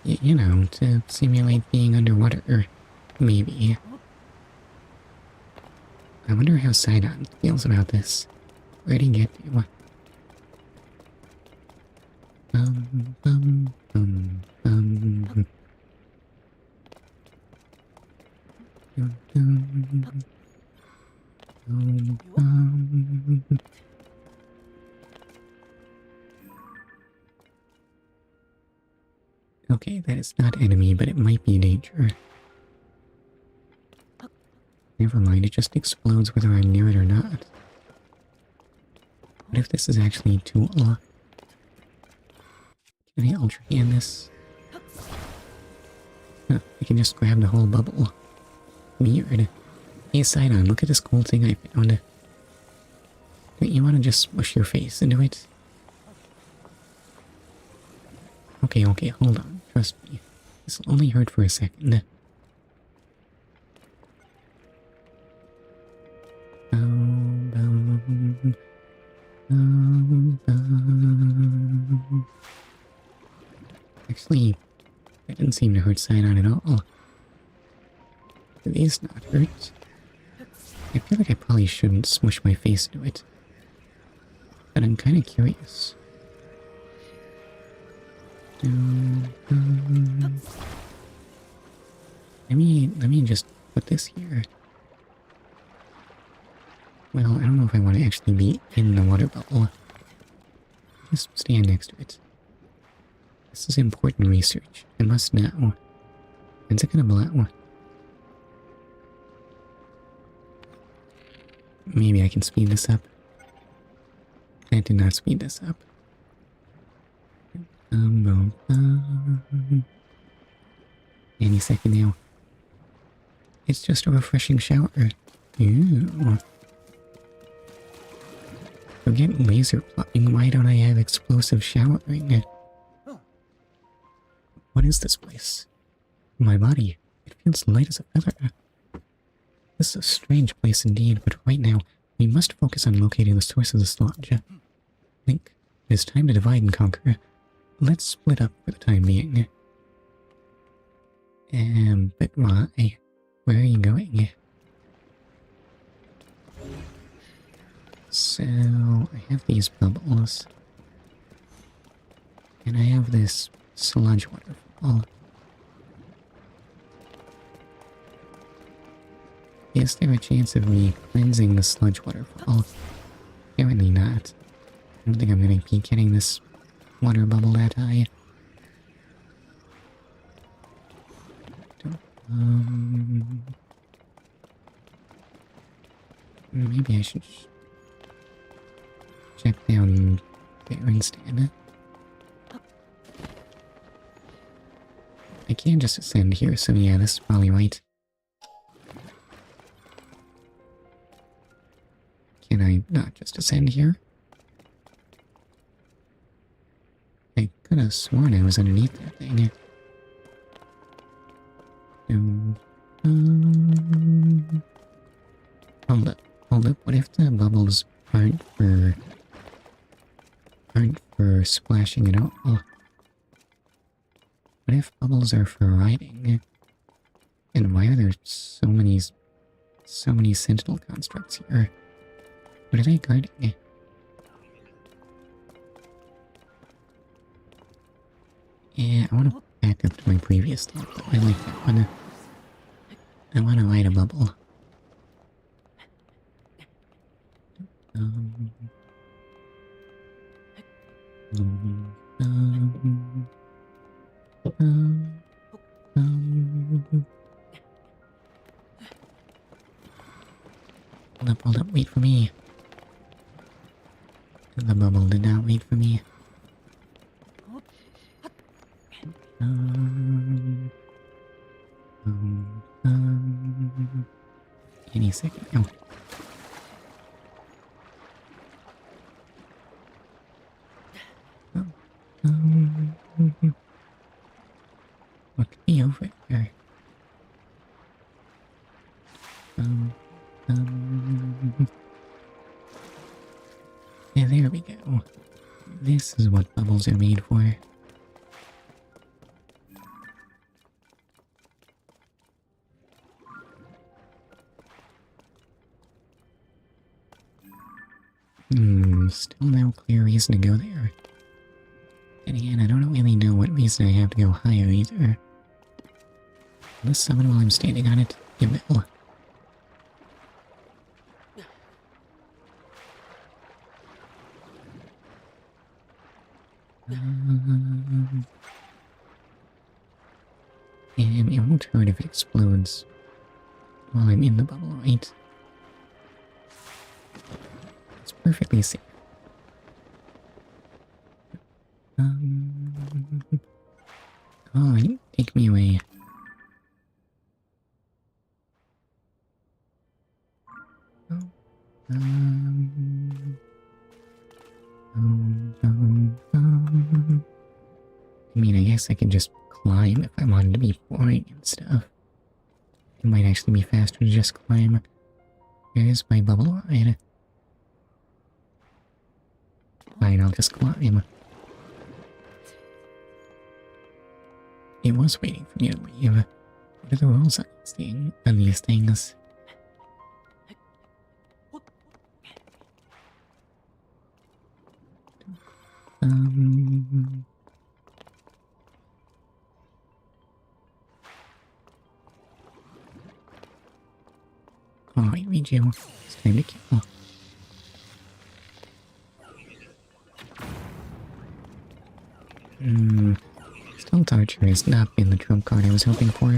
You know, to simulate being underwater, maybe. I wonder how Sidon feels about this. Where'd he get to? Okay, that is not enemy, but it might be danger. Never mind, it just explodes whether I'm near it or not. What if this is actually a tool? Can I ultra hand this? I can just grab the whole bubble. Weird. Hey Sidon, look at this cool thing I found. Don't you want to just smush your face into it? Okay, hold on. Trust me. This will only hurt for a second. Actually, that didn't seem to hurt Sidon at all. Do these not hurt? I feel like I probably shouldn't smush my face into it. But I'm kind of curious. Let me just put this here. Well, I don't know if I want to actually be in the water bubble. Just stand next to it. This is important research. I must know. When's it gonna blow? Maybe I can speed this up. That did not speed this up. Any second now. It's just a refreshing shower. Ew. Forget laser plugging, why don't I have explosive showering? What is this place? My body, it feels light as a feather. This is a strange place indeed, but right now, we must focus on locating the source of the sludge. Link, it is time to divide and conquer. Let's split up for the time being. But why? Where are you going? So, I have these bubbles. And I have this sludge waterfall. Is there a chance of me cleansing the sludge waterfall? Apparently not. I don't think I'm gonna be getting this water bubble that high. Maybe I should check down there instead. I can't just ascend here, so yeah, this is probably right. Can I not just ascend here? I could have sworn I was underneath that thing. Hold up, hold up. What if the bubbles aren't for splashing at all? What if bubbles are for riding? And why are there so many sentinel constructs here? What are they guarding? Yeah, I want to back up to my previous thought, though. I like that one. I want to ride a bubble. Um, um, um, um, hold up, wait for me. The bubble did not wait for me. Any second now. What could be over there? Yeah, there we go. This is what bubbles are made for. Still no clear reason to go there. And again, I don't really know what reason I have to go higher either. Let's summon while I'm standing on it. You will. And it won't hurt if it explodes while I'm in the bubble, right? It's perfectly safe. Oh, take me away. I mean, I guess I could just climb if I wanted to be boring and stuff. It might actually be faster to just climb. Here's my bubble ride. Fine, I'll just climb. It was waiting for me to leave. What are the rules on these things? Oh, I read you. It's time to kill. Still torture has not been the trump card I was hoping for.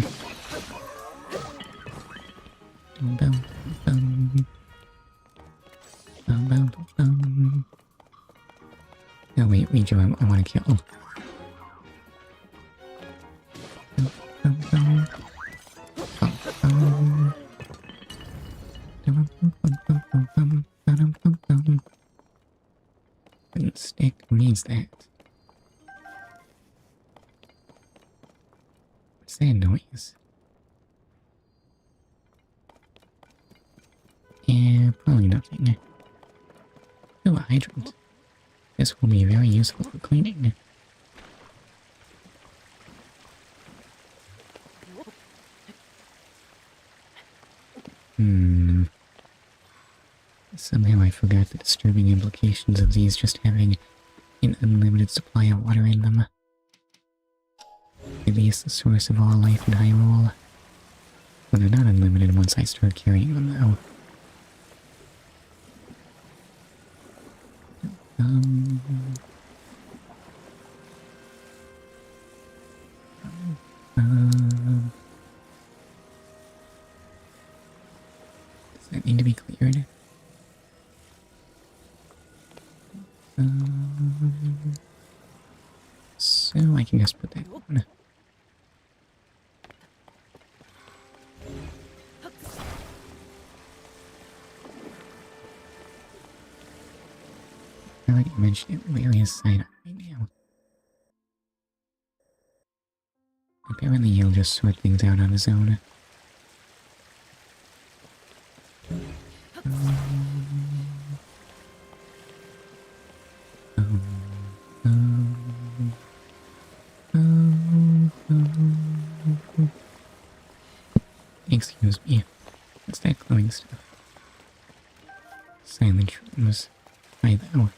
No, wait, read you. I want to kill. Wooden stick needs that. What's that noise? Yeah, probably nothing. Oh, a hydrant. This will be very useful for cleaning. Somehow I forgot the disturbing implications of these just having an unlimited supply of water in them. Maybe it's the source of all life in Hyrule. Well, they're not unlimited once I start carrying them, though. Does that need to be cleared? So I can just put that on. Now that you mention it, where is Sight right now? Apparently he'll just sort things out on his own. Excuse me. What's that glowing stuff? Silent shrooms. Why though?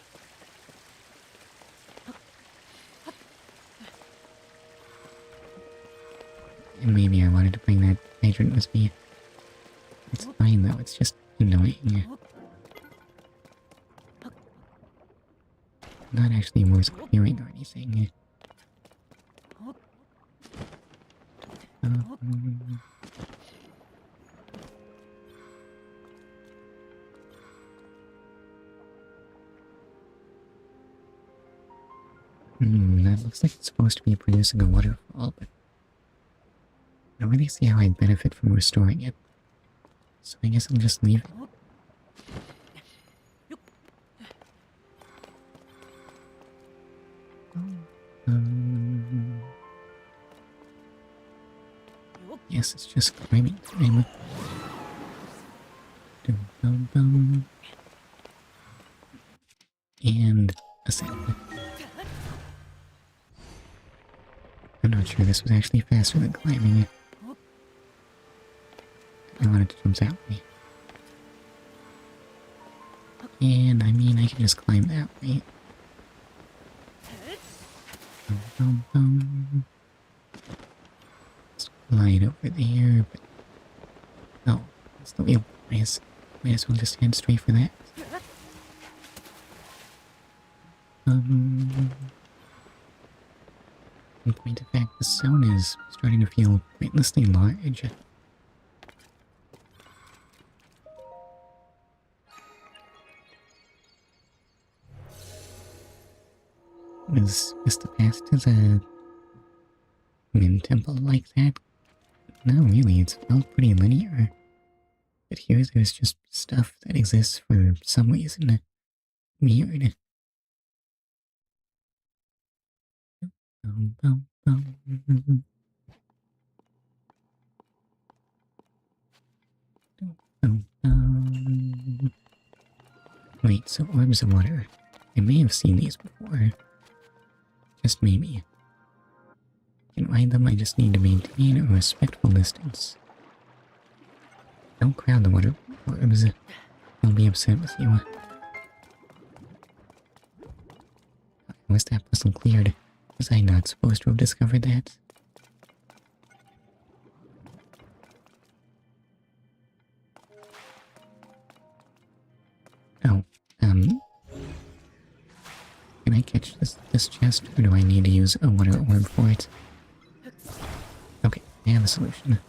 And maybe I wanted to bring that hydrant with me. It's fine though, it's just annoying. Not actually worth clearing or anything. That looks like it's supposed to be producing a waterfall, but I don't really see how I'd benefit from restoring it. So I guess I'll just leave it. Yes, it's just climbing time. And ascend. I'm not sure this was actually faster than climbing. I wanted to jump that way. And I mean, I can just climb that way. Let's glide over there, but... Oh, that's the wheel. Might as well just head straight for that. In point of fact, the zone is starting to feel pointlessly large. Was the past as a Min temple like that? No, really, it's felt pretty linear. But here there's just stuff that exists for some reason. Weird. Wait, so orbs of water. I may have seen these before. Just maybe. Can ride them, I just need to maintain a respectful distance. Don't crowd the water orbs. I'll be upset with you. Was that puzzle cleared? Was I not supposed to have discovered that? Oh, can I catch this chest, or do I need to use a water orb for it? Okay, I have a solution.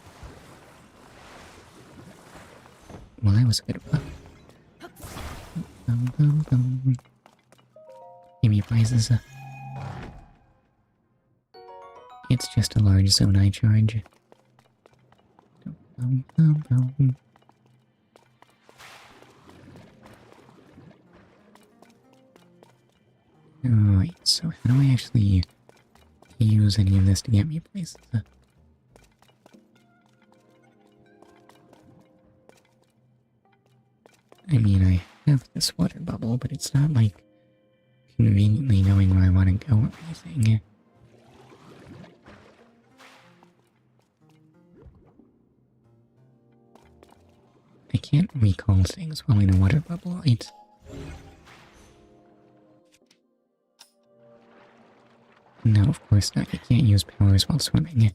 Well, that was a bit rough. Give me prizes. It's just a large zone I charge. Alright, so how do I actually use any of this to get me places? I mean, I have this water bubble, but it's not like conveniently knowing where I want to go or anything. I can't recall things while in a water bubble, right? No, of course not. You can't use powers while swimming.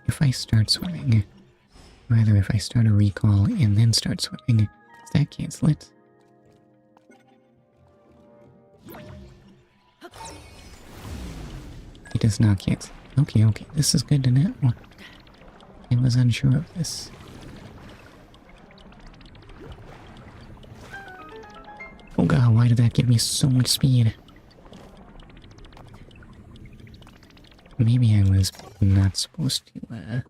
If I start swimming, rather if I start a recall and then start swimming, does that cancel it? It does not cancel. Okay, this is good to know. I was unsure of this. Oh god, why did that give me so much speed? Maybe I was not supposed to,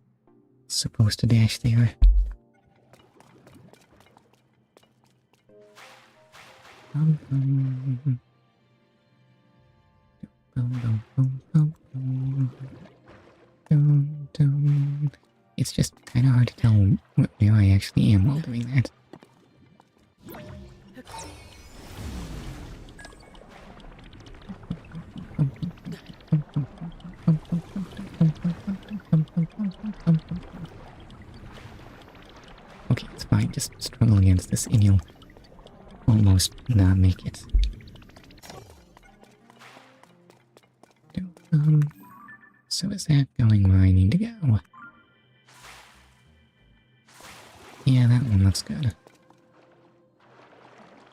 supposed to dash there. Bum, bum. Bum, bum, bum, bum, bum. Dum, dum. It's just kind of hard to tell where I actually am while doing that. Okay, it's fine. Just struggle against this and you'll almost not make it. So is that going where I need to go? Yeah, that one looks good.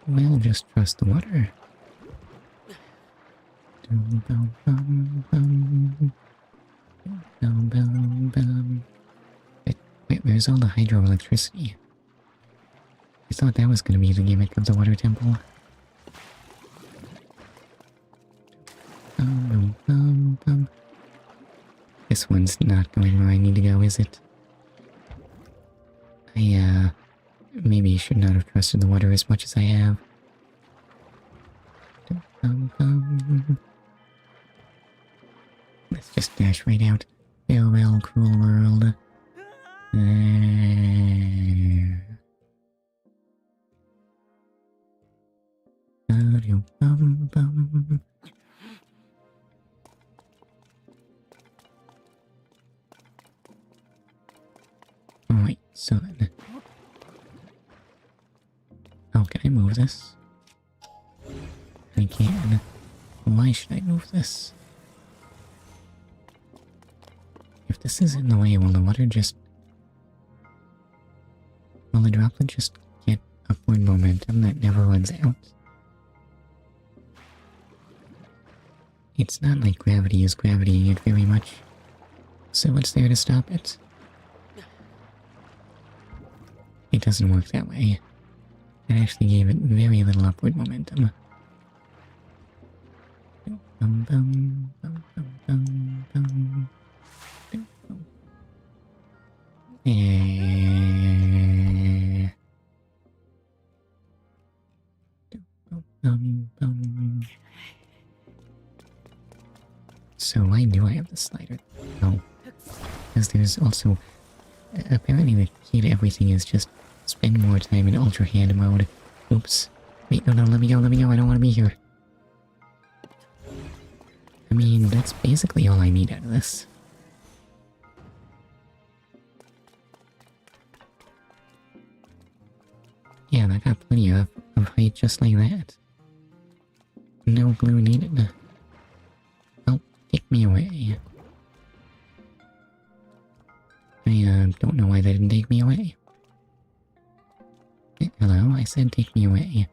We'll just trust the water. Dum, bum, bum, bum. Bum, bum, bum. Wait, where's all the hydroelectricity? I thought that was going to be the gimmick of the water temple. Bum, bum, bum. This one's not going where I need to go, is it? I, maybe should not have trusted the water as much as I have. Dum, bum, bum. Let's just dash right out. Farewell, cruel world. Bum, bum. Alright, so then. How can I move this? I can. Why should I move this? If this is in the way, will the water just... Will the droplet just get upward momentum that never runs out? It's not like gravity is gravitying it very much. So what's there to stop it? It doesn't work that way. It actually gave it very little upward momentum. Bum, bum, bum, bum, bum, bum. So why do I have the slider? Oh, because there's also... apparently the key to everything is just spend more time in Ultra Hand mode. Oops. Wait, no, let me go, I don't want to be here. I mean, that's basically all I need out of this. Yeah, I got plenty of height just like that. No glue needed. Oh, take me away. I don't know why they didn't take me away. Hello, I said take me away.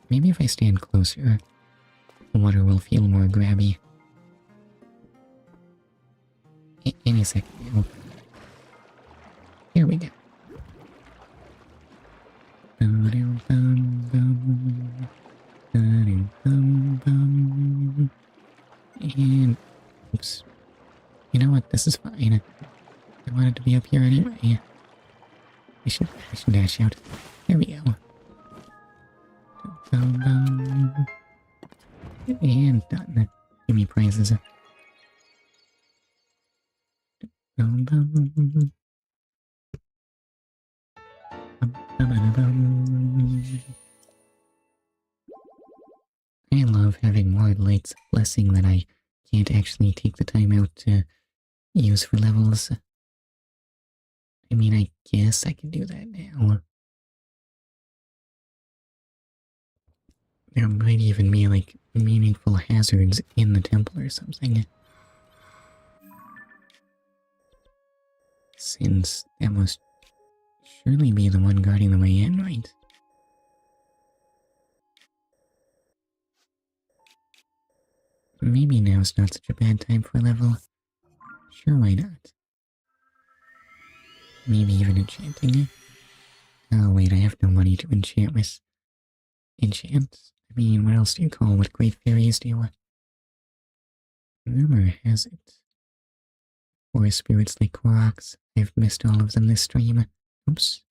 Maybe if I stand closer, the water will feel more grabby. Any second now. Here we go. And... oops. You know what? This is fine. I wanted to be up here anyway. I should dash out. There we go. And done. Give me prizes. I love having more lights blessing that I can't actually take the time out to use for levels. I mean, I guess I can do that now. There might even be, like, meaningful hazards in the temple or something. Since that must surely be the one guarding the way in, right? Maybe now's not such a bad time for a level. Sure, why not? Maybe even enchanting it. Oh wait, I have no money to enchant with. Enchants? I mean, what else do you call what great fairies do? Rumor has it. Forest spirits like Koroks, I've missed all of them this stream. Oops.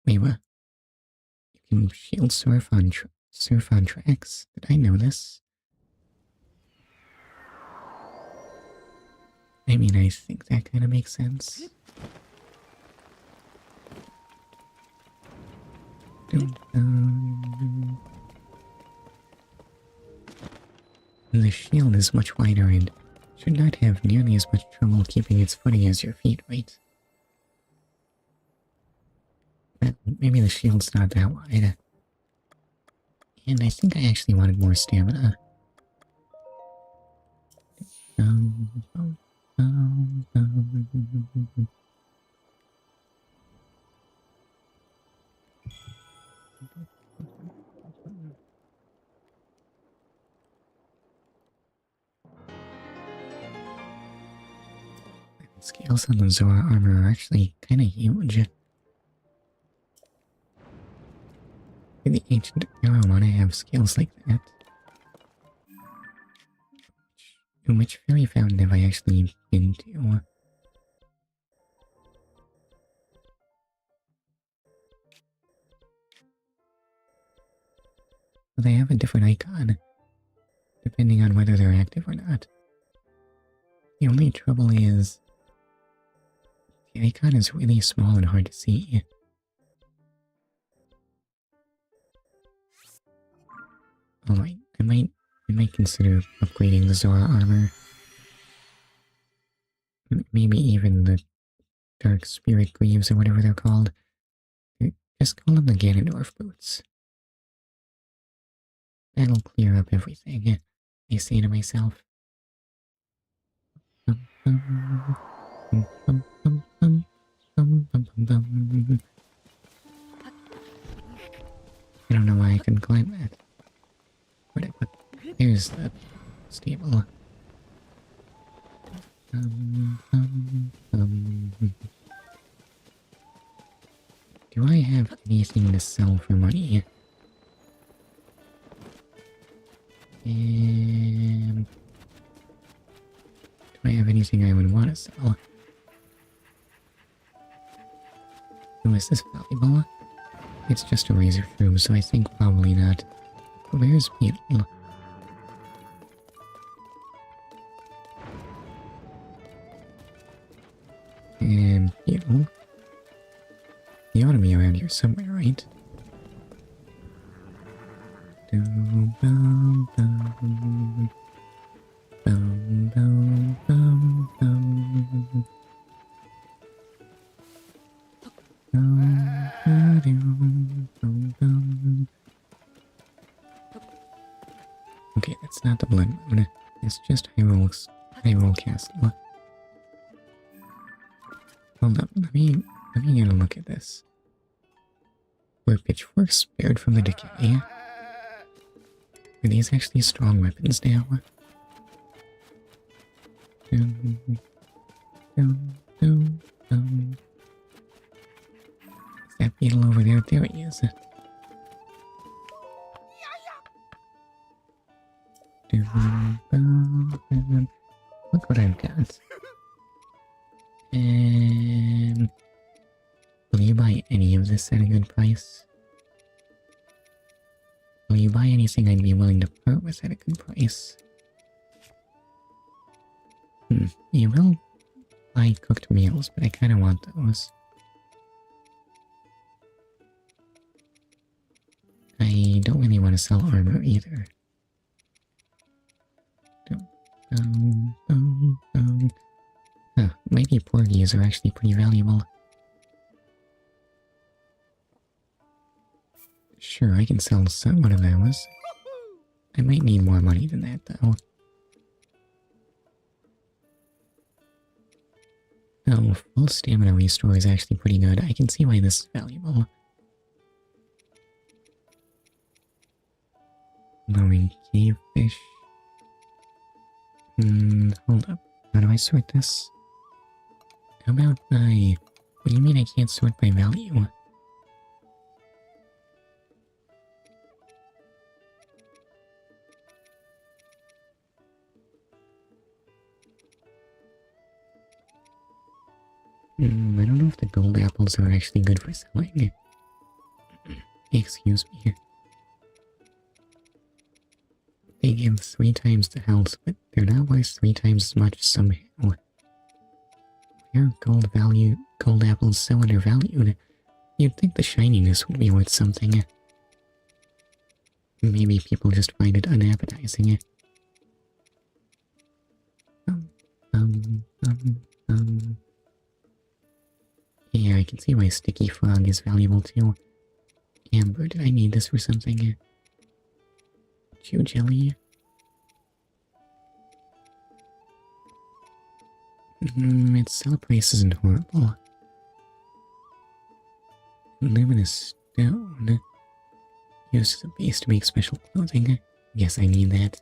Wait, what? You can shield surf on tracks. Did I know this? I mean, I think that kind of makes sense. The shield is much wider and should not have nearly as much trouble keeping its footing as your feet, right? Well, maybe the shield's not that wide. And I think I actually wanted more stamina. Scales on the Zora armor are actually kinda huge. In the ancient era, wanna have scales like that. Which fairy fountain have I actually been to? They have a different icon, depending on whether they're active or not. The only trouble is, the icon is really small and hard to see. Alright, I might consider upgrading the Zora armor. Maybe even the Dark Spirit Greaves or whatever they're called. Just call them the Ganondorf boots. That'll clear up everything, I say to myself. I don't know why I couldn't climb that. Where'd I put... There's the stable. Do I have anything to sell for money? Do I have anything I would want to sell? Oh, is this valuable? It's just a razor shroom, so I think probably not. Where's Beetle? Beetle? You ought to be around here somewhere, right? Okay, that's not the Blood Moon. It's just Hyrule Castle. Hold up, let me get a look at this. Were pitchforks spared from the decay? Are these actually strong weapons now? Is that Beetle over there? There he is. Look what I've got. Will you buy any of this at a good price? Will you buy anything I'd be willing to part with at a good price? You will buy cooked meals, but I kinda want those. I don't really want to sell armor either. Maybe porgies are actually pretty valuable. Sure, I can sell one of those. I might need more money than that, though. Oh, full stamina restore is actually pretty good. I can see why this is valuable. Glowing cave fish. Hold up. How do I sort this? How about by... What do you mean I can't sort by value? if the gold apples are actually good for selling. Excuse me. They give 3 times the health, but they're not worth 3 times as much somehow. Why are gold apples so undervalued? You'd think the shininess would be worth something. Maybe people just find it unappetizing. Yeah, I can see why sticky frog is valuable too. Amber, did I need this for something? Chew jelly? Its sell price isn't horrible. Luminous stone. Used as a base to make special clothing. Guess I need that.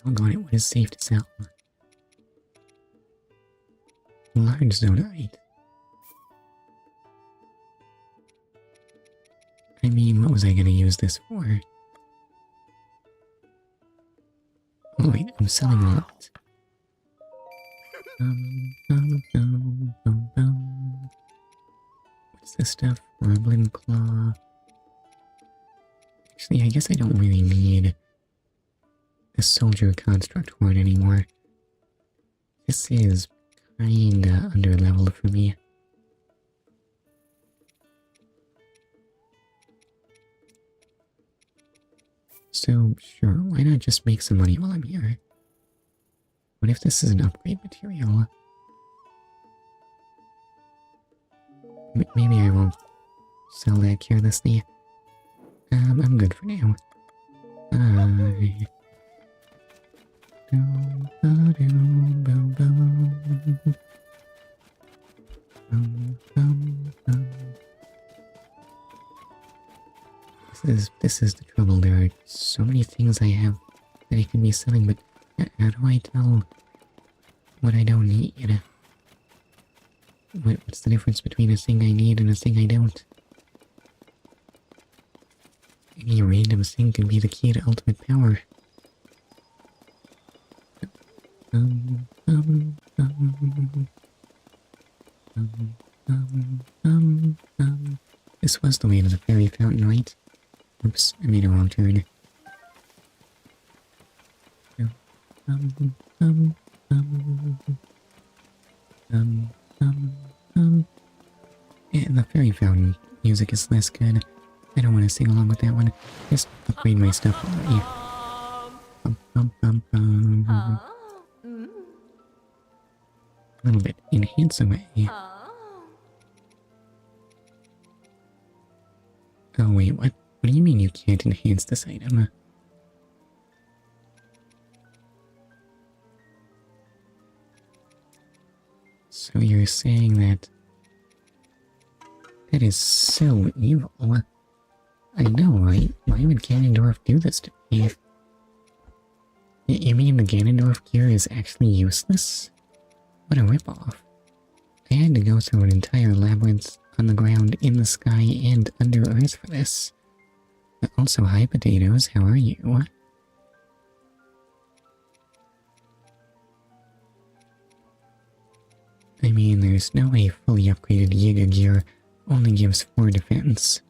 Doggone it, what is safe to sell? Large zonite. I mean, what was I gonna use this for? Oh wait, I'm selling a lot. What's this stuff? Rublin claw. Actually, I guess I don't really need a soldier construct horn anymore. This is kinda underleveled for me. So, sure, why not just make some money while I'm here? What if this is an upgrade material? Maybe I won't sell that carelessly. I'm good for now. This is the trouble. There are so many things I have that I could be selling, but how do I tell what I don't need? What's the difference between a thing I need and a thing I don't? Any random thing could be the key to ultimate power. This was the way to the fairy fountain, right? Oops, I made a wrong turn. Yeah, the fairy fountain music is less good. I don't want to sing along with that one. Just upgrade my stuff already. A little bit enhance away. Oh wait, what? What do you mean you can't enhance this item? So you're saying that... That is so evil. I know, right? Why would Ganondorf do this to me? You mean the Ganondorf gear is actually useless? What a ripoff. I had to go through an entire labyrinth on the ground, in the sky, and under earth for this. Also, hi potatoes, how are you? I mean, there's no way fully upgraded Yiga gear only gives 4 defense.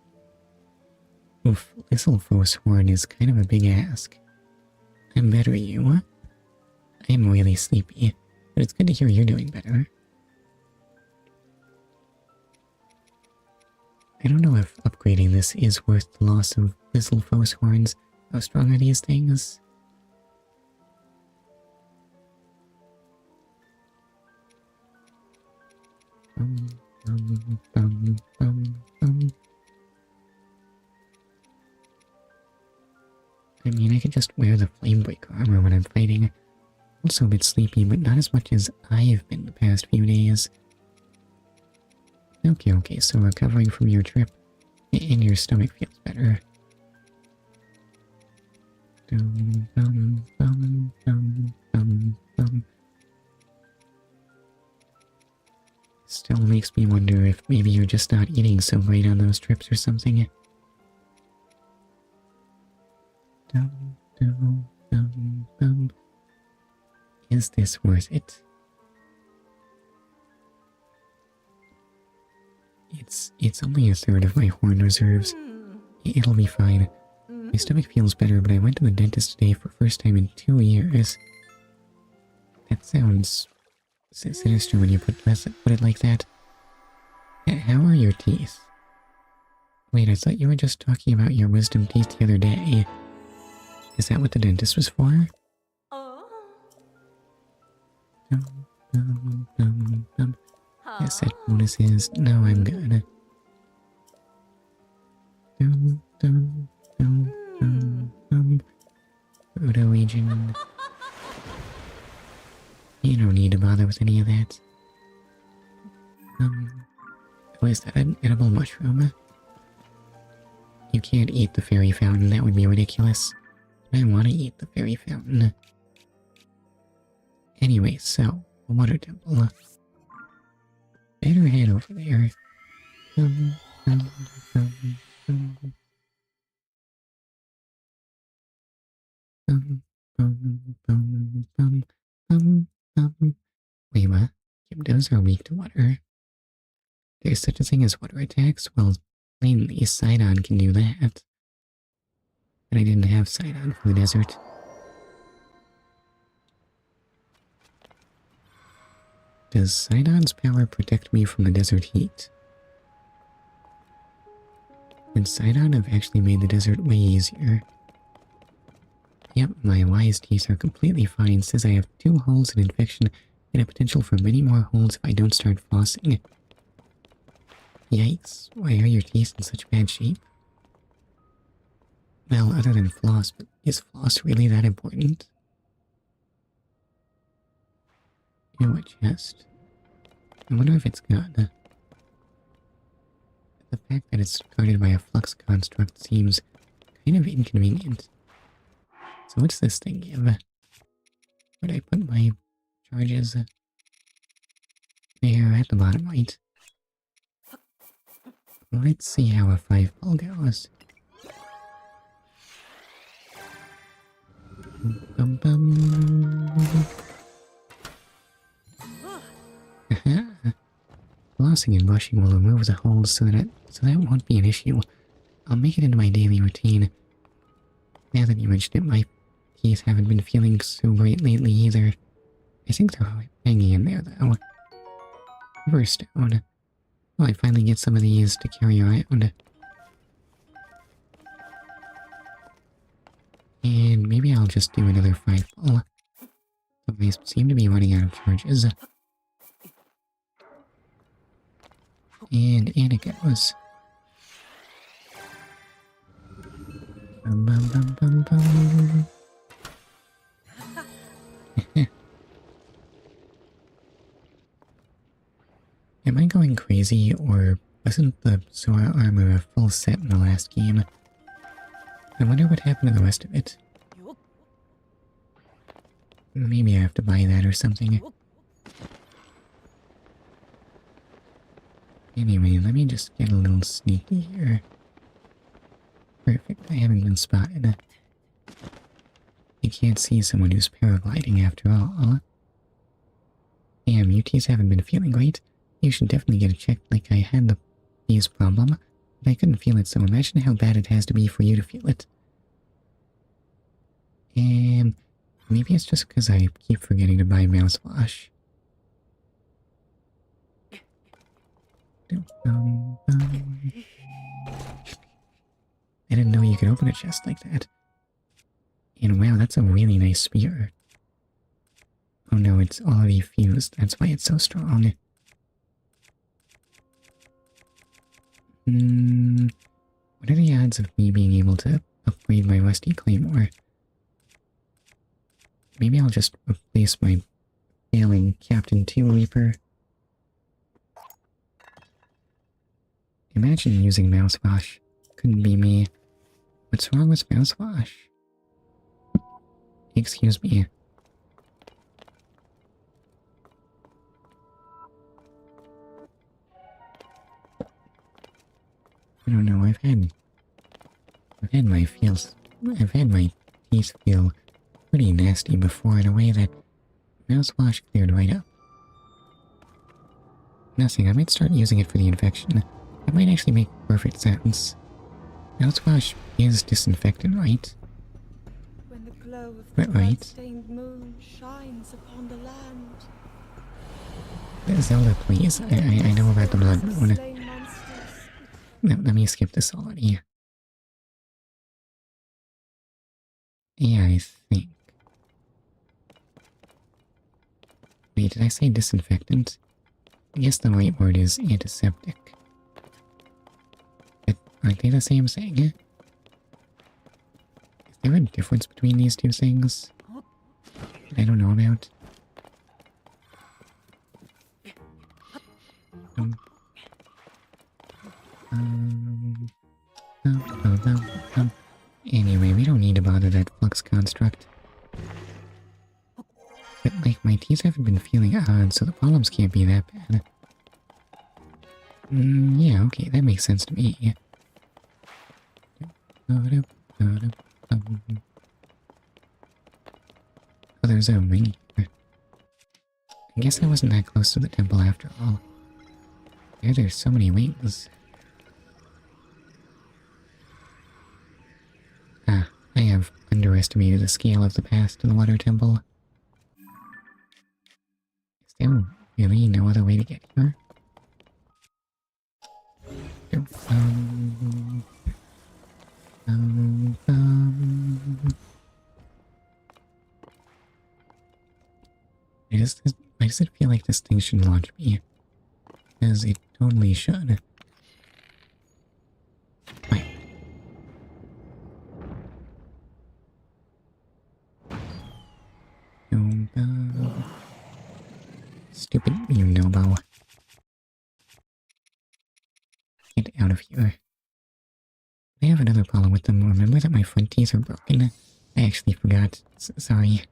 Oof, Listlefo's horn is kind of a big ask. I'm better, you. I'm really sleepy, but it's good to hear you're doing better. I don't know if upgrading this is worth the loss of Listlefo's horns. How strong are these things? I mean, I could just wear the Flamebreak armor when I'm fighting. Also a bit sleepy, but not as much as I've been the past few days. Okay, so recovering from your trip, and your stomach feels better. Still makes me wonder if maybe you're just not eating so great on those trips or something. Is this worth it? It's only a third of my horn reserves. It'll be fine. My stomach feels better, but I went to the dentist today for first time in 2 years. That sounds sinister when you put it like that. How are your teeth? Wait, I thought you were just talking about your wisdom teeth the other day. Is that what the dentist was for? Yes, that bonuses. No, I'm good. Photo agent. You don't need to bother with any of that. Oh, is that an edible mushroom? You can't eat the fairy fountain, that would be ridiculous. I want to eat the fairy fountain. Anyway, so, a water temple. Better head over there. Wait, what? Gyptos are weak to water. There's such a thing as water attacks? Well, plainly, Sidon can do that. But I didn't have Sidon for the desert. Does Sidon's power protect me from the desert heat? Would Sidon have actually made the desert way easier? Yep, my wise teeth are completely fine. Says I have 2 holes in infection and a potential for many more holes if I don't start flossing. Yikes, why are your teeth in such bad shape? Well, other than floss, but is floss really that important? Ew, a chest. I wonder if it's good. The fact that it's guarded by a flux construct seems kind of inconvenient. So what's this thing give? Where'd I put my charges? There, at the bottom right. Let's see how a 5-ball goes. Bum, bum. Flossing and brushing will remove the holes so that won't be an issue. I'll make it into my daily routine. Now that you mentioned it, my teeth haven't been feeling so great lately either. I think they're hanging in there though. Riverstone. Well, I finally get some of these to carry around. And maybe I'll just do another 5-ball. Though I seem to be running out of charges. And it goes. Bum, bum, bum, bum, bum. Am I going crazy, or wasn't the Zora armor a full set in the last game? I wonder what happened to the rest of it. Maybe I have to buy that or something. Anyway, let me just get a little sneaky here. Perfect, I haven't been spotted. You can't see someone who's paragliding after all. Damn, you teeth haven't been feeling great. You should definitely get it checked. Like I had the teeth problem, but I couldn't feel it, so imagine how bad it has to be for you to feel it. And maybe it's just because I keep forgetting to buy mouthwash. I didn't know you could open a chest like that. And wow, that's a really nice spear. Oh no, it's already fused. That's why it's so strong. What are the odds of me being able to upgrade my rusty claymore? Maybe I'll just replace my failing Captain 2 Reaper. Imagine using mouthwash. Couldn't be me. What's wrong with mouthwash? Excuse me. I don't know, I've had my teeth feel pretty nasty before in a way that mouthwash cleared right up. Nothing, I might start using it for the infection. That might actually make perfect sense. Mouthwash is disinfectant, right? When the glow of the Right. blood-stained moon shines upon the land. Zelda, please. I know about the blood moon. Slain monsters. No, let me skip this already. Yeah, I think. Wait, did I say disinfectant? I guess the right word is antiseptic. But aren't they the same thing? Is there a difference between these two things that I don't know about? Um, um, Anyway, we don't need to bother that flux construct. But, like, my teeth haven't been feeling odd, so the problems can't be that bad. Yeah, okay, that makes sense to me. Oh, there's a ring here. I guess I wasn't that close to the temple after all. There's so many wings. Ah, I have underestimated the scale of the path to the water temple. Is there really no other way to get here? Why does it feel like this thing should launch me? Because it totally should. Wait. Stupid Nobo. Get out of here. I have another problem with them. Remember that my front teeth are broken? I actually forgot. Sorry.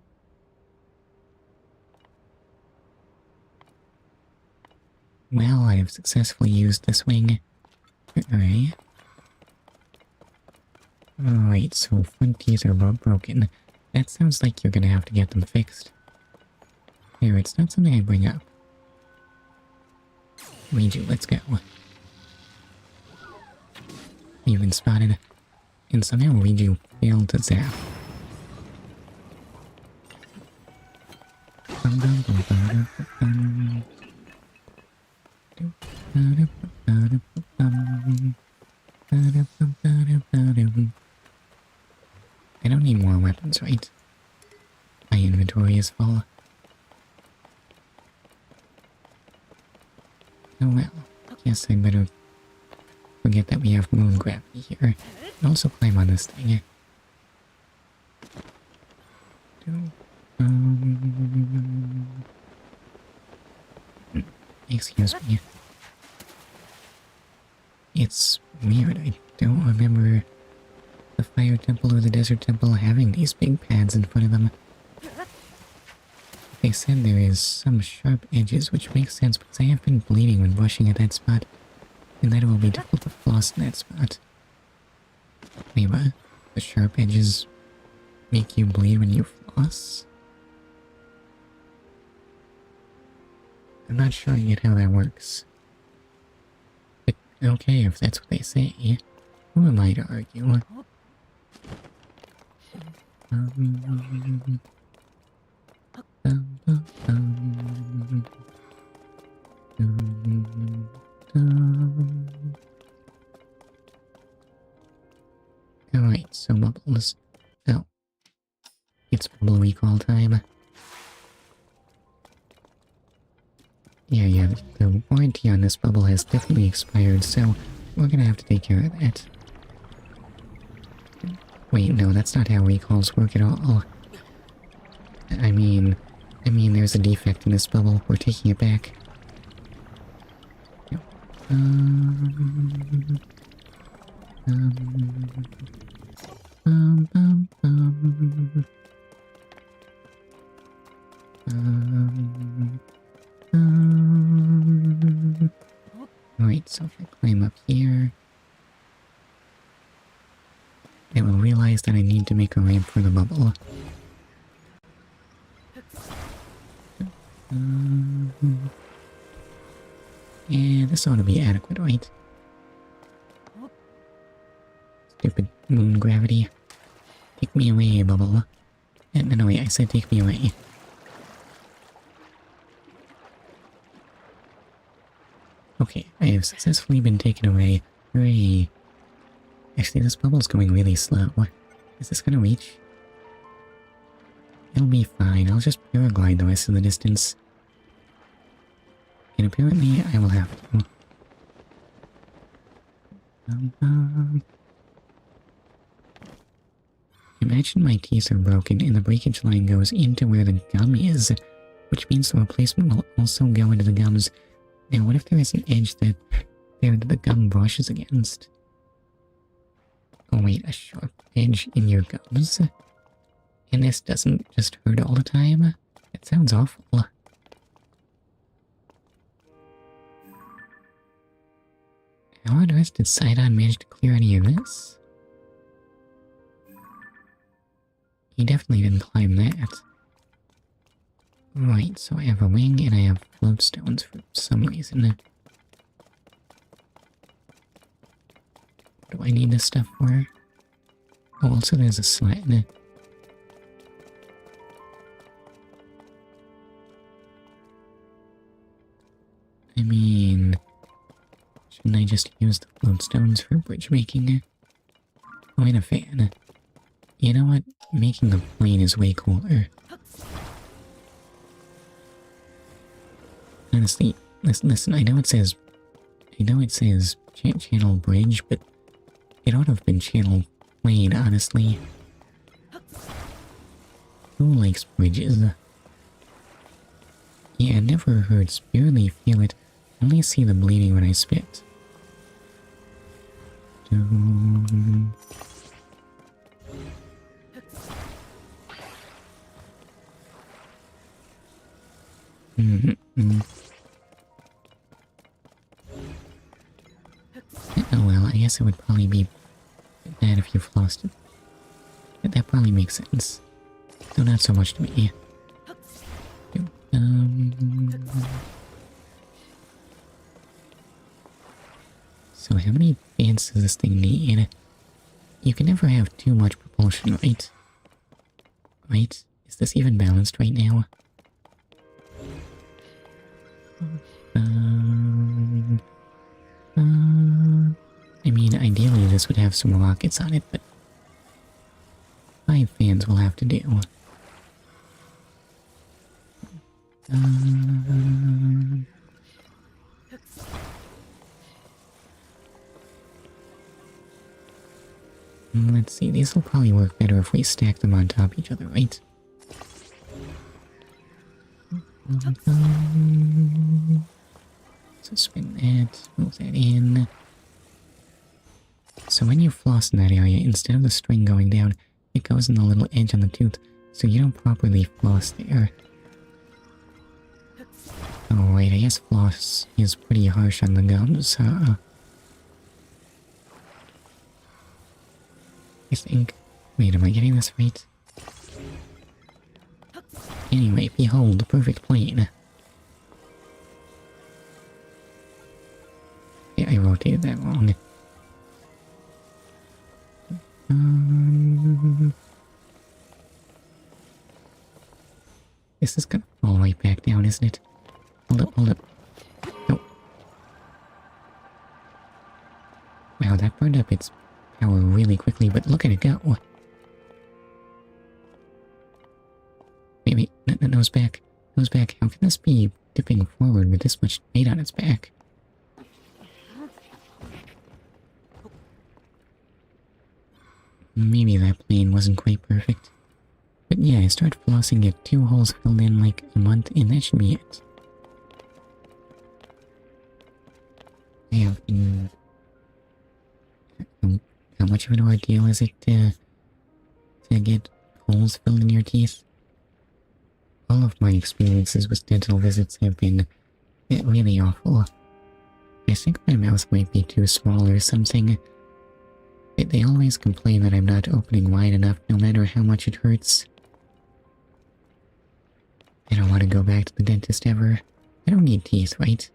Well, I have successfully used this wing. Alright. Alright, so front teeth are both broken. That sounds like you're gonna have to get them fixed. Here, it's not something I bring up. Reiju, let's go. You've been spotted. And somehow Reiju failed to zap. I don't need more weapons, right? My inventory is full. Oh well, guess I'd better forget that we have moon gravity here. And also climb on this thing. Excuse me. It's weird, I don't remember the fire temple or the desert temple having these big pads in front of them. They said there is some sharp edges, which makes sense because I have been bleeding when brushing at that spot, and that it will be difficult to floss in that spot. Wait, what? The sharp edges make you bleed when you floss? I'm not sure yet how that works. But okay, if that's what they say. Who am I to argue? Alright, so bubbles. Oh. It's bubble recall time. Yeah, the warranty on this bubble has definitely expired, so we're gonna have to take care of that. Wait, no, that's not how recalls work at all. I mean, there's a defect in this bubble. We're taking it back. Alright, so if I climb up here, I will realize that I need to make a ramp for the bubble. Yeah, this ought to be adequate, right? stupid moon gravity. Take me away, Bubble. No, wait, I said take me away. Okay, I have successfully been taken away. Hooray. Actually, this bubble's going really slow. Is this gonna reach? It'll be fine. I'll just paraglide the rest of the distance. And apparently, I will have to. Imagine my teeth are broken and the breakage line goes into where the gum is, which means the replacement will also go into the gums. Now, what if there is an edge that the gum brushes against? Oh wait, a sharp edge in your gums? And this doesn't just hurt all the time? It sounds awful. How on earth did Sidon manage to clear any of this? He definitely didn't climb that. Right, so I have a wing and I have float stones for some reason. What do I need this stuff for? Oh, also there's a slat. I mean, shouldn't I just use the float stones for bridge making? Oh, and a fan. You know what? Making the plane is way cooler. Honestly, listen, I know it says channel bridge, but it ought to have been channel plane, honestly. Who likes bridges? Yeah, it never hurts, barely feel it, only see the bleeding when I spit. Oh well, I guess it would probably be bad if you've lost it. But that probably makes sense. Though not so much to me. So how many fans does this thing need? You can never have too much propulsion, right? Right? Is this even balanced right now? I mean, ideally this would have some rockets on it, but 5 fans will have to do. Let's see, these will probably work better if we stack them on top of each other, right? So spin that, move that in. So when you floss in that area, instead of the string going down, it goes in the little edge on the tooth, so you don't properly floss there. Oh wait, I guess floss is pretty harsh on the gums, huh? I think... Wait, am I getting this right? Anyway, behold the perfect plane. Yeah, I rotated that wrong. This is gonna fall right back down, isn't it? Hold up. No. Wow, that burned up its power really quickly, but look at it go. Wait, nose back. Nose back. How can this be dipping forward with this much weight on its back? Maybe that plane wasn't quite perfect. But yeah, I started flossing, get 2 holes filled in like a month, and that should be it. I have been... How much of an ordeal is it to get holes filled in your teeth? All of my experiences with dental visits have been really awful. I think my mouth might be too small or something. They always complain that I'm not opening wide enough no matter how much it hurts. I don't want to go back to the dentist ever. I don't need teeth, right?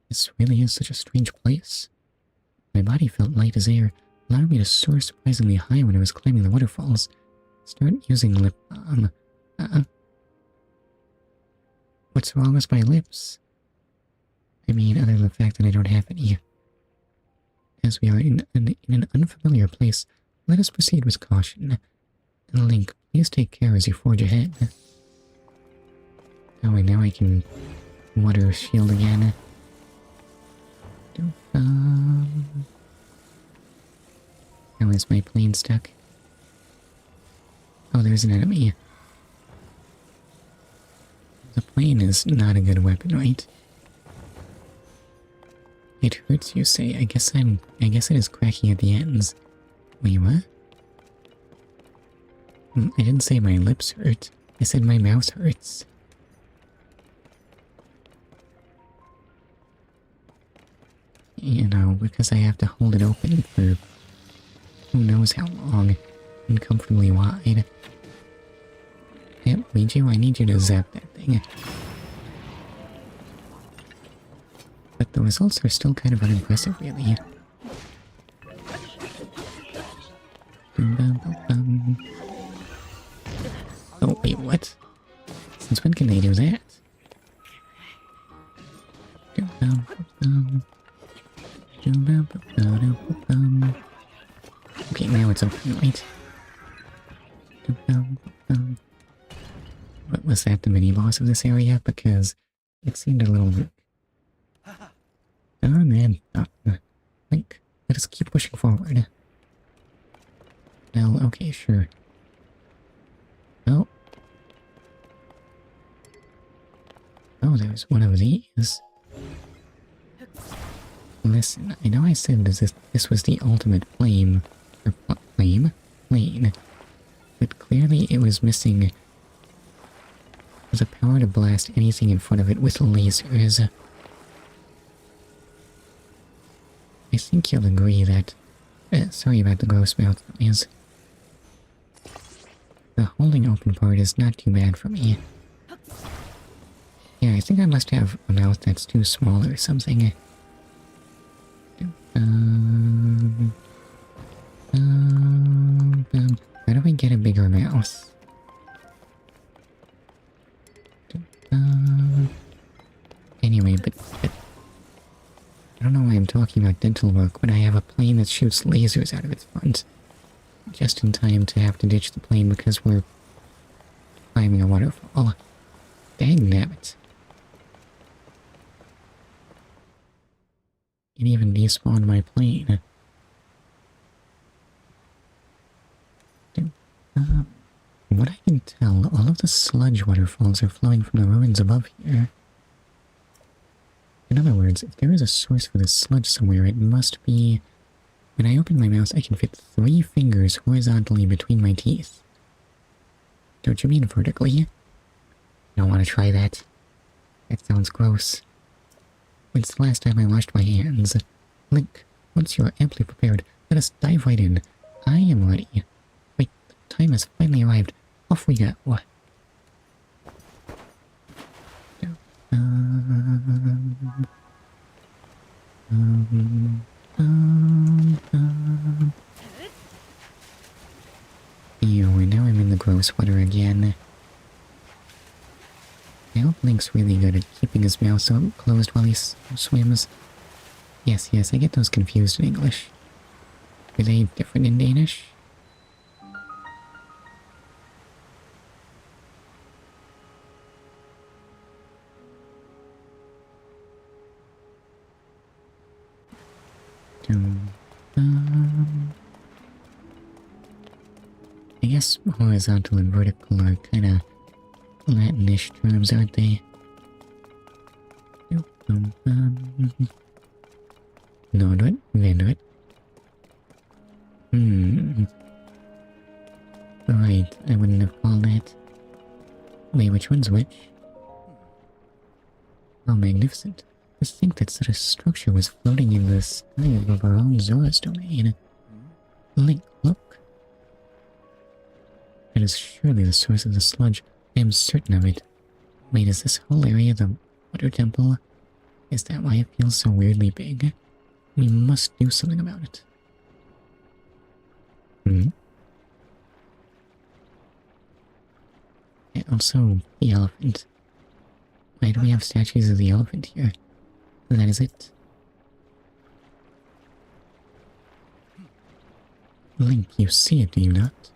This really is such a strange place. My body felt light as air, allowing me to soar surprisingly high when I was climbing the waterfalls. Start using lip balm. What's wrong with my lips? I mean, other than the fact that I don't have any. As we are in an unfamiliar place, let us proceed with caution. Link, please take care as you forge ahead. Oh, and now I can water shield again. How is my plane stuck? Oh, there's an enemy. The plane is not a good weapon, right? It hurts, you say. I guess it is cracking at the ends. Wait, what? I didn't say my lips hurt. I said my mouth hurts. You know, because I have to hold it open for who knows how long, uncomfortably wide. Yep, Ouija, I need you to zap that thing. But the results are still kind of unimpressive, really. Oh, wait, what? Since when can they do that? Okay, now it's open, right? What was that, the mini-boss of this area? Because it seemed a little... Oh man, Link, let us keep pushing forward. Well, okay, sure. Oh. Oh, there's one of these. Listen, I know I said this was the ultimate plane, but clearly it was missing the power to blast anything in front of it with lasers. I think you'll agree that... sorry about the gross mouth noise. The holding open part is not too bad for me. Yeah, I think I must have a mouth that's too small or something. How do we get a bigger mouth? Anyway, but I don't know why I'm talking about dental work when I have a plane that shoots lasers out of its front. Just in time to have to ditch the plane because we're climbing a waterfall. Dang nabbit. It even despawned my plane. From what I can tell, all of the sludge waterfalls are flowing from the ruins above here. In other words, if there is a source for this sludge somewhere, it must be... When I open my mouth, I can fit 3 fingers horizontally between my teeth. Don't you mean vertically? Don't want to try that. That sounds gross. When's the last time I washed my hands? Link, once you are amply prepared, let us dive right in. I am ready. Wait, the time has finally arrived. Off we go. Ew, and now I'm in the gross water again. I hope Link's really good at keeping his mouth so closed while he swims. Yes, I get those confused in English. Are they different in Danish? I guess horizontal and vertical are kinda Latinish terms, aren't they? Nordwit, Vandwit. Right, I wouldn't have called that. Wait, which one's which? How magnificent. To think that such a structure was floating in the sky above our own Zora's domain. Link, look. That is surely the source of the sludge. I am certain of it. Wait, is this whole area the water temple? Is that why it feels so weirdly big? We must do something about it. Hmm? And also, the elephant. Why do we have statues of the elephant here? That is it. Link, you see it, do you not?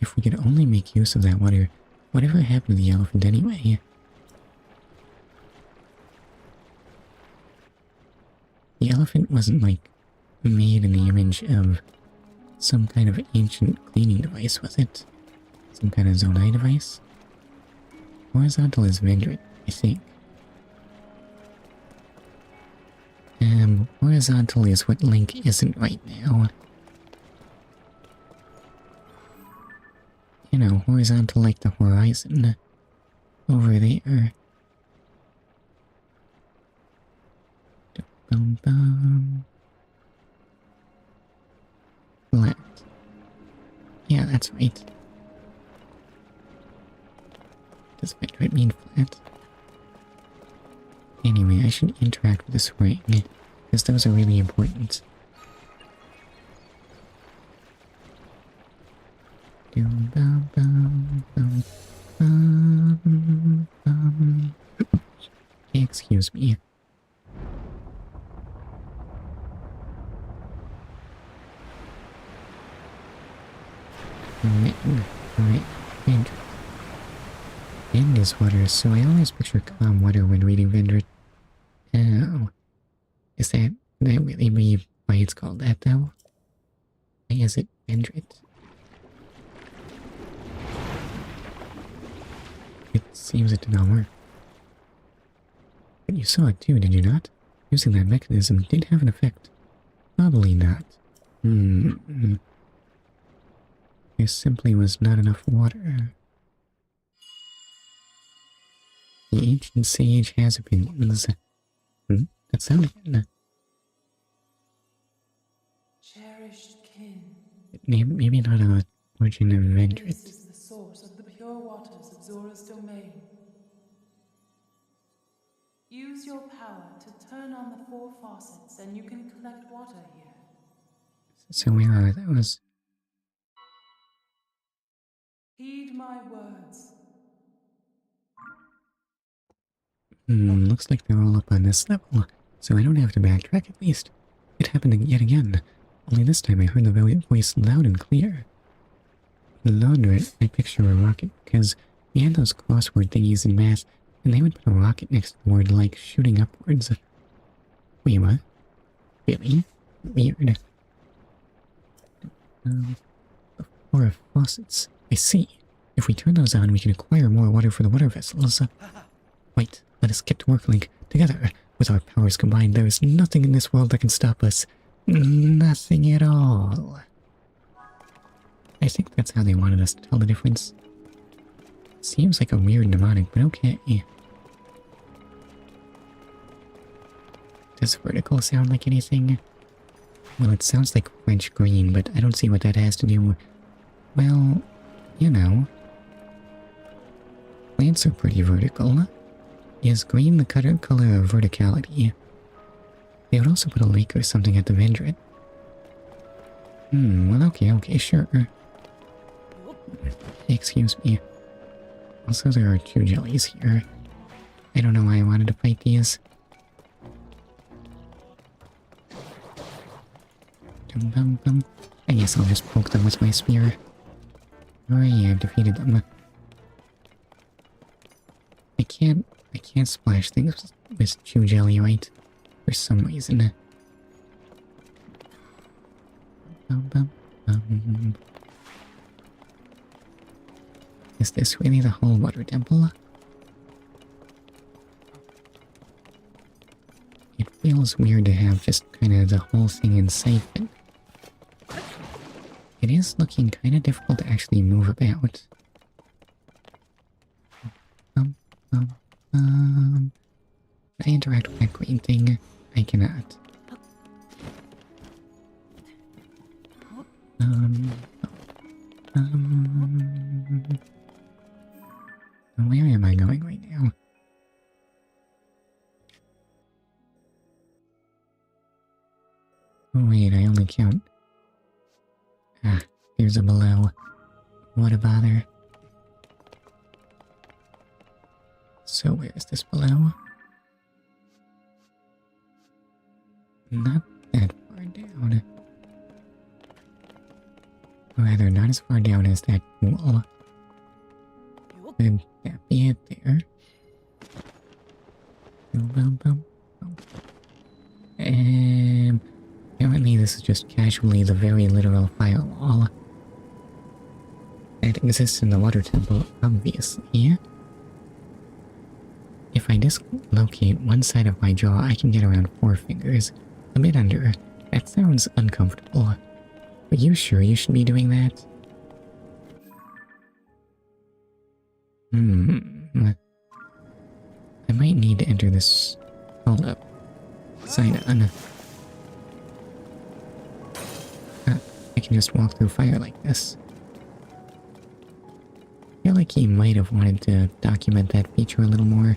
If we could only make use of that water, whatever happened to the elephant anyway? The elephant wasn't, like, made in the image of some kind of ancient cleaning device, was it? Some kind of Zonai device? Horizontal is Vendrit, I think. Horizontal is what Link isn't right now. You know, horizontal like the horizon. Over there. Bum bum. Flat. Yeah, that's right. Does Vendrit mean flat? Anyway, I should interact with this ring, because those are really important. Excuse me. Wind is water, so I always picture calm water when reading Vendrit. Oh. Is that really be why it's called that, though? Why is it Vendrit? It seems it did not work. But you saw it too, did you not? Using that mechanism did have an effect. Probably not. There simply was not enough water. The ancient sage has opinions. That sounded good. Cherished kin. Maybe not a origin of Vendrit. This is the source of the pure waters of Zora's domain. Use your power to turn on the 4 faucets and you can collect water here. So where are those? Heed my words. Looks like they're all up on this level, so I don't have to backtrack at least. It happened yet again, only this time I heard the voice loud and clear. Laudred, I picture a rocket, because we had those crossword thingies in math, and they would put a rocket next to the word like shooting upwards. Wait, what? Really? Weird. The 4 faucets. I see. If we turn those on, we can acquire more water for the water vessels. Wait, let us get to work, Link. Together. With our powers combined, there is nothing in this world that can stop us. Nothing at all. I think that's how they wanted us to tell the difference. Seems like a weird mnemonic, but okay. Does vertical sound like anything? Well, it sounds like French green, but I don't see what that has to do. Well, you know. Plants are pretty vertical. Is green the color of verticality? They would also put a lake or something at the Vendrit. Well, okay, sure. Excuse me. Also, there are 2 jellies here. I don't know why I wanted to fight these. I guess I'll just poke them with my spear. Hooray, I've defeated them. I can't splash things with chew jelly, right? For some reason. Is this really the whole water temple? It feels weird to have just kind of the whole thing in sight, but it is looking kind of difficult to actually move about. Can I interact with that green thing? I cannot. Where am I going right now? count. Ah, here's a below. What a bother. So where is this below? Not that far down. Or rather, not as far down as that wall. Could that be it there? Boom, boom, boom, boom. Apparently this is just casually the very literal firewall that exists in the water temple, obviously. If I dislocate one side of my jaw, I can get around 4 fingers. A bit under. That sounds uncomfortable. Are you sure you should be doing that? I might need to enter this... Hold up. Sign on. I can just walk through fire like this. I feel like he might have wanted to document that feature a little more.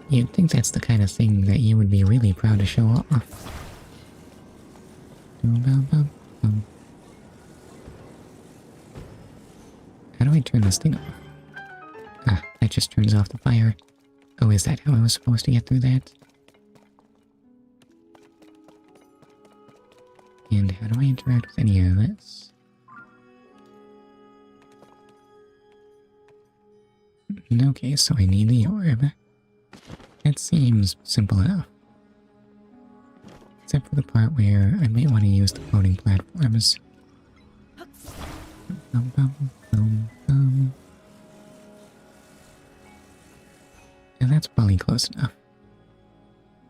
You'd think that's the kind of thing that you would be really proud to show off. How do I turn this thing off? Ah, that just turns off the fire. Oh, is that how I was supposed to get through that? And how do I interact with any of this? Okay, so I need the orb. That seems simple enough. Except for the part where I might want to use the floating platforms. Bum, bum, bum, bum. And that's probably close enough.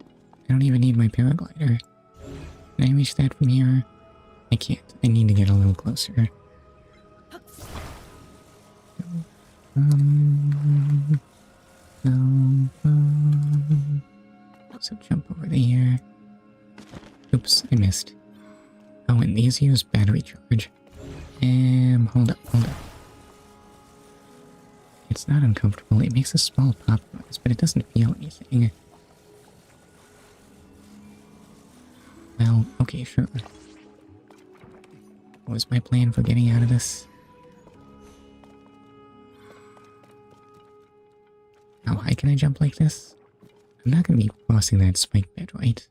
I don't even need my paraglider. Can I reach that from here? I can't. I need to get a little closer. So jump over there. Oops, I missed. Oh, and these use battery charge. Hold up. It's not uncomfortable. It makes a small pop noise, but it doesn't feel anything. Well, okay, sure. What was my plan for getting out of this? How high can I jump like this? I'm not gonna be crossing that spike bed, right?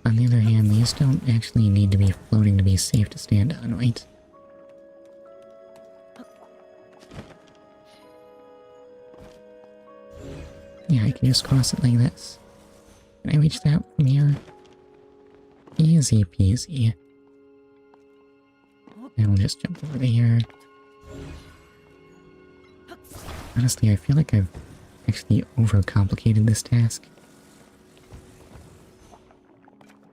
On the other hand, these don't actually need to be floating to be safe to stand on, right? Yeah, I can just cross it like this. Can I reach that from here? Easy peasy. And we'll just jump over here. Honestly, I feel like I've actually overcomplicated this task.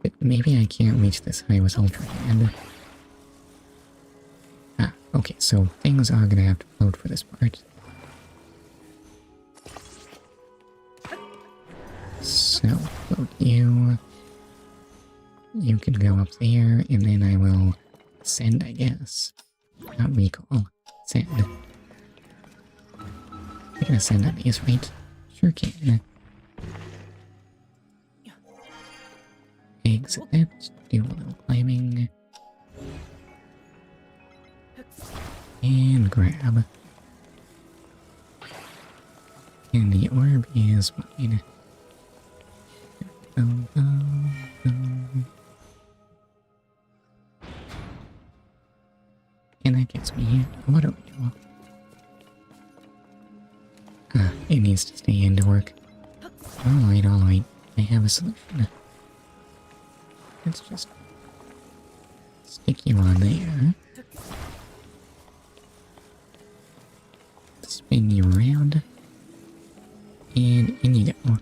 But maybe I can't reach this high with Ultra Hand. Ah, okay, so things are gonna have to float for this part. So, float you. You can go up there, and then I will send, I guess. Not recall. Send. I can send on these, right? Sure can. Exit it, do a little climbing. And grab. And the orb is mine. And that gets me. What do we do? Ah, it needs to stay in to work. Alright. I have a solution. Let's just stick you on there. Spin you around. And in you go.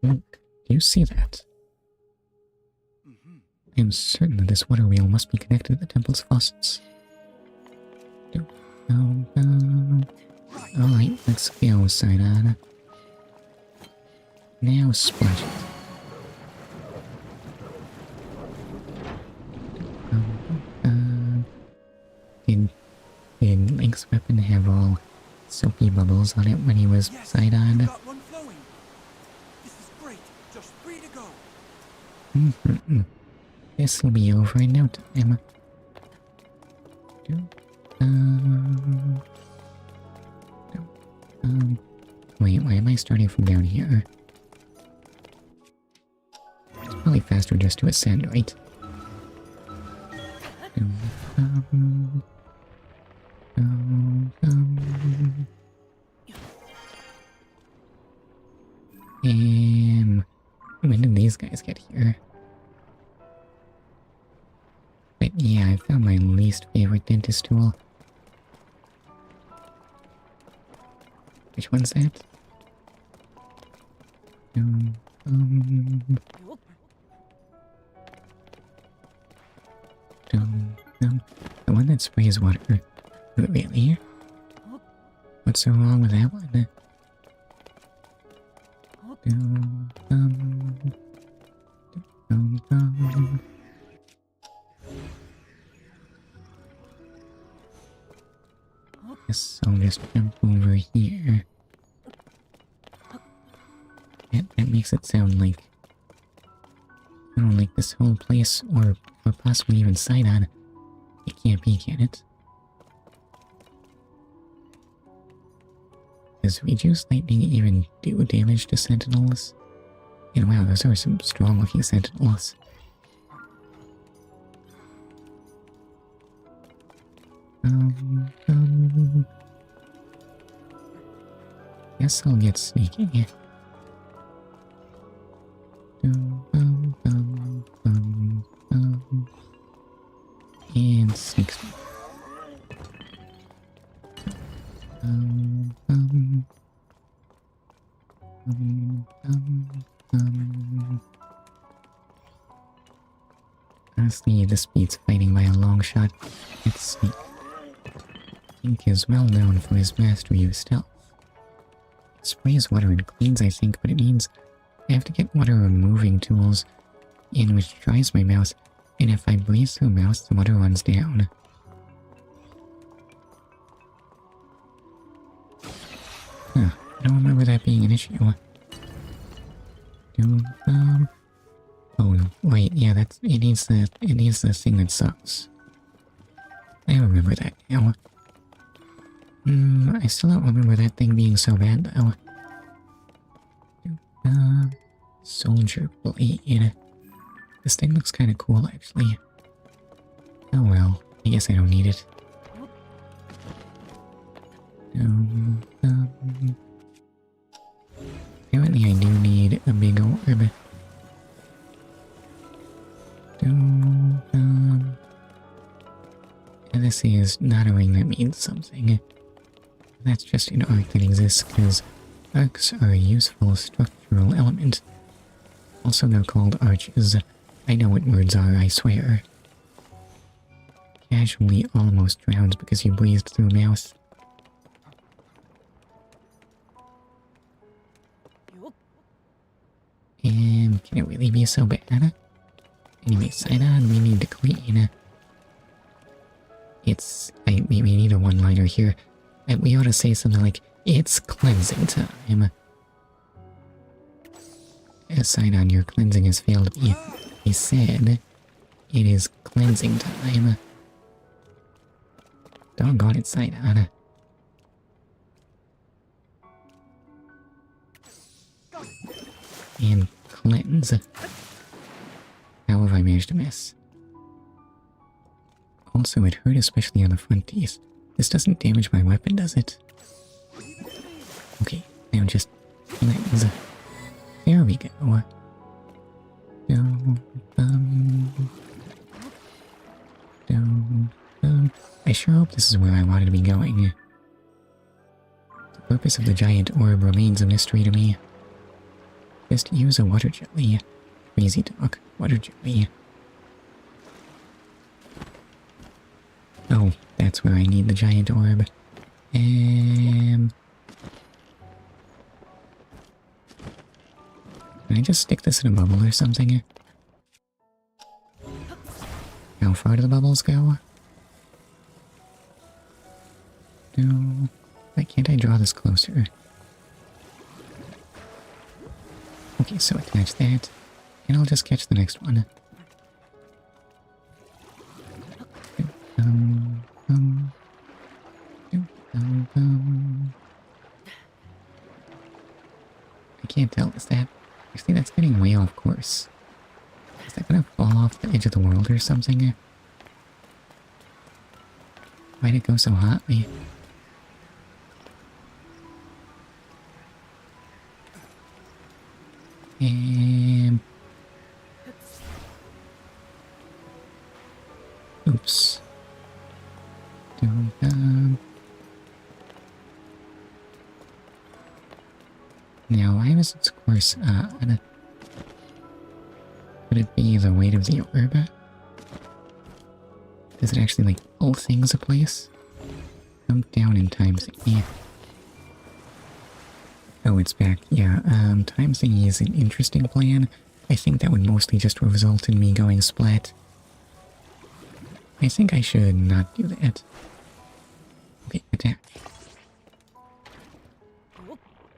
Look, do you see that? I am certain that this water wheel must be connected to the temple's faucets. Alright, let's go, Sidon. Now splash it. Link's weapon have all soapy bubbles on it when he was Yes, side-on? got one flowing. This is great. Just free to go. This'll be over in no time. Wait, why am I starting from down here? It's probably faster just to ascend, right? When did these guys get here? But yeah, I found my least favorite dentist tool. Which one's that? The one that sprays water. Really? What's so wrong with that one? Guess I'll just jump over here. That makes it sound like... I don't like this whole place, or possibly even Sidon. It can't be, can it? Does reduced lightning even do damage to sentinels? And wow, those are some strong looking sentinels. Guess I'll get sneaky. And sneak. Honestly, this beats fighting by a long shot. It's sneak. Link is well known for his mastery of stealth. It sprays water and cleans, I think, but it means I have to get water removing tools in, which dries my mouth, and if I breathe through mouth, the water runs down. Huh, I don't remember that being an issue. Oh, wait, yeah, it needs the thing that sucks. I remember that now. I still don't remember that thing being so bad, though. Soldier blade. This thing looks kinda cool, actually. Oh well, I guess I don't need it. Apparently I do need a big orb. And this is not a ring that means something. That's just an arc that exists because arcs are a useful structural element. Also, they're called arches. I know what words are, I swear. Casually almost drowned because you breathed through mouth. And can it really be so bad? Anyway, Sidon, we need to clean. We need a one-liner here. We ought to say something like, it's cleansing time. Sidon, your cleansing has failed me. He said, it is cleansing time. Doggone it, Sidon. And cleanse. How have I managed to miss? Also, it hurt especially on the front teeth. This doesn't damage my weapon, does it? Okay, now just cleanse. There we go. I sure hope this is where I wanted to be going. The purpose of the giant orb remains a mystery to me. Just use a water jelly. Crazy talk. Water jelly. Oh, that's where I need the giant orb. Can I just stick this in a bubble or something? How far do the bubbles go? can't I draw this closer? Okay, so attach that, and I'll just catch the next one. I can't tell, is that... Actually, that's getting way off course. Is that gonna fall off the edge of the world or something? Why'd it go so hotly? Oops. Now, why was its course on? Could it be the weight of the orb? Does it actually, like, pull things a place? Jump down in time thingy. Oh, it's back. Yeah, time thingy is an interesting plan. I think that would mostly just result in me going splat. I think I should not do that. Okay, attack.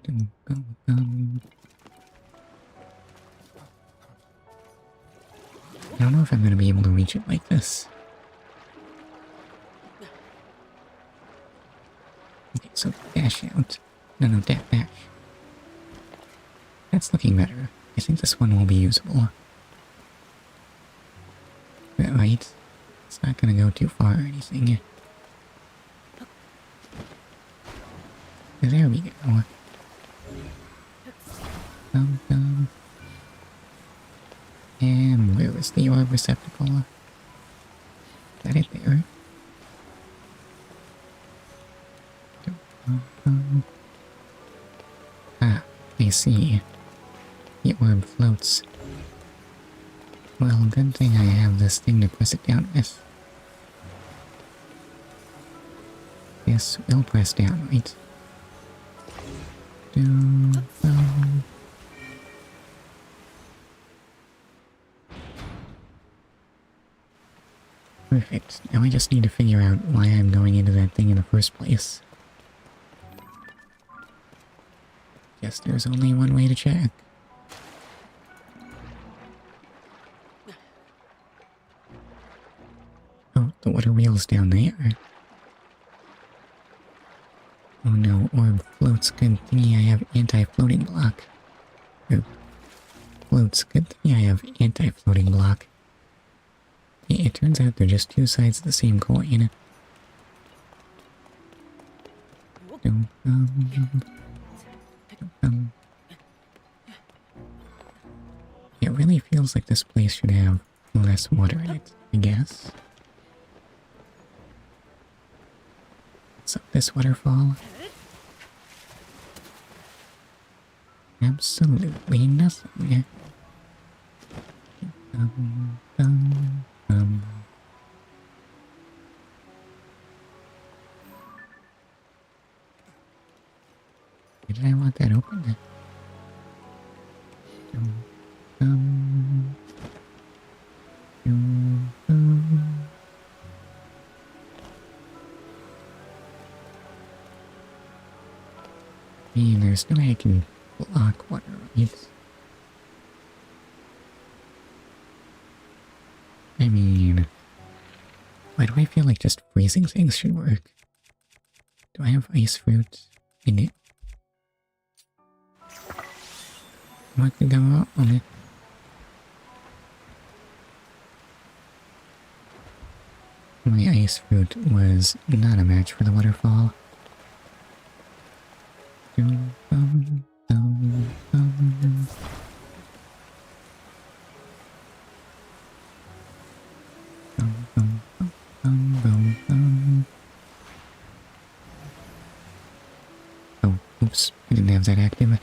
I don't know if I'm going to be able to reach it like this. Okay, so dash out. No, dash. That's looking better. I think this one will be usable. Right? It's not going to go too far or anything. There we go. And where was the orb receptacle? Is that it there? Ah, I see. The orb floats. Well, good thing I have this thing to press it down with. Yes, we'll press down, right? Perfect. Now I just need to figure out why I'm going into that thing in the first place. Guess there's only one way to check. Oh, the water wheel's down there. Oh no, orb floats. Good thing I have anti-floating block. Oh, floats. Good thing I have anti-floating block. Yeah, it turns out they're just two sides of the same coin. It really feels like this place should have less water in it, I guess. What's up this waterfall? Absolutely nothing. Did I want that open? I mean, there's no way I can block water, right? I mean, why do I feel like just freezing things should work? Do I have ice fruit in it? What could go wrong on it? My ice fruit was not a match for the waterfall. Oh, oops, I didn't have that active.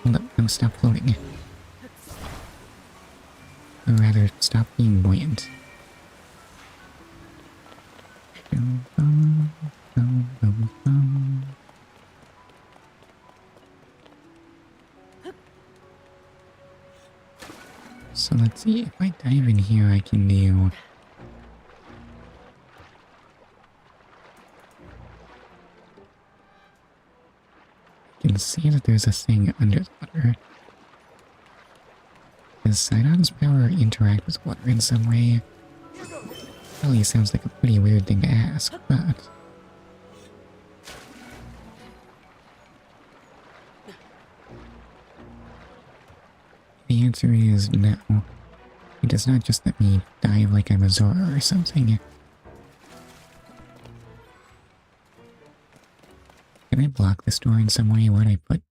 Hold up, no, stop floating. Or rather, stop being buoyant. So let's see, if I dive in here I can do... can see that there's a thing under the water. Does Sidon's power interact with water in some way? Probably sounds like a pretty weird thing to ask, but... the answer is no. It does not just let me dive like I'm a Zora or something. Can I block this door in some way? Where'd I put...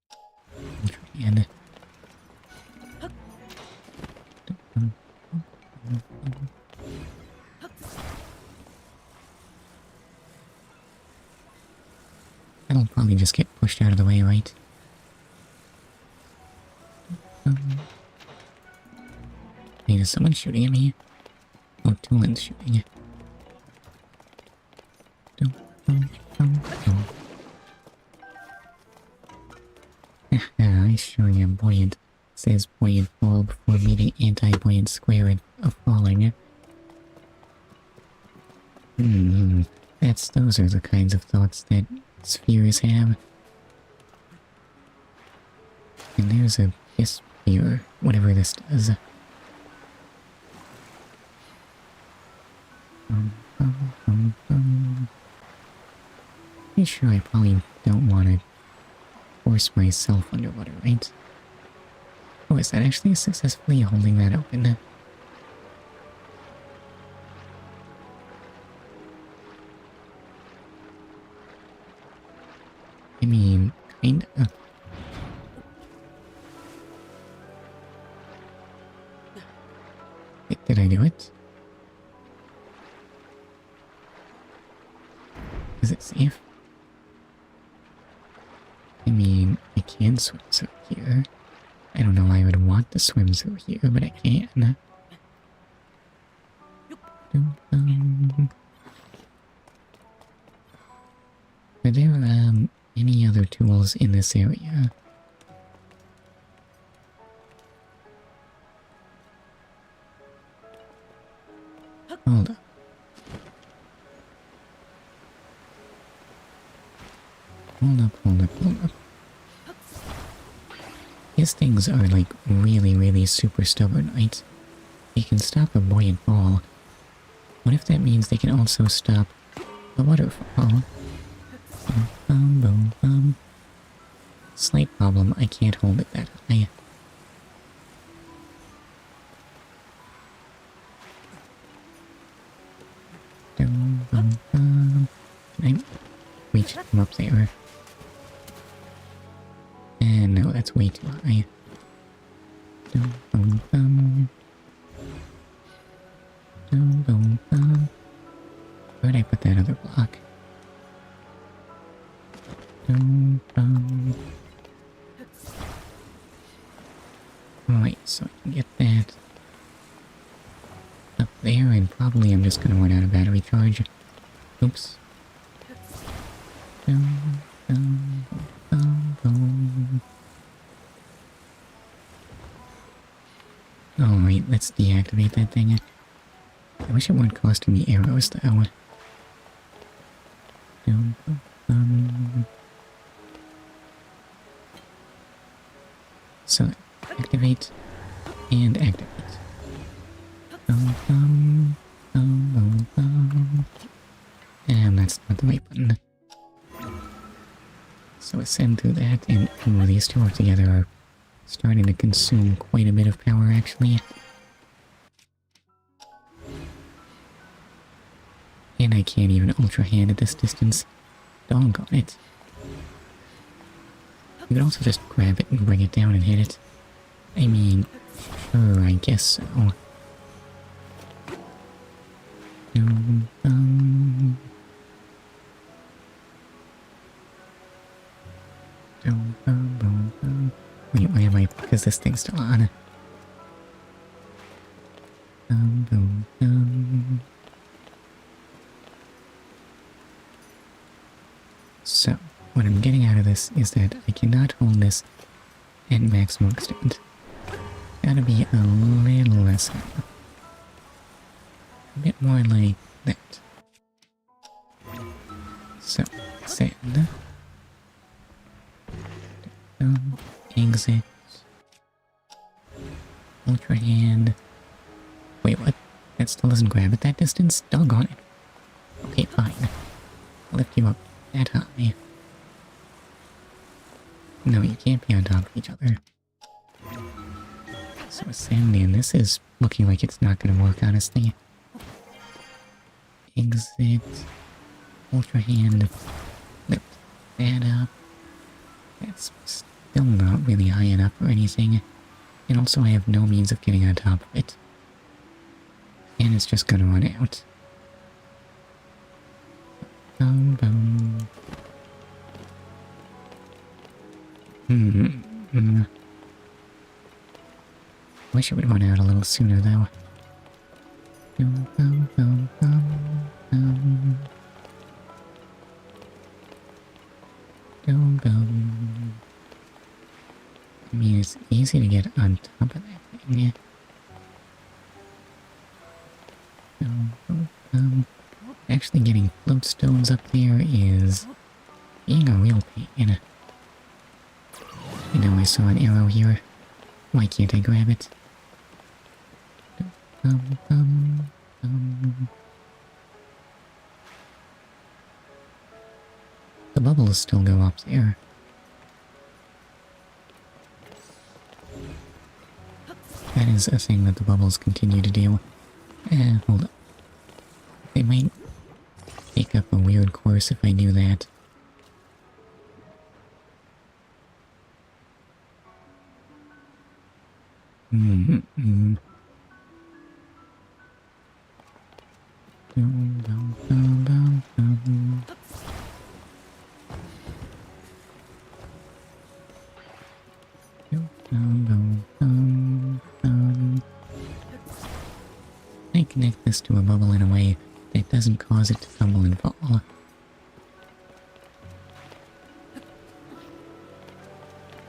and... that'll probably just get pushed out of the way, right? Hey, is someone shooting at me? Oh, Tulin's shooting. I sure am buoyant. Says buoyant fall before meeting anti-buoyant square of falling. Those are the kinds of thoughts that spheres have. And there's a sphere, whatever this does. Pretty sure I probably don't want to force myself underwater, right? Oh, is that actually successfully holding that open? I mean, kinda. Wait, did I do it? Is it safe? I mean, I can swim through here. I don't know why I would want to swim through here, but I can. Are there, any other tools in this area? Hold up. Hold up. These things are like really super stubborn, right? They can stop a buoyant fall. What if that means they can also stop the waterfall? Boom. Slight problem, I can't hold it that high. Can I reach them up there? And no, that's way too high. Where'd I put that other block? Right, so I can get that up there, and probably I'm just gonna run out of battery charge. Oops. Alright, let's deactivate that thing. I wish it weren't costing me arrows though. So, activate and activate. And that's not the right button. So ascend through that, and these two together are starting to consume quite a bit of power actually. And I can't even ultra hand at this distance. Doggone it. You could also just grab it and bring it down and hit it. I mean, sure, I guess so. Wait, why am I? Because this thing's still on. So, what I'm getting out of this is that I cannot hold this at maximum extent. Gotta be a little less. A bit more like that. So, send. Exit. Ultra hand. Wait, what? That still doesn't grab at that distance? Doggone it. Okay, fine. I'll lift you up that high. No, you can't be on top of each other. So Sandy, and this is looking like it's not gonna work, honestly. Exit. Ultra hand. Lift that up. That's still not really high enough or anything. And also I have no means of getting on top of it. And it's just gonna run out. Boom, boom. Wish it would run out a little sooner, though. Boom, boom, boom, boom, boom. Boom, boom. I mean, it's easy to get on top of that thing. Boom, boom, boom. Actually getting float stones up there is being a real pain. I know I saw an arrow here. Why can't I grab it? The bubbles still go up there. That is a thing that the bubbles continue to do. Hold up. They might take up a weird course if I do that. I connect this to a bubble in a way that doesn't cause it to tumble and fall.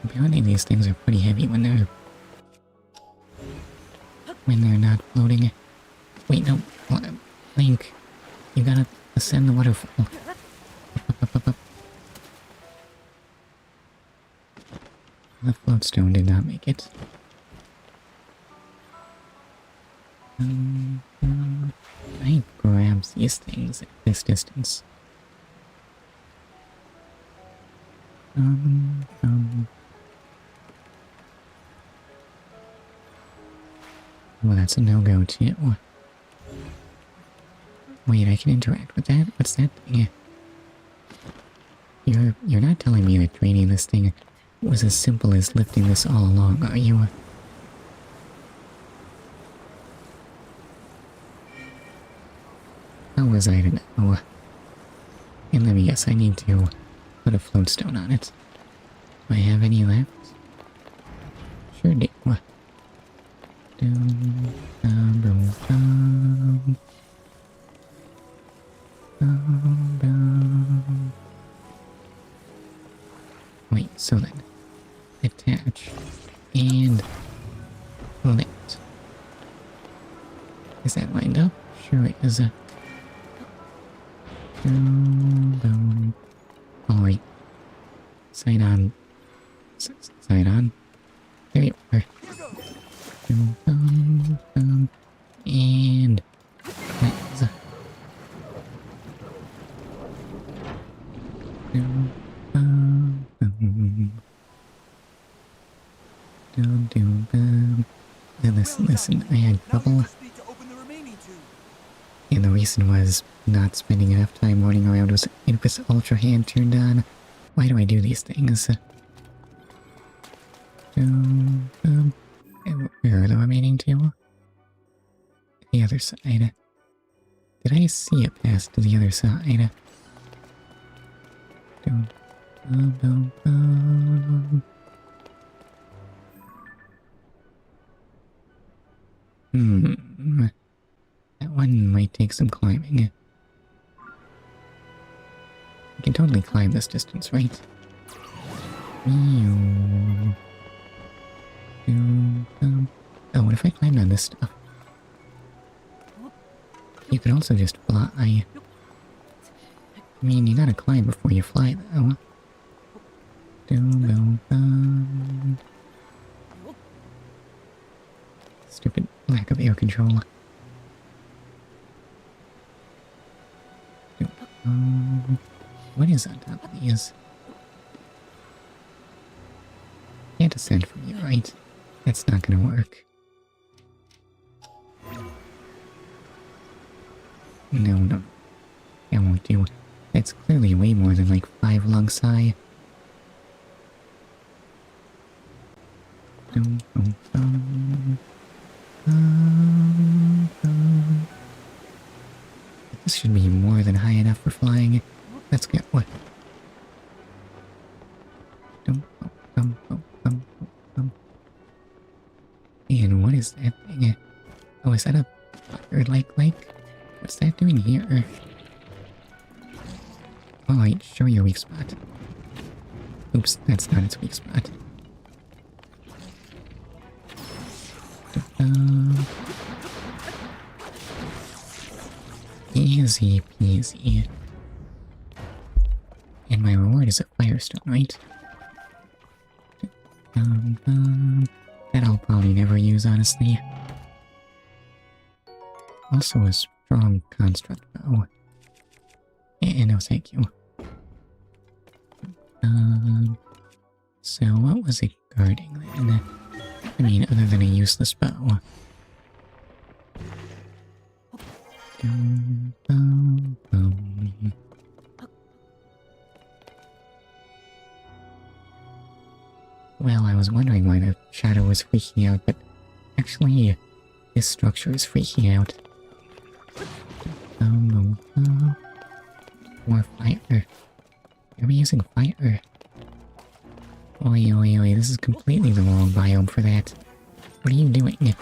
Apparently these things are pretty heavy when they're not floating. Wait, no. Link, you gotta ascend the waterfall. Up. The floatstone did not make it. I grabs these things at this distance. Well, that's a no-go too. Wait, I can interact with that? What's that thing? You're not telling me that training this thing was as simple as lifting this all along, are you? How was I to know? And let me guess, I need to put a floatstone on it. Do I have any left? Sure do. Wait, so then, attach and lift. Is that lined up? Sure it is. Alright. Side on. Side on. There you are. And let's listen, I had trouble. And the reason was not spending enough time running around with Ultra Hand turned on. Why do I do these things? Where are the remaining two? The other side. Did I see it pass to the other side? That one might take some climbing. I can totally climb this distance, right? Oh, what if I climbed on this stuff? You could also just fly. I mean, you gotta climb before you fly, though. Stupid lack of air control. What is on top of these? Can't ascend from here, right? That's not gonna work. No. That won't do. That's clearly way more than like 5 lungs high. This should be more than high enough for flying. Let's get what? And what is that thing? Oh, is that a like? What's that doing here? Alright, show your weak spot. Oops, that's not its weak spot. Easy peasy. And my reward is a firestone, right? That I'll probably never use, honestly. Also a strong construct bow. No, thank you. So what was it guarding then? I mean, other than a useless bow. Well, I was wondering why the shadow was freaking out, but actually, this structure is freaking out. More fire. Are we using fire? Oi, this is completely the wrong biome for that. What are you doing?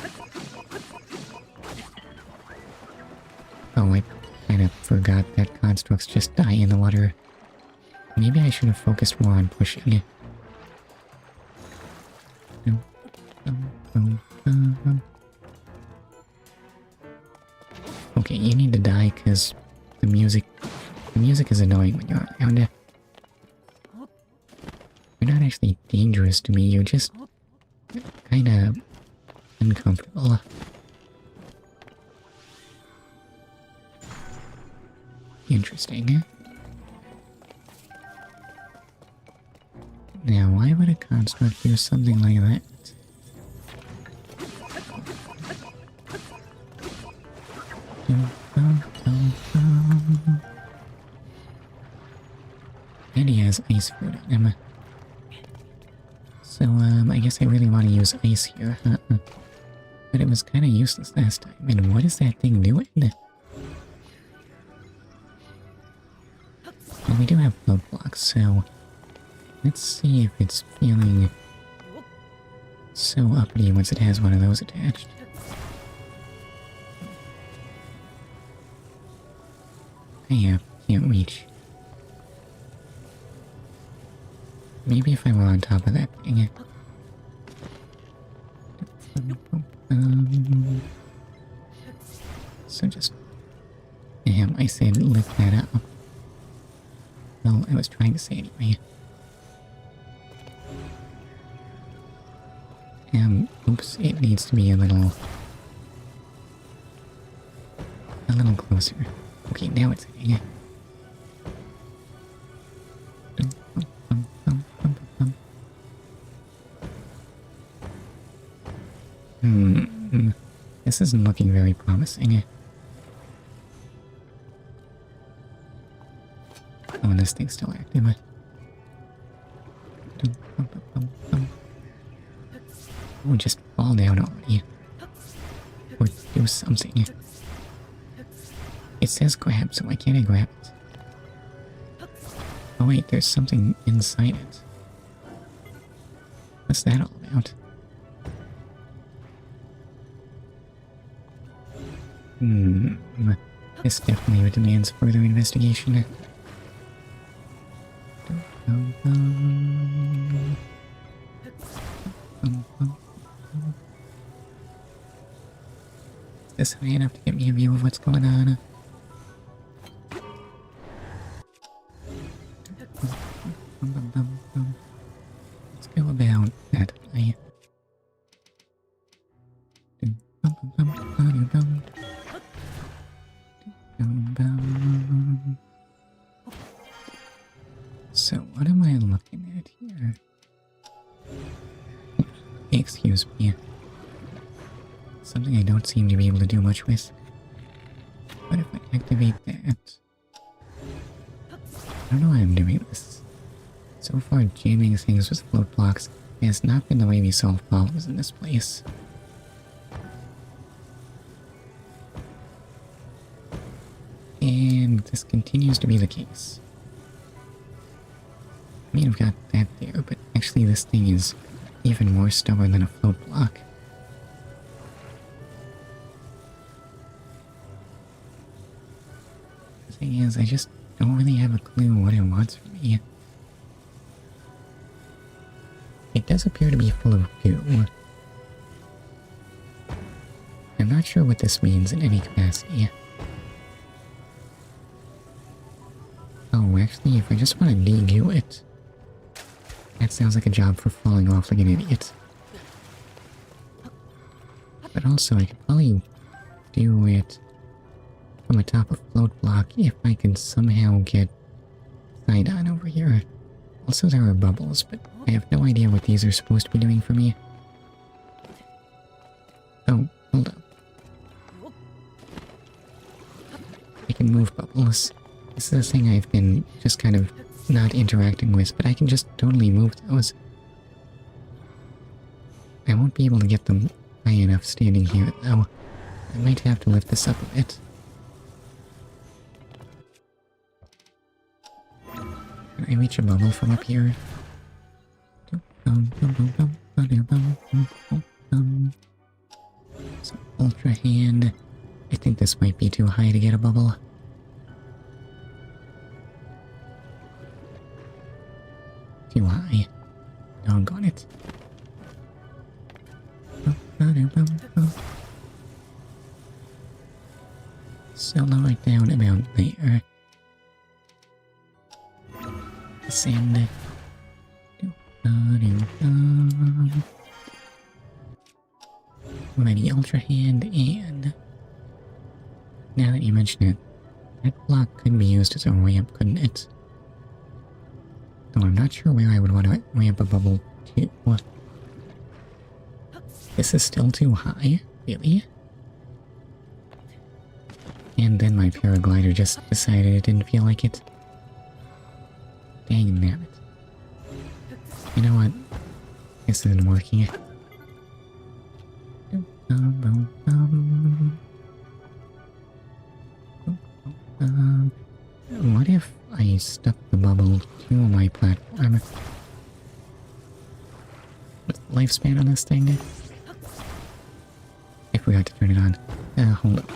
Oh, I kind of forgot that constructs just die in the water. Maybe I should have focused more on pushing. Okay, you need to die because the music is annoying when you're around it. You're not actually dangerous to me, you're just kinda uncomfortable. Interesting. Now, why would a construct do something like that? And he has ice fruit on him. So, I guess I really want to use ice here, huh? But it was kind of useless last time. And what is that thing doing? And we do have blood blocks, so let's see if it's feeling so uppity once it has one of those attached. I can't reach. Maybe if I were on top of that thing. So just... I said lift that up. Well, I was trying to say anyway. Oops, it needs to be a little closer. Okay, now it's hitting. This isn't looking very promising. Oh, and this thing's still active. Oh, just fall down already. Or do something. It says grab, so why can't I grab it? Oh wait, there's something inside it. What's that all about? This definitely demands further investigation. Is this high enough to get me a view of what's going on? what am I looking at here? Excuse me. Something I don't seem to be able to do much with. What if I activate that? I don't know why I'm doing this. So far, jamming things with float blocks has not been the way we solve problems in this place. And this continues to be the case. I mean, I've got that there, but actually this thing is even more stubborn than a float block. The thing is, I just don't really have a clue what it wants from me. It does appear to be full of goo. I'm not sure what this means in any capacity. Oh, actually, if I just want to de-goo it, that sounds like a job for falling off like an idiot. But also, I could probably do it from atop a float block if I could somehow get Sidon over here. Also, there are bubbles, but I have no idea what these are supposed to be doing for me. Oh, hold up. I can move bubbles. This is a thing I've been just kind of not interacting with, but I can just totally move those. I won't be able to get them high enough standing here, though. I might have to lift this up a bit. Can I reach a bubble from up here? So, Ultra Hand. I think this might be too high to get a bubble. Too high. Doggone it. So lower it down about there. Send. Ready, Ultra Hand, and now that you mention it, that block could be used as a ramp, couldn't it? Though I'm not sure where I would want to ramp a bubble to. This is still too high, really? And then my paraglider just decided it didn't feel like it. Dang nabbit. You know what? This isn't working. What if I stuck the bubble to my platform? What's the lifespan on this thing? I forgot to turn it on. Hold up.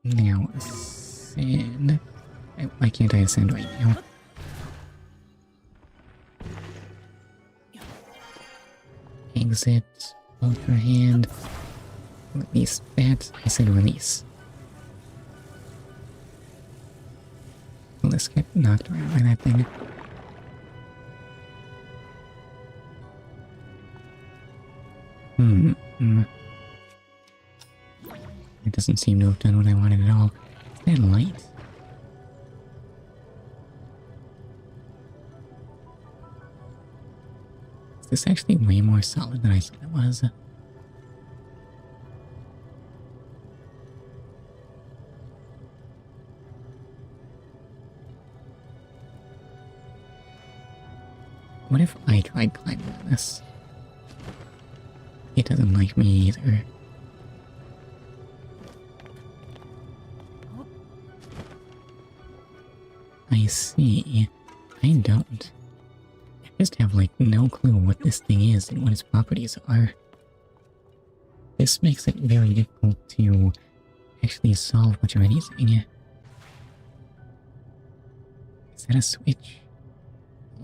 Now, ascend. Why can't I ascend right now? Exit. Ultra Hand. Release that. I said release. Will this get knocked around by that thing? It doesn't seem to have done what I wanted at all. Is that light? Is this actually way more solid than I thought it was? What if I tried climbing on this? It doesn't like me either. I see. I don't. I just have like no clue what this thing is and what its properties are. This makes it very difficult to actually solve much of anything. Is that a switch?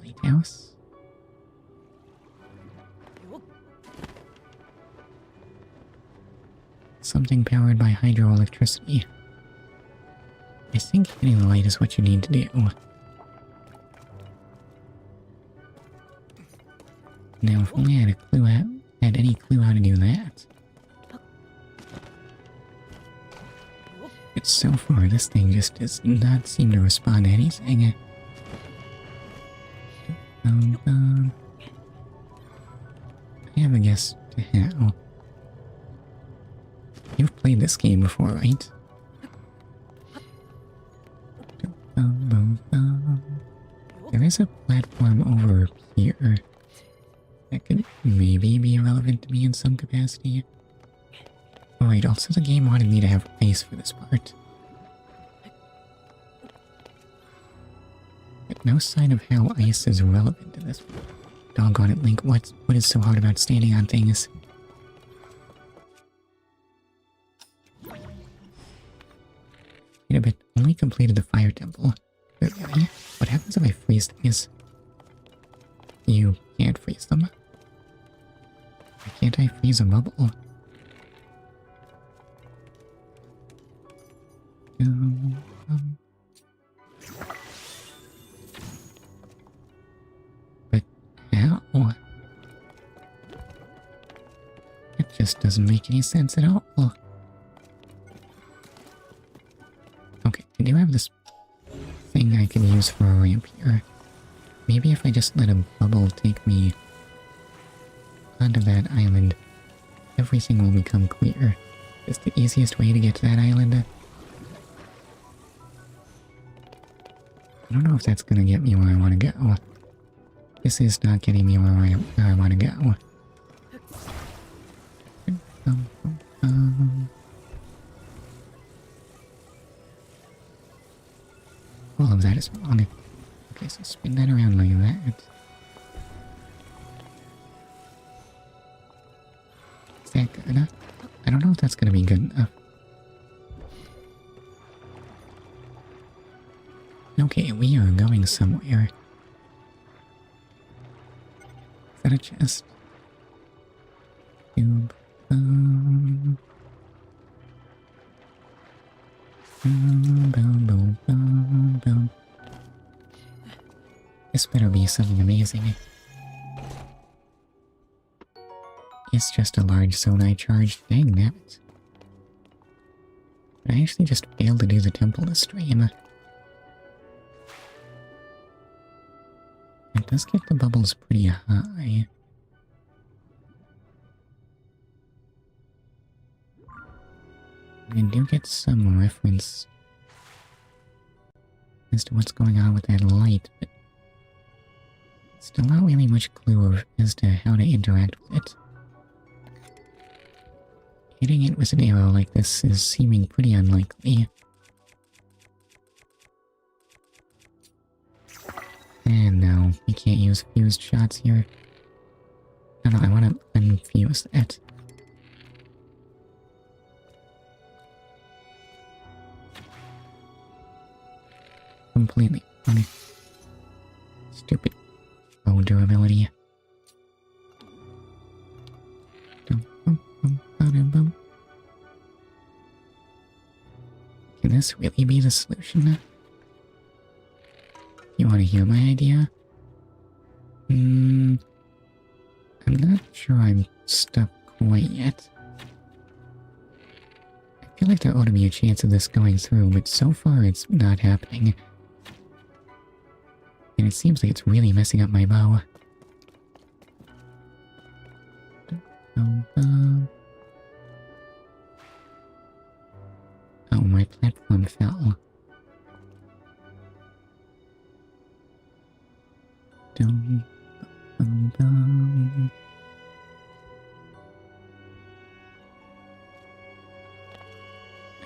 Lighthouse? Something powered by hydroelectricity. I think hitting the light is what you need to do. Now, if only I had any clue how to do that. But so far, this thing just does not seem to respond to anything. I have a guess to how. You've played this game before, right? There is a platform over here that could maybe be relevant to me in some capacity. Oh wait, also the game wanted me to have ice for this part. But no sign of how ice is relevant to this. Doggone it, Link, what is so hard about standing on things? Wait a bit, only completed the fire temple. But really? What happens if I freeze things? You can't freeze them. Why can't I freeze a bubble? But how? It just doesn't make any sense at all. Okay, I do have this thing I can use for a ramp here. Maybe if I just let a bubble take me onto that island, everything will become clear. It's the easiest way to get to that island. I don't know if that's gonna get me where I want to go. This is not getting me where I want to go. All of that is wrong. Okay, so spin that around like that. Is that good enough? I don't know if that's gonna be good enough. Okay, we are going somewhere. Is that a chest? Boom. Boom, boom, boom, boom, boom. This better be something amazing. It's just a large sonai charge. Dang nabbit. I actually just failed to do the temple this stream. It does get the bubbles pretty high. I do get some reference as to what's going on with that light, but still not really much clue as to how to interact with it. Hitting it with an arrow like this is seeming pretty unlikely. And no, you can't use fused shots here. No, I want to unfuse that. Completely funny. Stupid bow durability. Can this really be the solution? You want to hear my idea? I'm not sure I'm stuck quite yet. I feel like there ought to be a chance of this going through, but so far it's not happening. And it seems like it's really messing up my bow. Oh, my platform fell.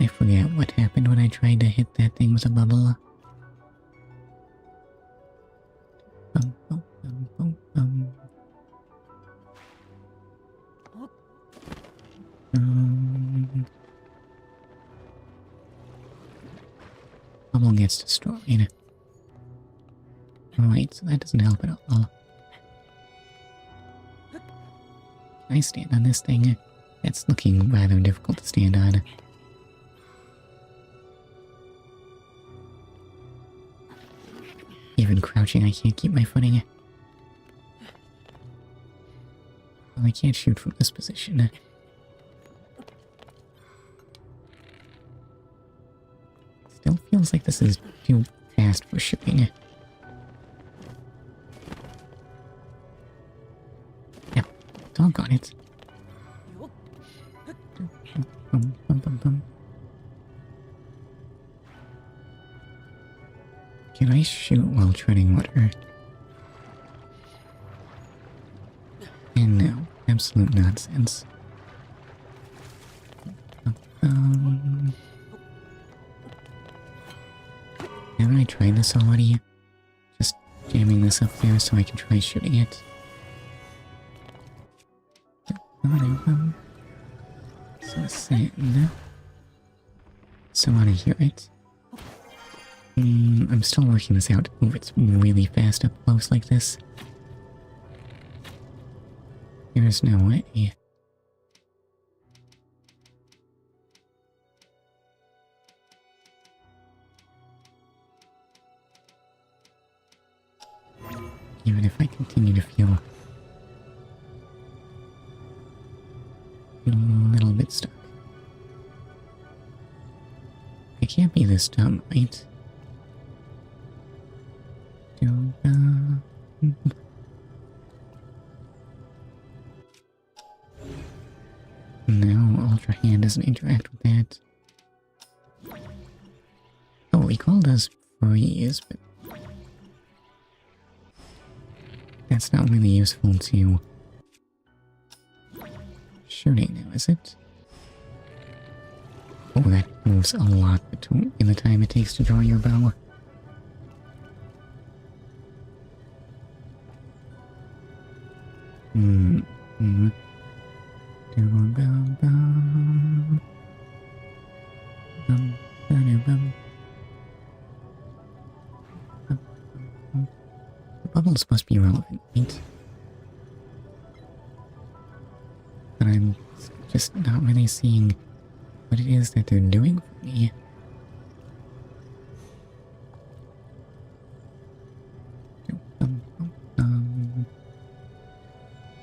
I forget what happened when I tried to hit that thing with a bubble. Bubble gets destroyed. Alright, so that doesn't help at all. Can I stand on this thing? It's looking rather difficult to stand on. Even crouching, I can't keep my footing. Well, I can't shoot from this position. feels like this is too fast for shooting. Yep, doggone it. Bum, bum, bum, bum. Can I shoot while treading water? And no, absolute nonsense. Haven't I tried this already? Just jamming this up there so I can try shooting it. So sand. So I hear it. I'm still working this out. Oh, it's really fast up close like this. There's no way. Even if I continue to feel a little bit stuck. I can't be this dumb, right? No, Ultra Hand doesn't interact with that. Oh, we called us freeze, but that's not really useful to shooting now, is it? Oh, that moves a lot in the time it takes to draw your bow. The bubbles must be relevant, right? But I'm just not really seeing what it is that they're doing for me.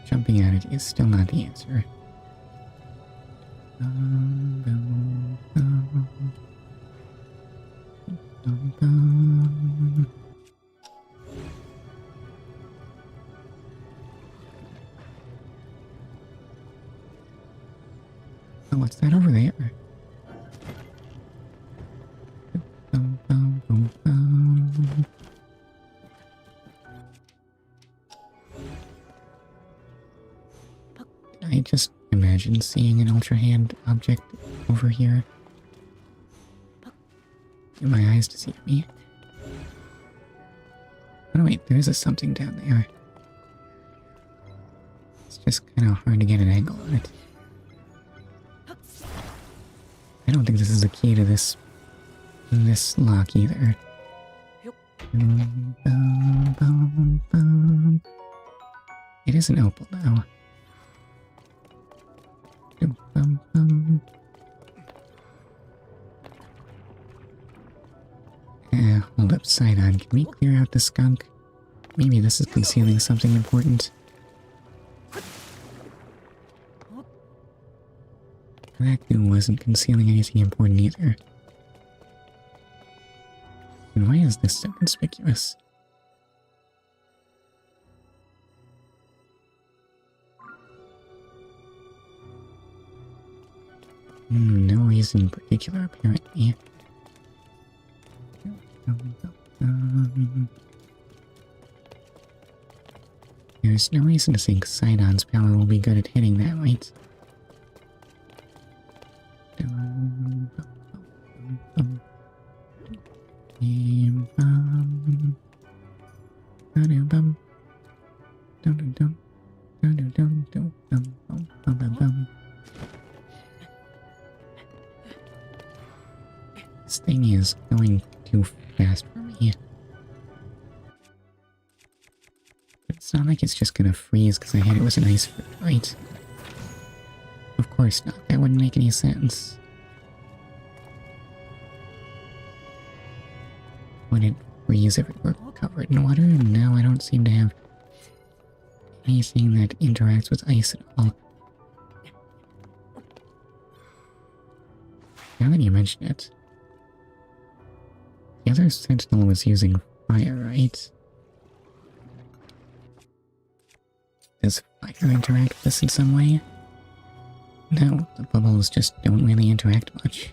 Jumping at it is still not the answer. Oh, what's that over there? I just imagine seeing an Ultra Hand object over here. Get my eyes deceive me. Oh wait, there is a something down there. It's just kind of hard to get an angle on it. I don't think this is the key to this lock either. It is an opal though. Hold up, side on. Can we clear out the skunk? Maybe this is concealing something important. That goo wasn't concealing anything important either. And why is this so conspicuous? No reason in particular, apparently. There's no reason to think Sidon's power will be good at hitting that, right? This thing is going too fast for me. It's not like it's just gonna freeze because I had it was an ice fruit, right? Of course not. That wouldn't make any sense. Would it freeze if it were covered in water? No, I don't seem to have anything that interacts with ice at all. Now that you mention it. The other sentinel was using fire, right? Does fire interact with this in some way? No, the bubbles just don't really interact much.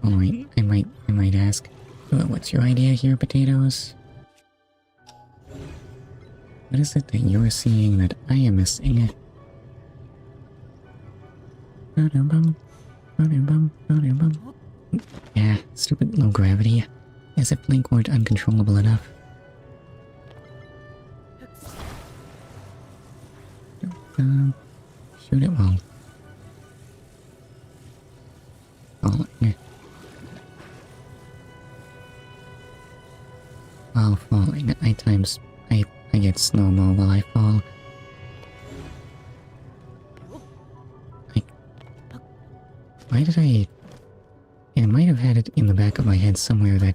Alright, I might ask, what's your idea here, potatoes? What is it that you're seeing that I am missing? Yeah, stupid low gravity. As if Blink weren't uncontrollable enough. Shoot it well. Falling. While falling, I get slow-mo while I fall. Why did I... I might have had it in the back of my head somewhere that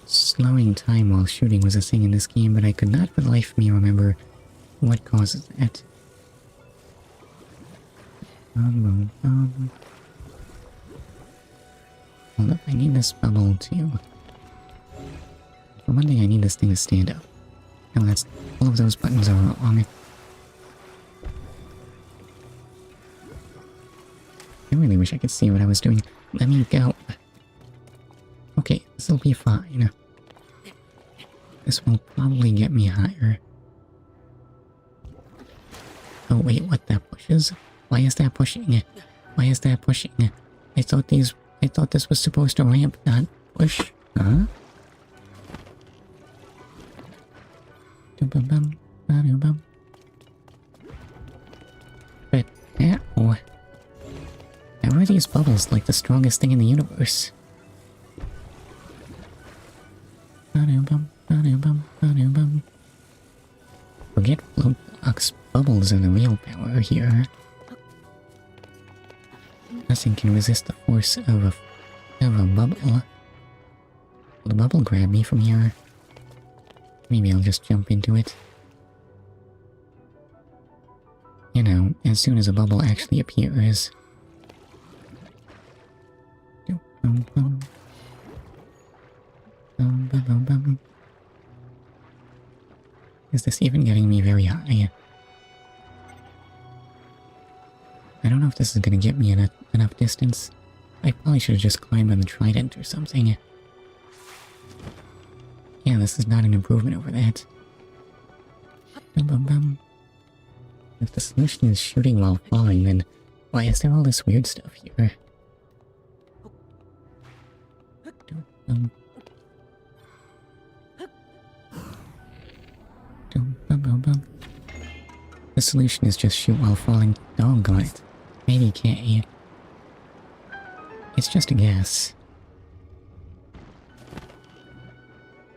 slowing time while shooting was a thing in this game, but I could not for the life of me remember what causes that. Hold up, I need this bubble too. For one thing, I need this thing to stand up. No, that's... all of those buttons are wrong. I really wish I could see what I was doing. Let me go. Okay, this'll be fine. This will probably get me higher. Oh wait, what, that pushes? Why is that pushing? Why is that pushing? I thought this was supposed to ramp, not push. Huh? But ow. How are these bubbles like the strongest thing in the universe? Forget float blocks, bubbles are the real power here. Nothing can resist the force of a bubble. Will the bubble grab me from here? Maybe I'll just jump into it. You know, as soon as a bubble actually appears. Is this even getting me very high? I don't know if this is gonna get me enough distance. I probably should have just climbed on the trident or something. Yeah, this is not an improvement over that. If the solution is shooting while falling, then why is there all this weird stuff here? The solution is just shoot while falling. Doggone it. Maybe can't. It's just a guess.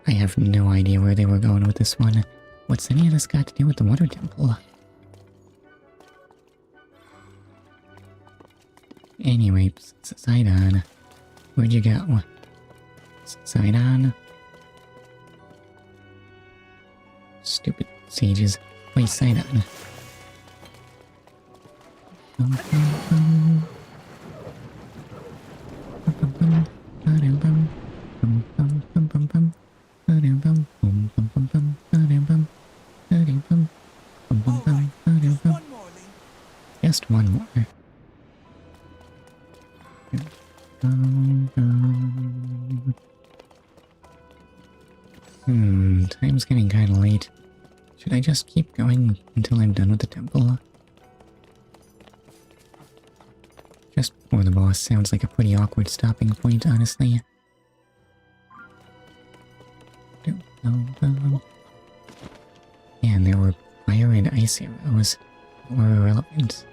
I have no idea where they were going with this one. What's any of this got to do with the water temple? Anyway, Sidon. Where'd you go? Sidon? Stupid sages. Wait, Sidon. Just one more. Time's getting kinda late. Should I just keep going until I'm done with the temple? Just before the boss sounds like a pretty awkward stopping point, honestly. And there were fire and ice arrows that were irrelevant.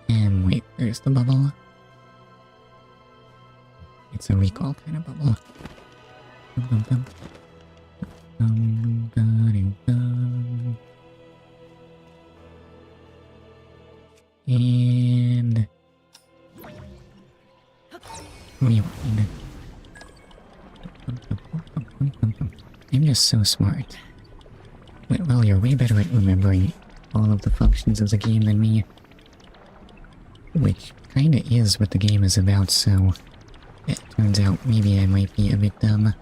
And wait, there's the bubble. It's a recall kind of bubble. Dum-da-dum-dum. And rewind. I'm just so smart. Well, you're way better at remembering all of the functions of the game than me. Which kinda is what the game is about, so it turns out maybe I might be a bit dumb.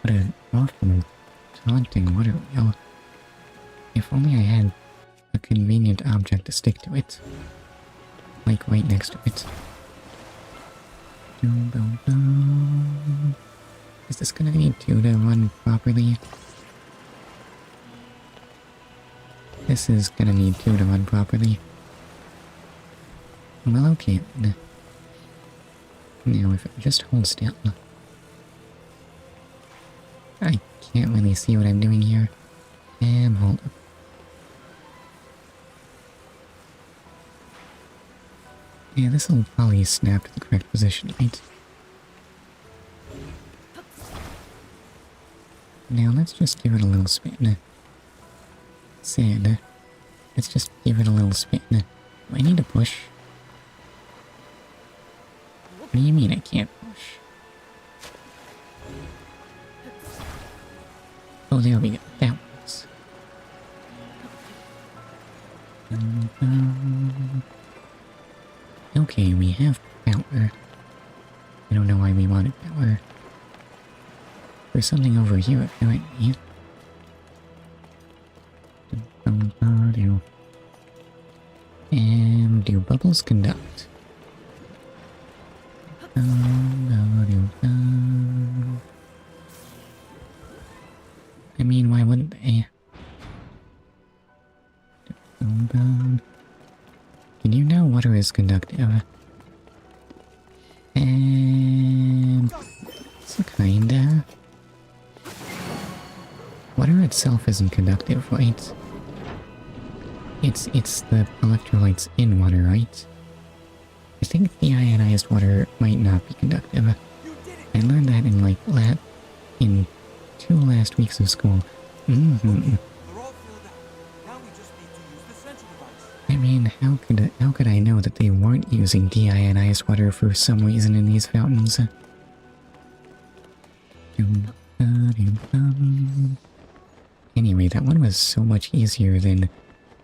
What an awful taunting water wheel. If only I had a convenient object to stick to it. Like right next to it. Is this gonna need 2 to run properly? This is gonna need 2 to run properly. Well, okay then. Now if it just holds still. I can't really see what I'm doing here. Hold up. Yeah, this will probably snap to the correct position, right? Now let's just give it a little spin. Sad. Let's just give it a little spin. Do I need to push? What do you mean I can't push? Oh, there we go. That works. Okay, we have power. I don't know why we wanted power. There's something over here apparently. And do bubbles conduct? I mean, why wouldn't they? Can you know water is conductive? And so kinda. Water itself isn't conductive, right? It's the electrolytes in water, right? I think deionized water might not be conductive. I learned that in in 2 last weeks of school. They're all filled out. Now we just need to use the sensor device. I mean, how could I know that they weren't using deionized water for some reason in these fountains? Anyway, that one was so much easier than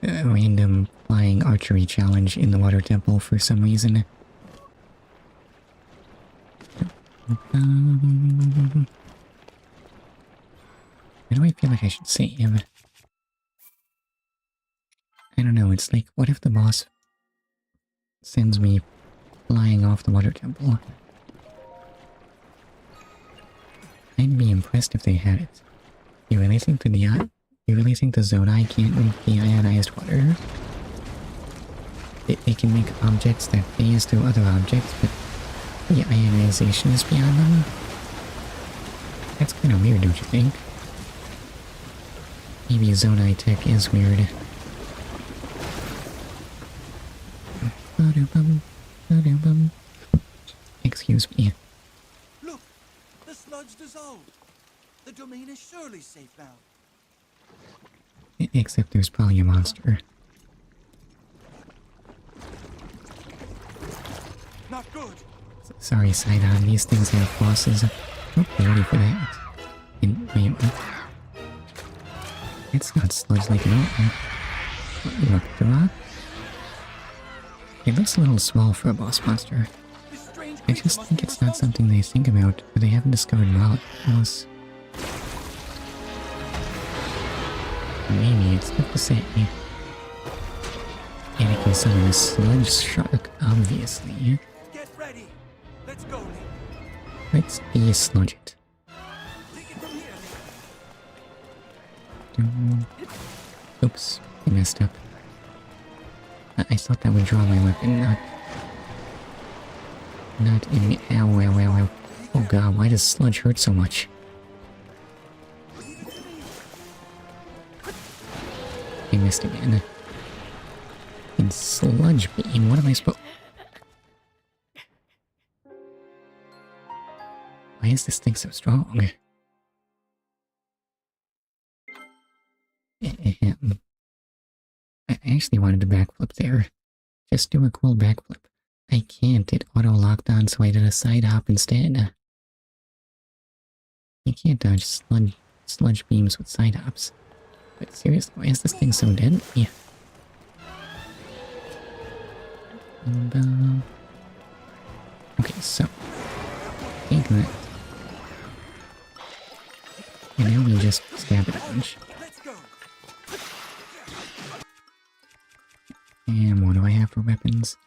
a random flying archery challenge in the water temple for some reason. Why do I feel like I should save? I don't know, it's like, what if the boss sends me flying off the water temple? I'd be impressed if they had it. You really think the Zora can't make deionized water? They can make objects that phase through other objects, but the ionization is beyond them? That's kinda weird, don't you think? Maybe Zonai tech is weird. Excuse me. Look, the sludge dissolved. The domain is surely safe now. Except there's probably a monster. Not good. Sorry, Sidon, these things have bosses. Oh, be ready for that. Wait, what? It's not sludge like an oatmeal. Look, the rock? It looks a little small for a boss monster. This strange I creature just must think be it's not responsible. something they think about, or they haven't discovered molecules. Maybe it's tough to say. And it can summon a sludge shark, obviously. Get ready. Let's go, Link. Let's de-sludge it. Take it from here, Link. Oops, I messed up. I thought that would draw my weapon, not in the— ow, ow, ow, ow. Oh god, why does sludge hurt so much? I missed again. In sludge beam, what am I supposed— Why is this thing so strong? Ahem. I actually wanted to backflip there. Just do a cool backflip. I can't, it auto-locked on, so I did a side hop instead. You can't dodge sludge beams with side hops. But seriously, why is this thing so deadly? Okay, so take that. And now we just stab it a bunch. Let's go. And what do I have for weapons?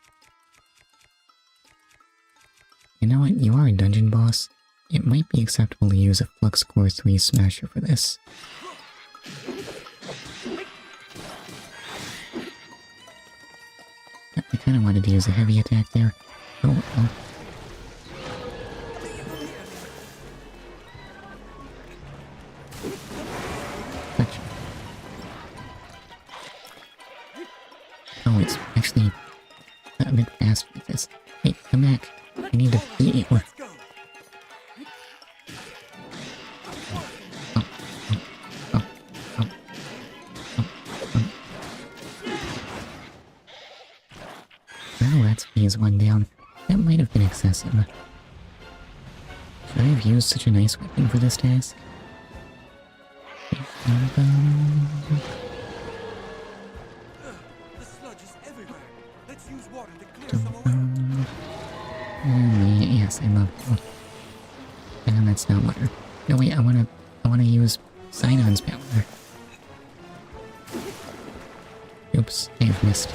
You know what? You are a dungeon boss. It might be acceptable to use a Flux Core 3 Smasher for this. I kind of wanted to use a heavy attack there. Oh well. Gotcha. Oh, it's actually a bit faster with this. Hey, come back. I need to beat you. Let's go. Well, that's phase 1 down. That might have been excessive. Should I have used such a nice weapon for this task? The sludge is everywhere. Let's use water to clear some away. Yes, I love you. And that's not water. No wait, I wanna use Sidon's power. Oops, I have missed.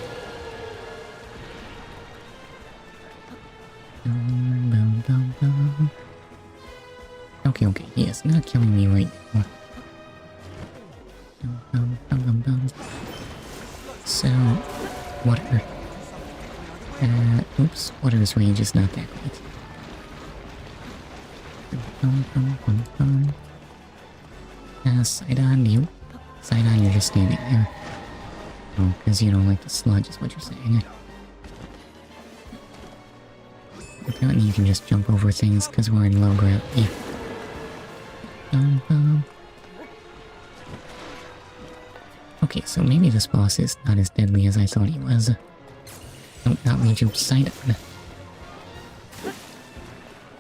Okay, he is not killing me right now. So, water. Oops, water's rage is not that great. Sidon, you? Sidon, you're just standing there. Oh, because you don't like the sludge is what you're saying. Apparently you can just jump over things because we're in low gravity. Okay, so maybe this boss is not as deadly as I thought he was. Nope, not me, jump Sidon.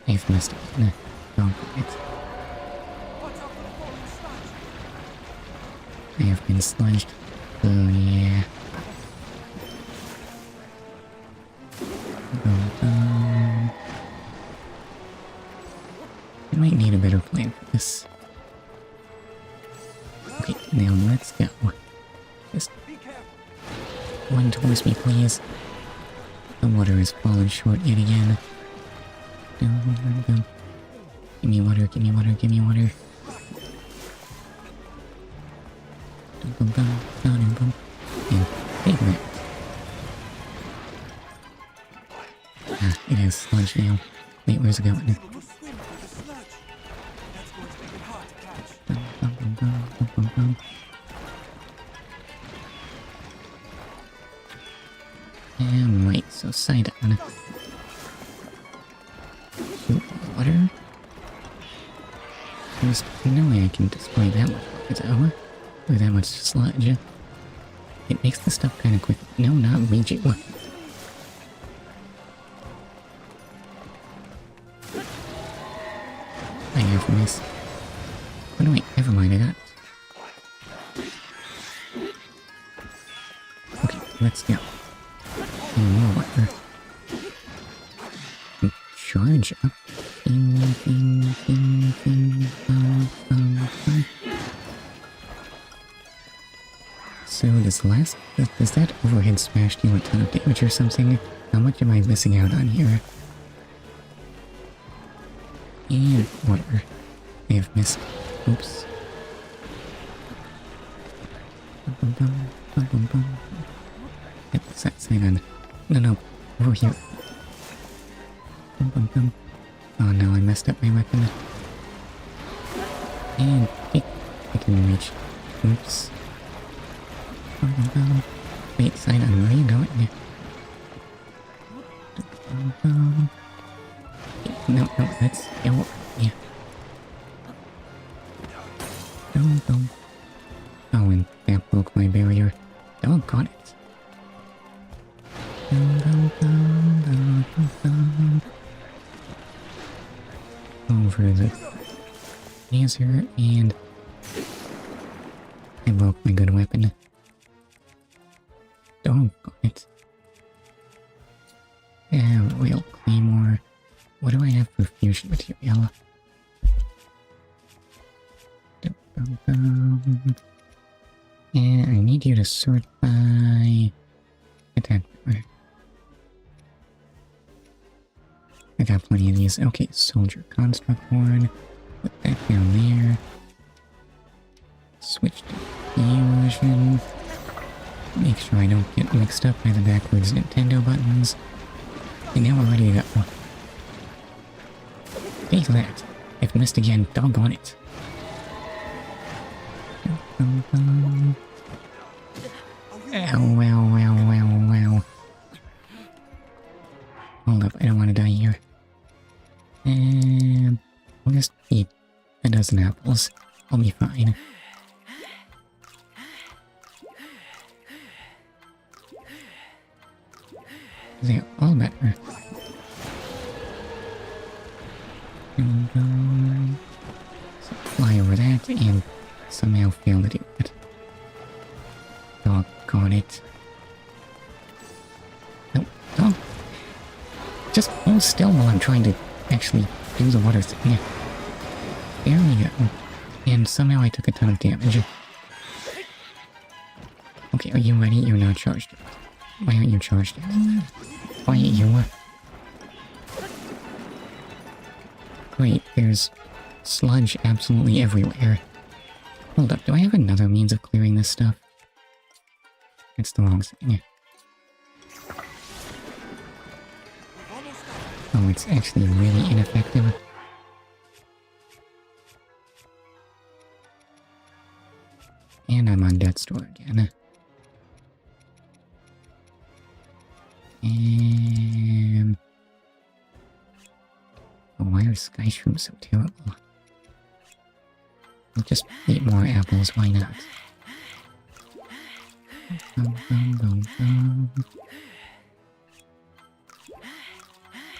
I've messed up. Don't it. I have been sludged. Oh yeah. I might need a better plan for this. Okay, now let's go. Just one towards me, please. The water has fallen short yet again. Go. Give me water, give me water, give me water. And take that. Ah, it has sludge now. Wait, where's it going? Able to swim through the sludge. That's going to make it hard to catch. And wait, so Sidon. Shoot water? There's no way I can display that much water though. Or that much sludge. It makes the stuff kinda quick. No, not Ouija. I have missed. Oh no, wait, never mind, I got it. Okay, let's go. More water. Charge up. Bing, bing, bing, bing, bum, bum, bum. So does that overhead smash deal a ton of damage or something? How much am I missing out on here? And water. I have missed. Oops. Bum, bum, bum, bum, bum. Yep, Sidon. No, over here. Bum, bum, bum. Oh no, I messed up my weapon. And I can reach. Oops. Bum, bum, bum. Wait, Sidon, where are you going? Bum, bum. No, let's go. Yeah. Dum. Oh, and that broke my barrier. Doggone it. Over the laser, and I broke my good weapon. Doggone it. Real claymore. What do I have for fusion material? And I need you to sort by attack power. I got plenty of these. Okay, soldier construct horn. Put that down there. Switch to fusion. Make sure I don't get mixed up by the backwards Nintendo buttons. And now we're ready to go. Take that. I've missed again. Doggone it. Ow. Hold up, I don't want to die here. And I'll just eat a dozen apples. I'll be fine. They're all better. So fly over that and somehow fail to do it. Doggone it. No, don't. Just hold still while I'm trying to actually do the water thing. There we go. And somehow I took a ton of damage. Okay, are you ready? You're not charged yet. Why aren't you charged yet? Quiet you. Great, there's sludge absolutely everywhere. Hold up, do I have another means of clearing this stuff? It's the wrong thing. Oh, it's actually really ineffective. And I'm on death's door again. And... oh, why are sky shrooms so terrible? I'll just eat more apples, why not?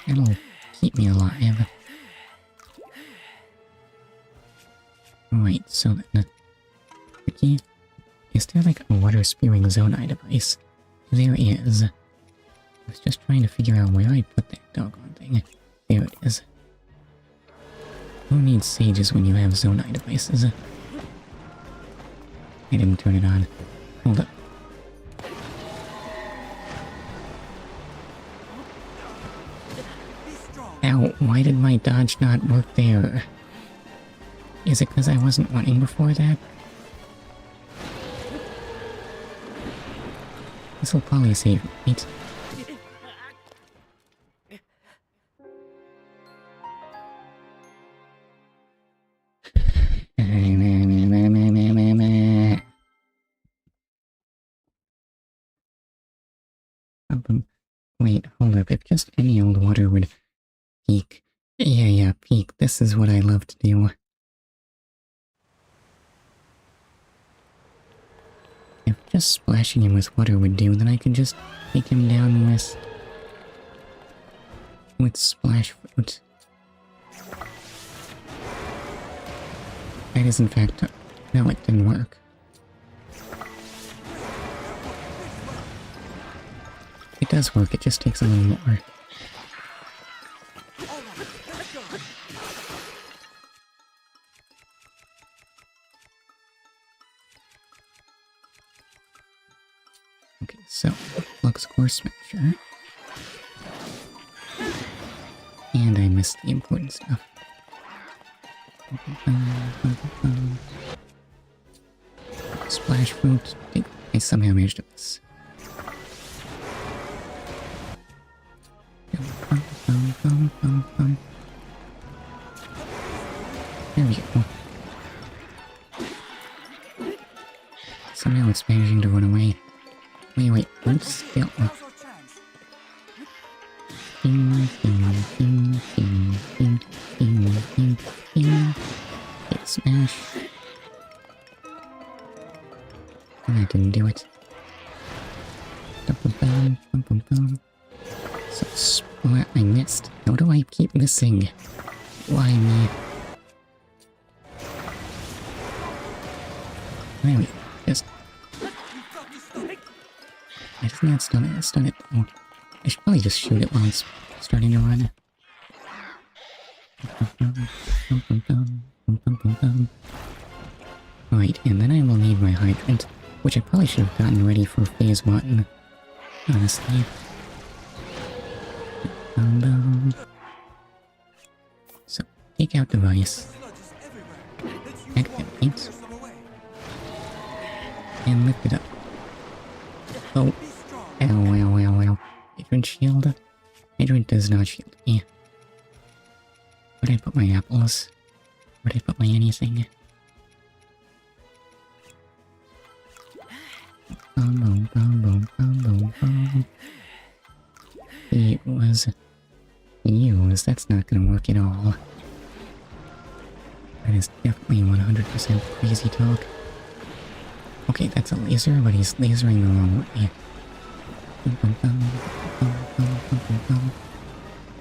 It'll keep me alive. Right, so then... Ricky, is there like a water spewing Zonai device? There is. I was just trying to figure out where I put that doggone thing. There it is. Who needs sages when you have Zonai devices? I didn't turn it on. Hold up. Ow, why did my dodge not work there? Is it because I wasn't running before that? This'll probably save me, right? Wait, hold up. If just any old water would peak. Yeah, peak. This is what I love to do. If just splashing him with water would do, then I could just take him down with splash fruit. That is in fact... no, it didn't work. It does work, it just takes a little more. Okay, so, Flux Core Smasher. And I missed the important stuff. Splash fruit. I somehow managed to miss. There we go. Somehow it's managing to run away. Wait, hold still. Ding, ding, ding, ding, ding, ding, ding. Smash. And that didn't do it. Bum, bum, bum, bum, bum, bum. So, splat, I missed. How do I keep missing? Why me? There we go. Just... I just not stun it. Stun it though. I should probably just shoot it while it's starting to run. Right, and then I will need my hydrant, which I probably should have gotten ready for phase 1. Honestly. So, take out device. Activate. And lift it up. Oh. Ow, ow, ow, ow. Hydrant shield. Hydrant does not shield me. Where'd I put my apples? Where'd I put my anything? Boom, boom, boom, boom, boom, boom, boom. It was used. That's not gonna work at all. That is definitely 100% crazy talk. Okay, that's a laser, but he's lasering the wrong way.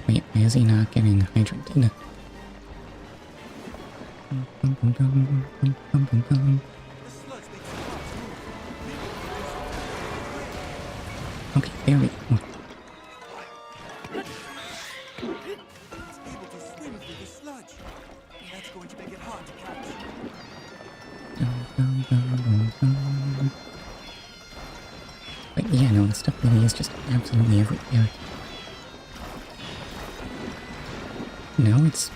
Wait, why is he not getting hydrated? Okay, there we go. It's able to swim through the sludge. That's going to make it hard to catch. But yeah, no, the stuff really is just absolutely everywhere. No, it's...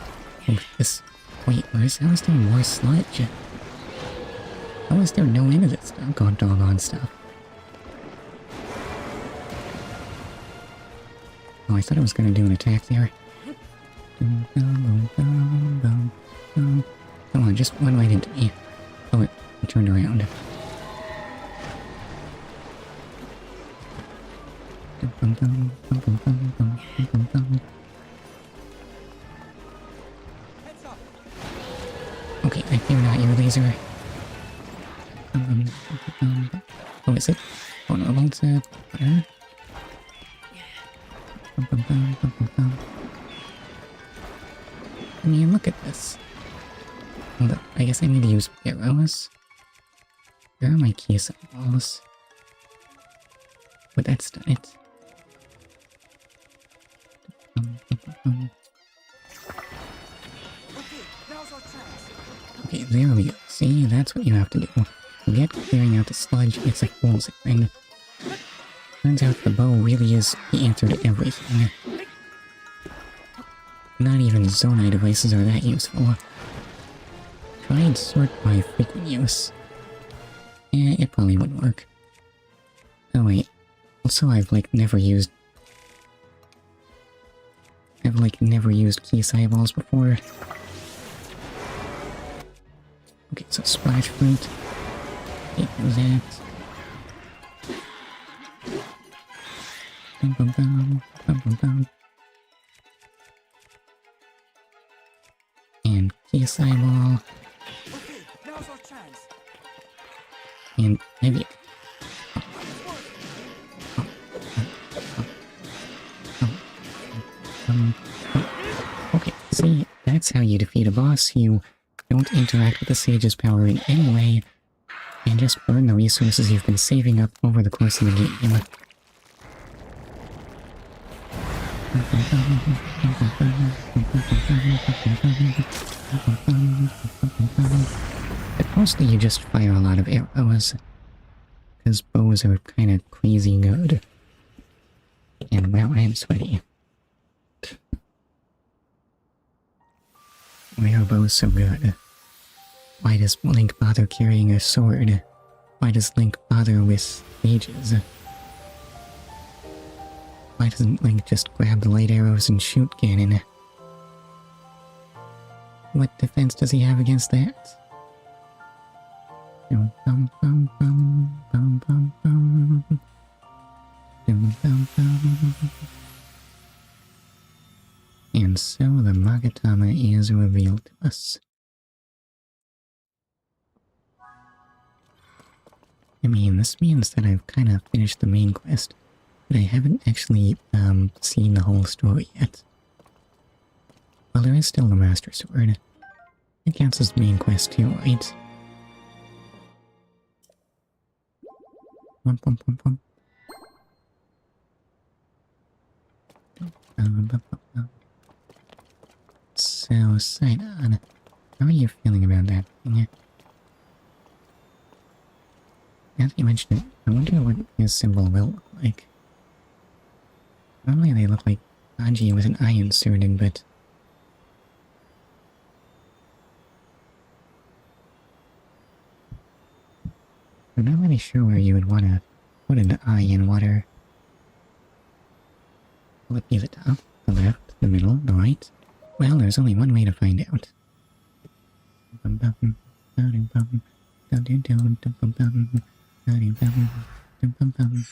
Oh, this... Wait, how is there more sludge? How is there no end of this doggone stuff? Oh, I thought I was gonna do an attack there. Come on, just run right into me. Oh, it turned around. Okay, I fear not your laser. Oh, is it? Oh no, it's butter. I mean, look at this. Hold up, I guess I need to use arrows. Where are my key symbols? But that's done it. Okay, there we go. See, that's what you have to do. Forget clearing out the sludge, it's a fool's errand. Turns out the bow really is the answer to everything. Not even Zonai devices are that useful. Try and sort by frequent use. Yeah, it probably wouldn't work. Oh wait. Also, I've never used key eyeballs before. Okay, so splash fruit. Take that. Bum bum bum, bum bum bum. And key eyeball. Okay, now's our chance. And maybe... Okay, see, that's how you defeat a boss. You don't interact with the sage's power in any way, and just burn the resources you've been saving up over the course of the game. But mostly you just fire a lot of arrows, because bows are kind of crazy good. And wow, I am sweaty. Why are bows so good? Why does Link bother carrying a sword? Why does Link bother with mages? Why doesn't Link just grab the light arrows and shoot Ganon? What defense does he have against that? Bum, bum, bum, bum, bum, bum, bum. Bum, bum, bum. And so the Magatama is revealed to us. I mean, this means that I've kind of finished the main quest, but I haven't actually, seen the whole story yet. Well, there is still the Master Sword. It counts as the main quest too, right? Bum, bum, bum, bum. Bum, bum, bum, bum. So, Sidon, how are you feeling about that thing? Now that you mention it, I wonder what his symbol will look like. Normally they look like kanji with an eye inserted, but... I'm not really sure where you would want to put an eye in water. Will it be the top, the left, the middle, the right? Well, there's only one way to find out. Bum, bum, bum, bum, bum, bum, bum, bum, bum, bum, bum, bum, bum.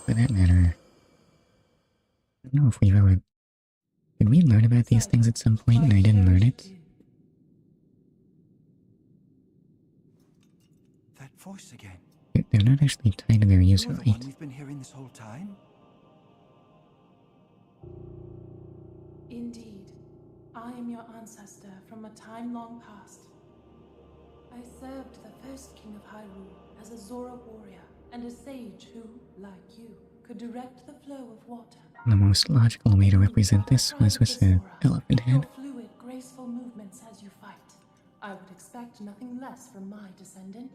For that matter, I don't know if we've ever... Did we learn about these things at some point and I didn't learn it? That voice again. They're not actually tied to their user, You're the one right? we've been hearing this whole time? Indeed, I am your ancestor from a time long past. I served the first king of Hyrule as a Zora warrior and a sage who, like you, could direct the flow of water. The most logical way to represent this was with the elephant head. Your fluid, graceful movements as you fight. I would expect nothing less from my descendant.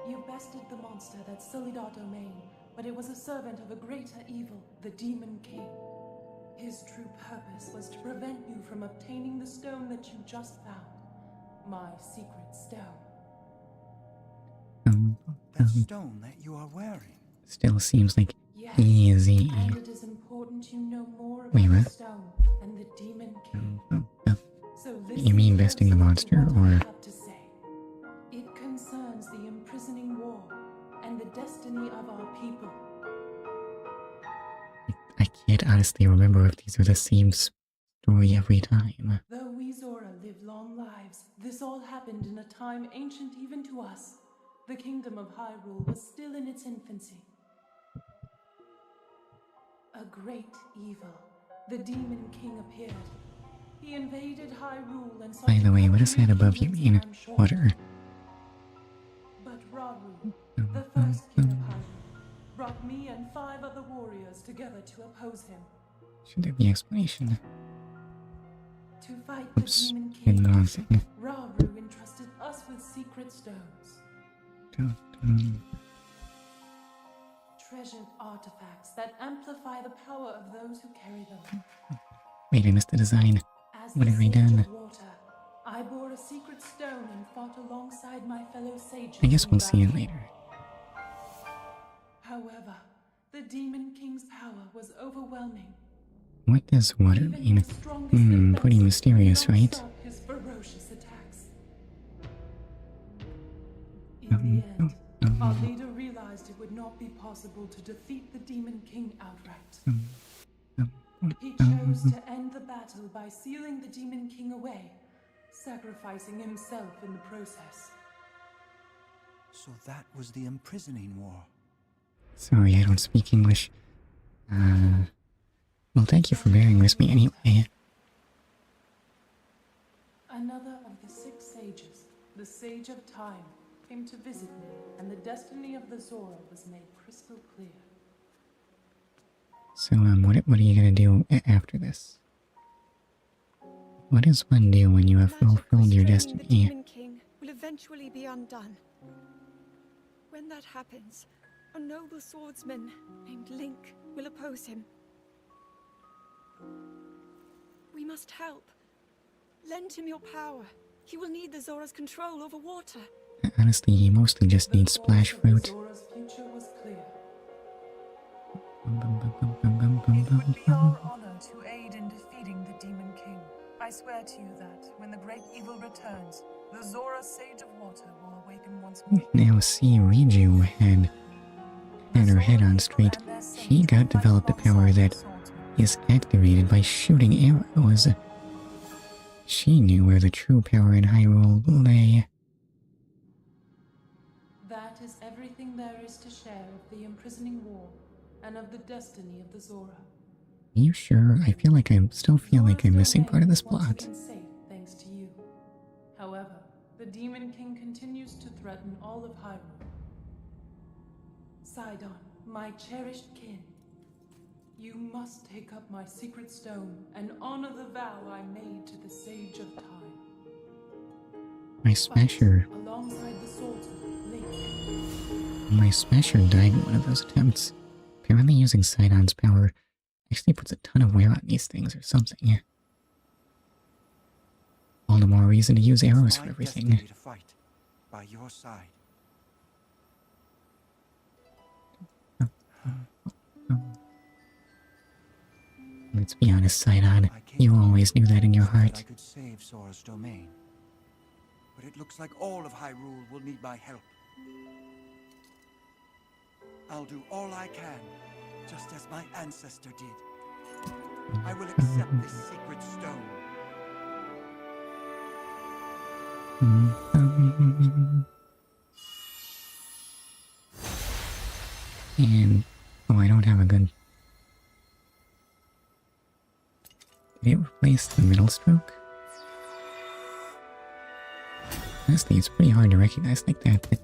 You bested the monster that sullied our domain, but it was a servant of a greater evil, the Demon King. His true purpose was to prevent you from obtaining the stone that you just found. My secret stone. That stone that you are wearing. Still seems like Yes, easy. and it is important you know more about Wait, the what? stone and the Demon King. So You mean besting the monster, what I or... have to say. It concerns the imprisoning war and the destiny of our people. I can't honestly remember if these are the same story every time. Though we Zora live long lives, this all happened in a time ancient even to us. The kingdom of Hyrule was still in its infancy. A great evil, the Demon King, appeared. He invaded Hyrule and sought By the to way, what conquer does that above you kingdoms mean? I'm sure. Water. But Rauru, the first king of Hyrule, brought me and 5 other warriors together to oppose him. Should there be explanation? To fight Oops, the Demon did King, the wrong thing. Rauru entrusted us with secret stones. Treasured artifacts that amplify the power of those who carry them. Wait, I missed the design. As What the have we Sage done? of Water, I bore a secret stone and fought alongside my fellow sages. I guess in we'll see it battle. later. However, the Demon King's power was overwhelming. What does water Even mean? his strongest Pretty defenses mysterious, could not right? stop his ferocious attacks. In the end, our leader realized it would not be possible to defeat the Demon King outright. He chose to end the battle by sealing the Demon King away, sacrificing himself in the process. So that was the imprisoning war. Sorry, I don't speak English. Well, thank you for bearing with me anyway. Another of the 6 sages, the Sage of Time, came to visit me, and the destiny of the Zora was made crystal clear. So, what are you gonna do after this? What does one do when you have Magic fulfilled your restraining the destiny? Demon King will eventually be undone. When that happens, a noble swordsman named Link will oppose him. We must help. Lend him your power. He will need the Zora's control over water. Honestly, he mostly just The needs splash course of the fruit. Zora's future was clear. It would be our honor to aid in defeating the Demon King. I swear to you that, when the great evil returns, The Zora Sage of Water will awaken once more. Now see, Riju had her head on straight. She got developed a power that is activated by shooting arrows. She knew where the true power in Hyrule lay. That is everything there is to share of the imprisoning war and of the destiny of the Zora. You sure? I still feel like I'm missing part of this Zora's plot. domain was safe thanks to you. However, the Demon King continues to threaten all of Hyrule. Sidon, my cherished kin, you must take up my secret stone and honor the vow I made to the Sage of Time. My Smasher, Fight alongside the Sultan, Link. my Smasher died in one of those attempts. Apparently using Sidon's power actually puts a ton of wear on these things or something. All the more reason to use arrows for My everything. destiny to fight by your side. Let's be honest, Sidon. You always knew that in your so that heart. I could save Zora's domain. But it looks like all of Hyrule will need my help. I'll do all I can, just as my ancestor did. I will accept this sacred stone. And I don't have a good. Did it replace the middle stroke? Honestly, it's pretty hard to recognize like that, but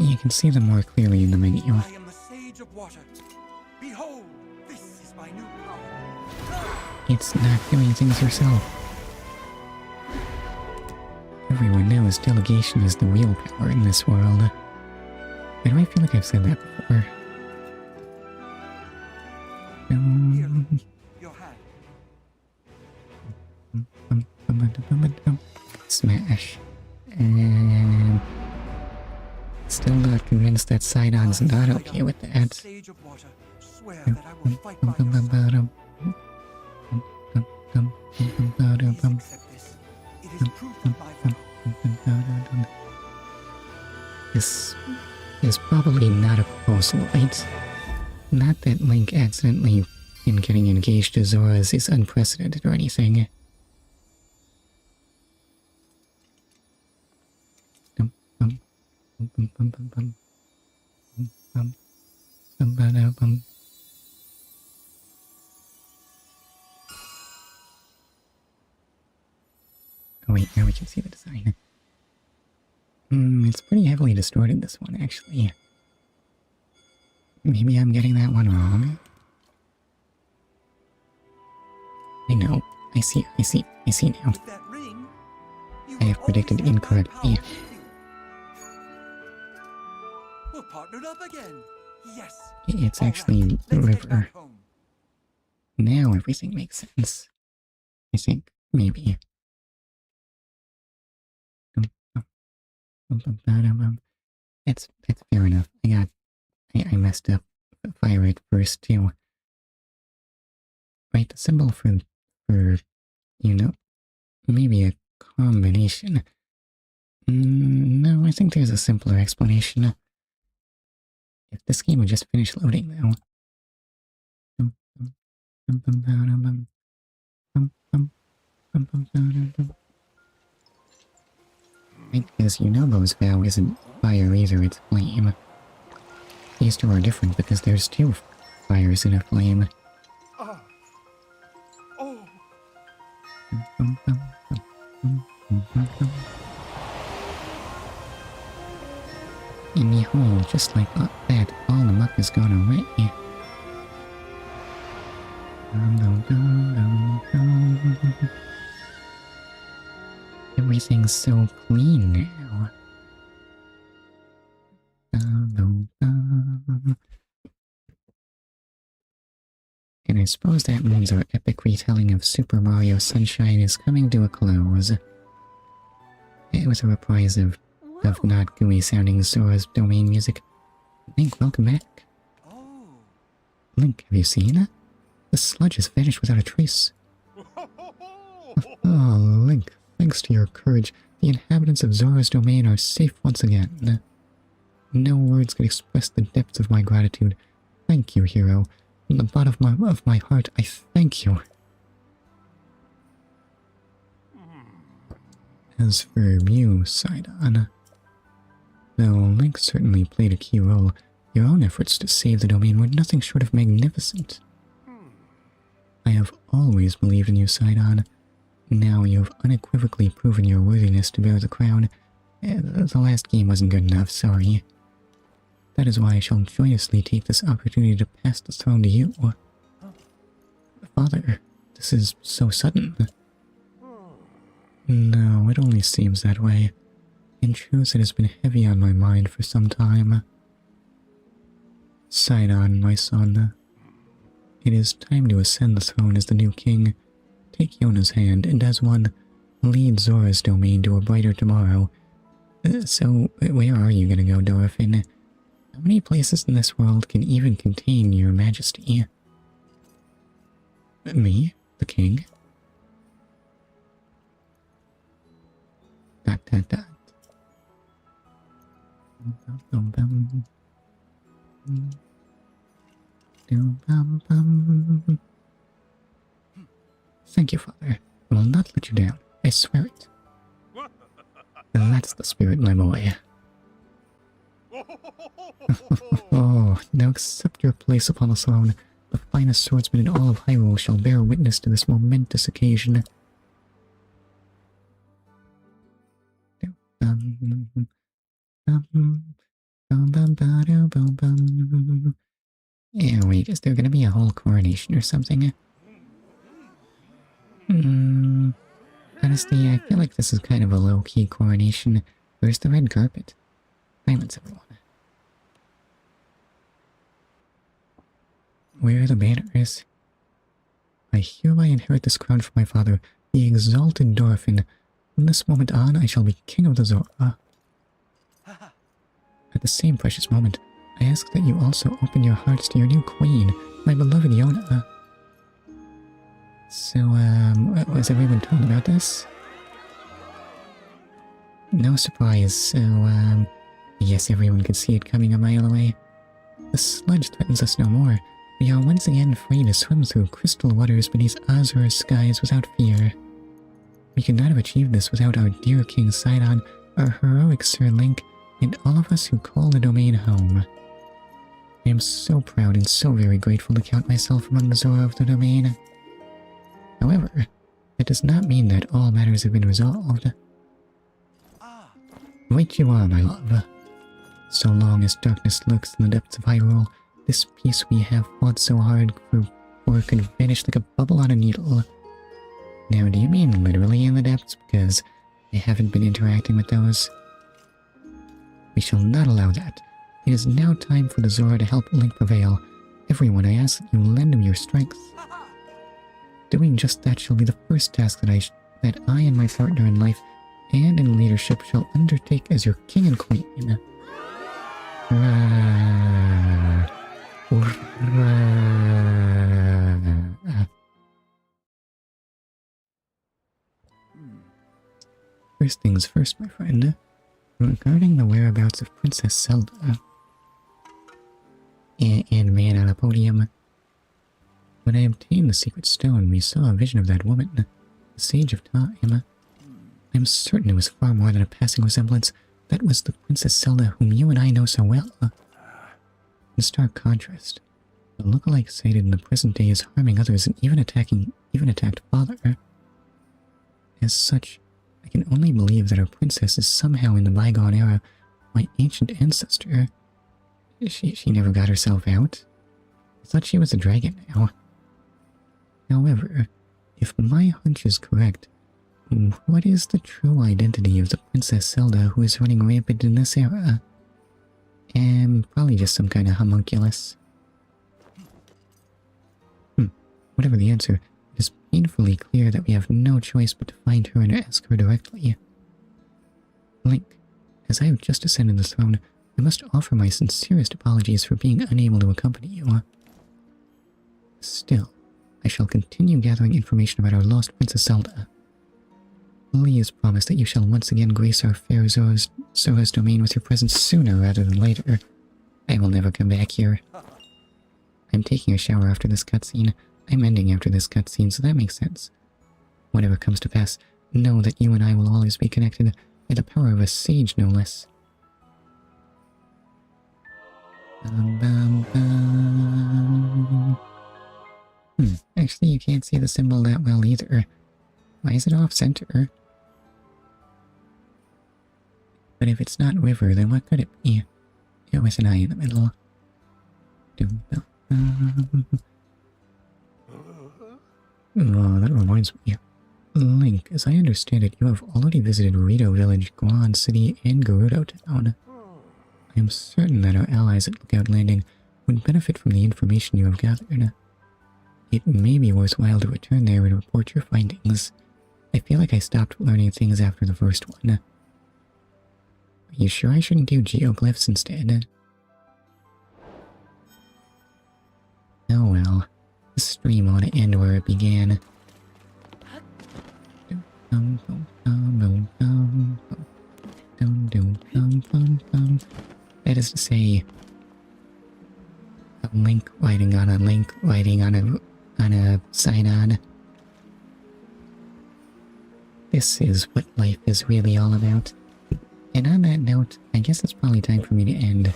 you can see them more clearly in the menu. I am the Sage of Water. Behold, this is my new power. It's not doing things yourself. Everyone knows delegation is the real power in this world. Why do I feel like I've said that before? Here, Link, your hand. Smash. And still not convinced that Sidon's not okay with that. Sage of Water, swear that I will fight by your side. Please accept this. It is proof of my vow. This is probably not a proposal, right? Not that Link accidentally in getting engaged to Zora's is unprecedented or anything. Oh wait, now we can see the design. It's pretty heavily distorted, this one, actually. Maybe I'm getting that one wrong. I know. I see now. With that ring, you I will have predicted always have my incorrectly. power with you. We're partnered up again. Yes. It's All right, actually the let's get river. back home. Now everything makes sense. I think, maybe. That's fair enough. I messed up fire at first too. Right, the symbol for, you know, maybe a combination. No, I think there's a simpler explanation. If this game would just finish loading though. Right, because Yunobo's vow isn't fire either, it's flame. These two are different because there's two fires in a flame. Ah. Oh. In the hole, just like that, all the muck is gone away. Everything's so clean now. And I suppose that means our epic retelling of Super Mario Sunshine is coming to a close. With a reprise of not gooey sounding Zora's domain music. Link, welcome back. Oh. Link, have you seen? The sludge has vanished without a trace. Oh, Link, thanks to your courage, The inhabitants of Zora's domain are safe once again. No words could express the depths of my gratitude. Thank you, hero. From the bottom of my heart, I thank you. As for you, Sidon, though Link certainly played a key role, your own efforts to save the domain were nothing short of magnificent. I have always believed in you, Sidon. Now you have unequivocally proven your worthiness to bear the crown. The last game wasn't good enough, sorry. That is why I shall joyously take this opportunity to pass the throne to you. Father, this is so sudden. No, it only seems that way. In truth, it has been heavy on my mind for some time. Sidon, my son. It is time to ascend the throne as the new king. Take Yona's hand, and as one, lead Zora's domain to a brighter tomorrow. So, where are you gonna go, Dorothy? How many places in this world can even contain your majesty? Me? The king? Dot dot dot. Thank you, Father. I will not let you down. I swear it. That's the spirit, my boy. Oh, now accept your place upon the throne. The finest swordsman in all of Hyrule shall bear witness to this momentous occasion. Yeah, wait, is there gonna be a whole coronation or something? Honestly, I feel like this is kind of a low-key coronation. Where's the red carpet? Silence, everyone. Where are the banners? I hereby inherit this crown from my father, the exalted Dorfin. From this moment on, I shall be king of the Zora. At the same precious moment, I ask that you also open your hearts to your new queen, my beloved Yona. So, was everyone told about this? No surprise, so, yes, everyone could see it coming a mile away. The sludge threatens us no more. We are once again free to swim through crystal waters beneath Azura's skies without fear. We could not have achieved this without our dear King Sidon, our heroic Sir Link, and all of us who call the domain home. I am so proud and so very grateful to count myself among the Zora of the domain. However, that does not mean that all matters have been resolved. Right you are, my love. So long as darkness lurks in the depths of Hyrule, this peace we have fought so hard for could vanish like a bubble on a needle. Now, do you mean literally in the depths? Because I haven't been interacting with those. We shall not allow that. It is now time for the Zora to help Link prevail. Everyone, I ask that you lend him your strength. Doing just that shall be the first task that I and my partner in life and in leadership shall undertake as your king and queen. First things first, my friend. Regarding the whereabouts of Princess Zelda and man on a podium, when I obtained the secret stone, we saw a vision of that woman, the Sage of Time. I'm certain it was far more than a passing resemblance. That was the Princess Zelda whom you and I know so well. In stark contrast, the lookalike sighted in the present day is harming others and even attacked Father. As such, I can only believe that our princess is somehow in the bygone era, my ancient ancestor. She never got herself out. I thought she was a dragon now. However, if my hunch is correct, what is the true identity of the Princess Zelda who is running rampant in this era? Probably just some kind of homunculus. Whatever the answer, it is painfully clear that we have no choice but to find her and ask her directly. Link, as I have just ascended the throne, I must offer my sincerest apologies for being unable to accompany you. Still, I shall continue gathering information about our lost Princess Zelda. Please promise that you shall once again grace our fair Zora's domain with your presence sooner rather than later. I will never come back here. I'm taking a shower after this cutscene. I'm ending after this cutscene, so that makes sense. Whatever comes to pass, know that you and I will always be connected by the power of a sage, no less. Actually, you can't see the symbol that well either. Why is it off-center? But if it's not river, then what could it be? It was an eye in the middle. Oh, that reminds me. Link, as I understand it, you have already visited Rito Village, Guan City, and Gerudo Town. I am certain that our allies at Lookout Landing would benefit from the information you have gathered. It may be worthwhile to return there and report your findings. I feel like I stopped learning things after the first one. Are you sure I shouldn't do geoglyphs instead? Oh well, the stream ought to end where it began. That is to say, a link writing on a link writing on a sign-on. This is what life is really all about. And on that note, I guess it's probably time for me to end.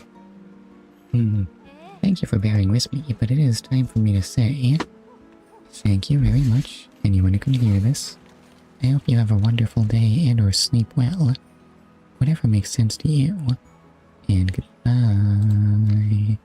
Thank you for bearing with me, but it is time for me to say thank you very much, anyone who can hear this. I hope you have a wonderful day and or sleep well. Whatever makes sense to you. And goodbye.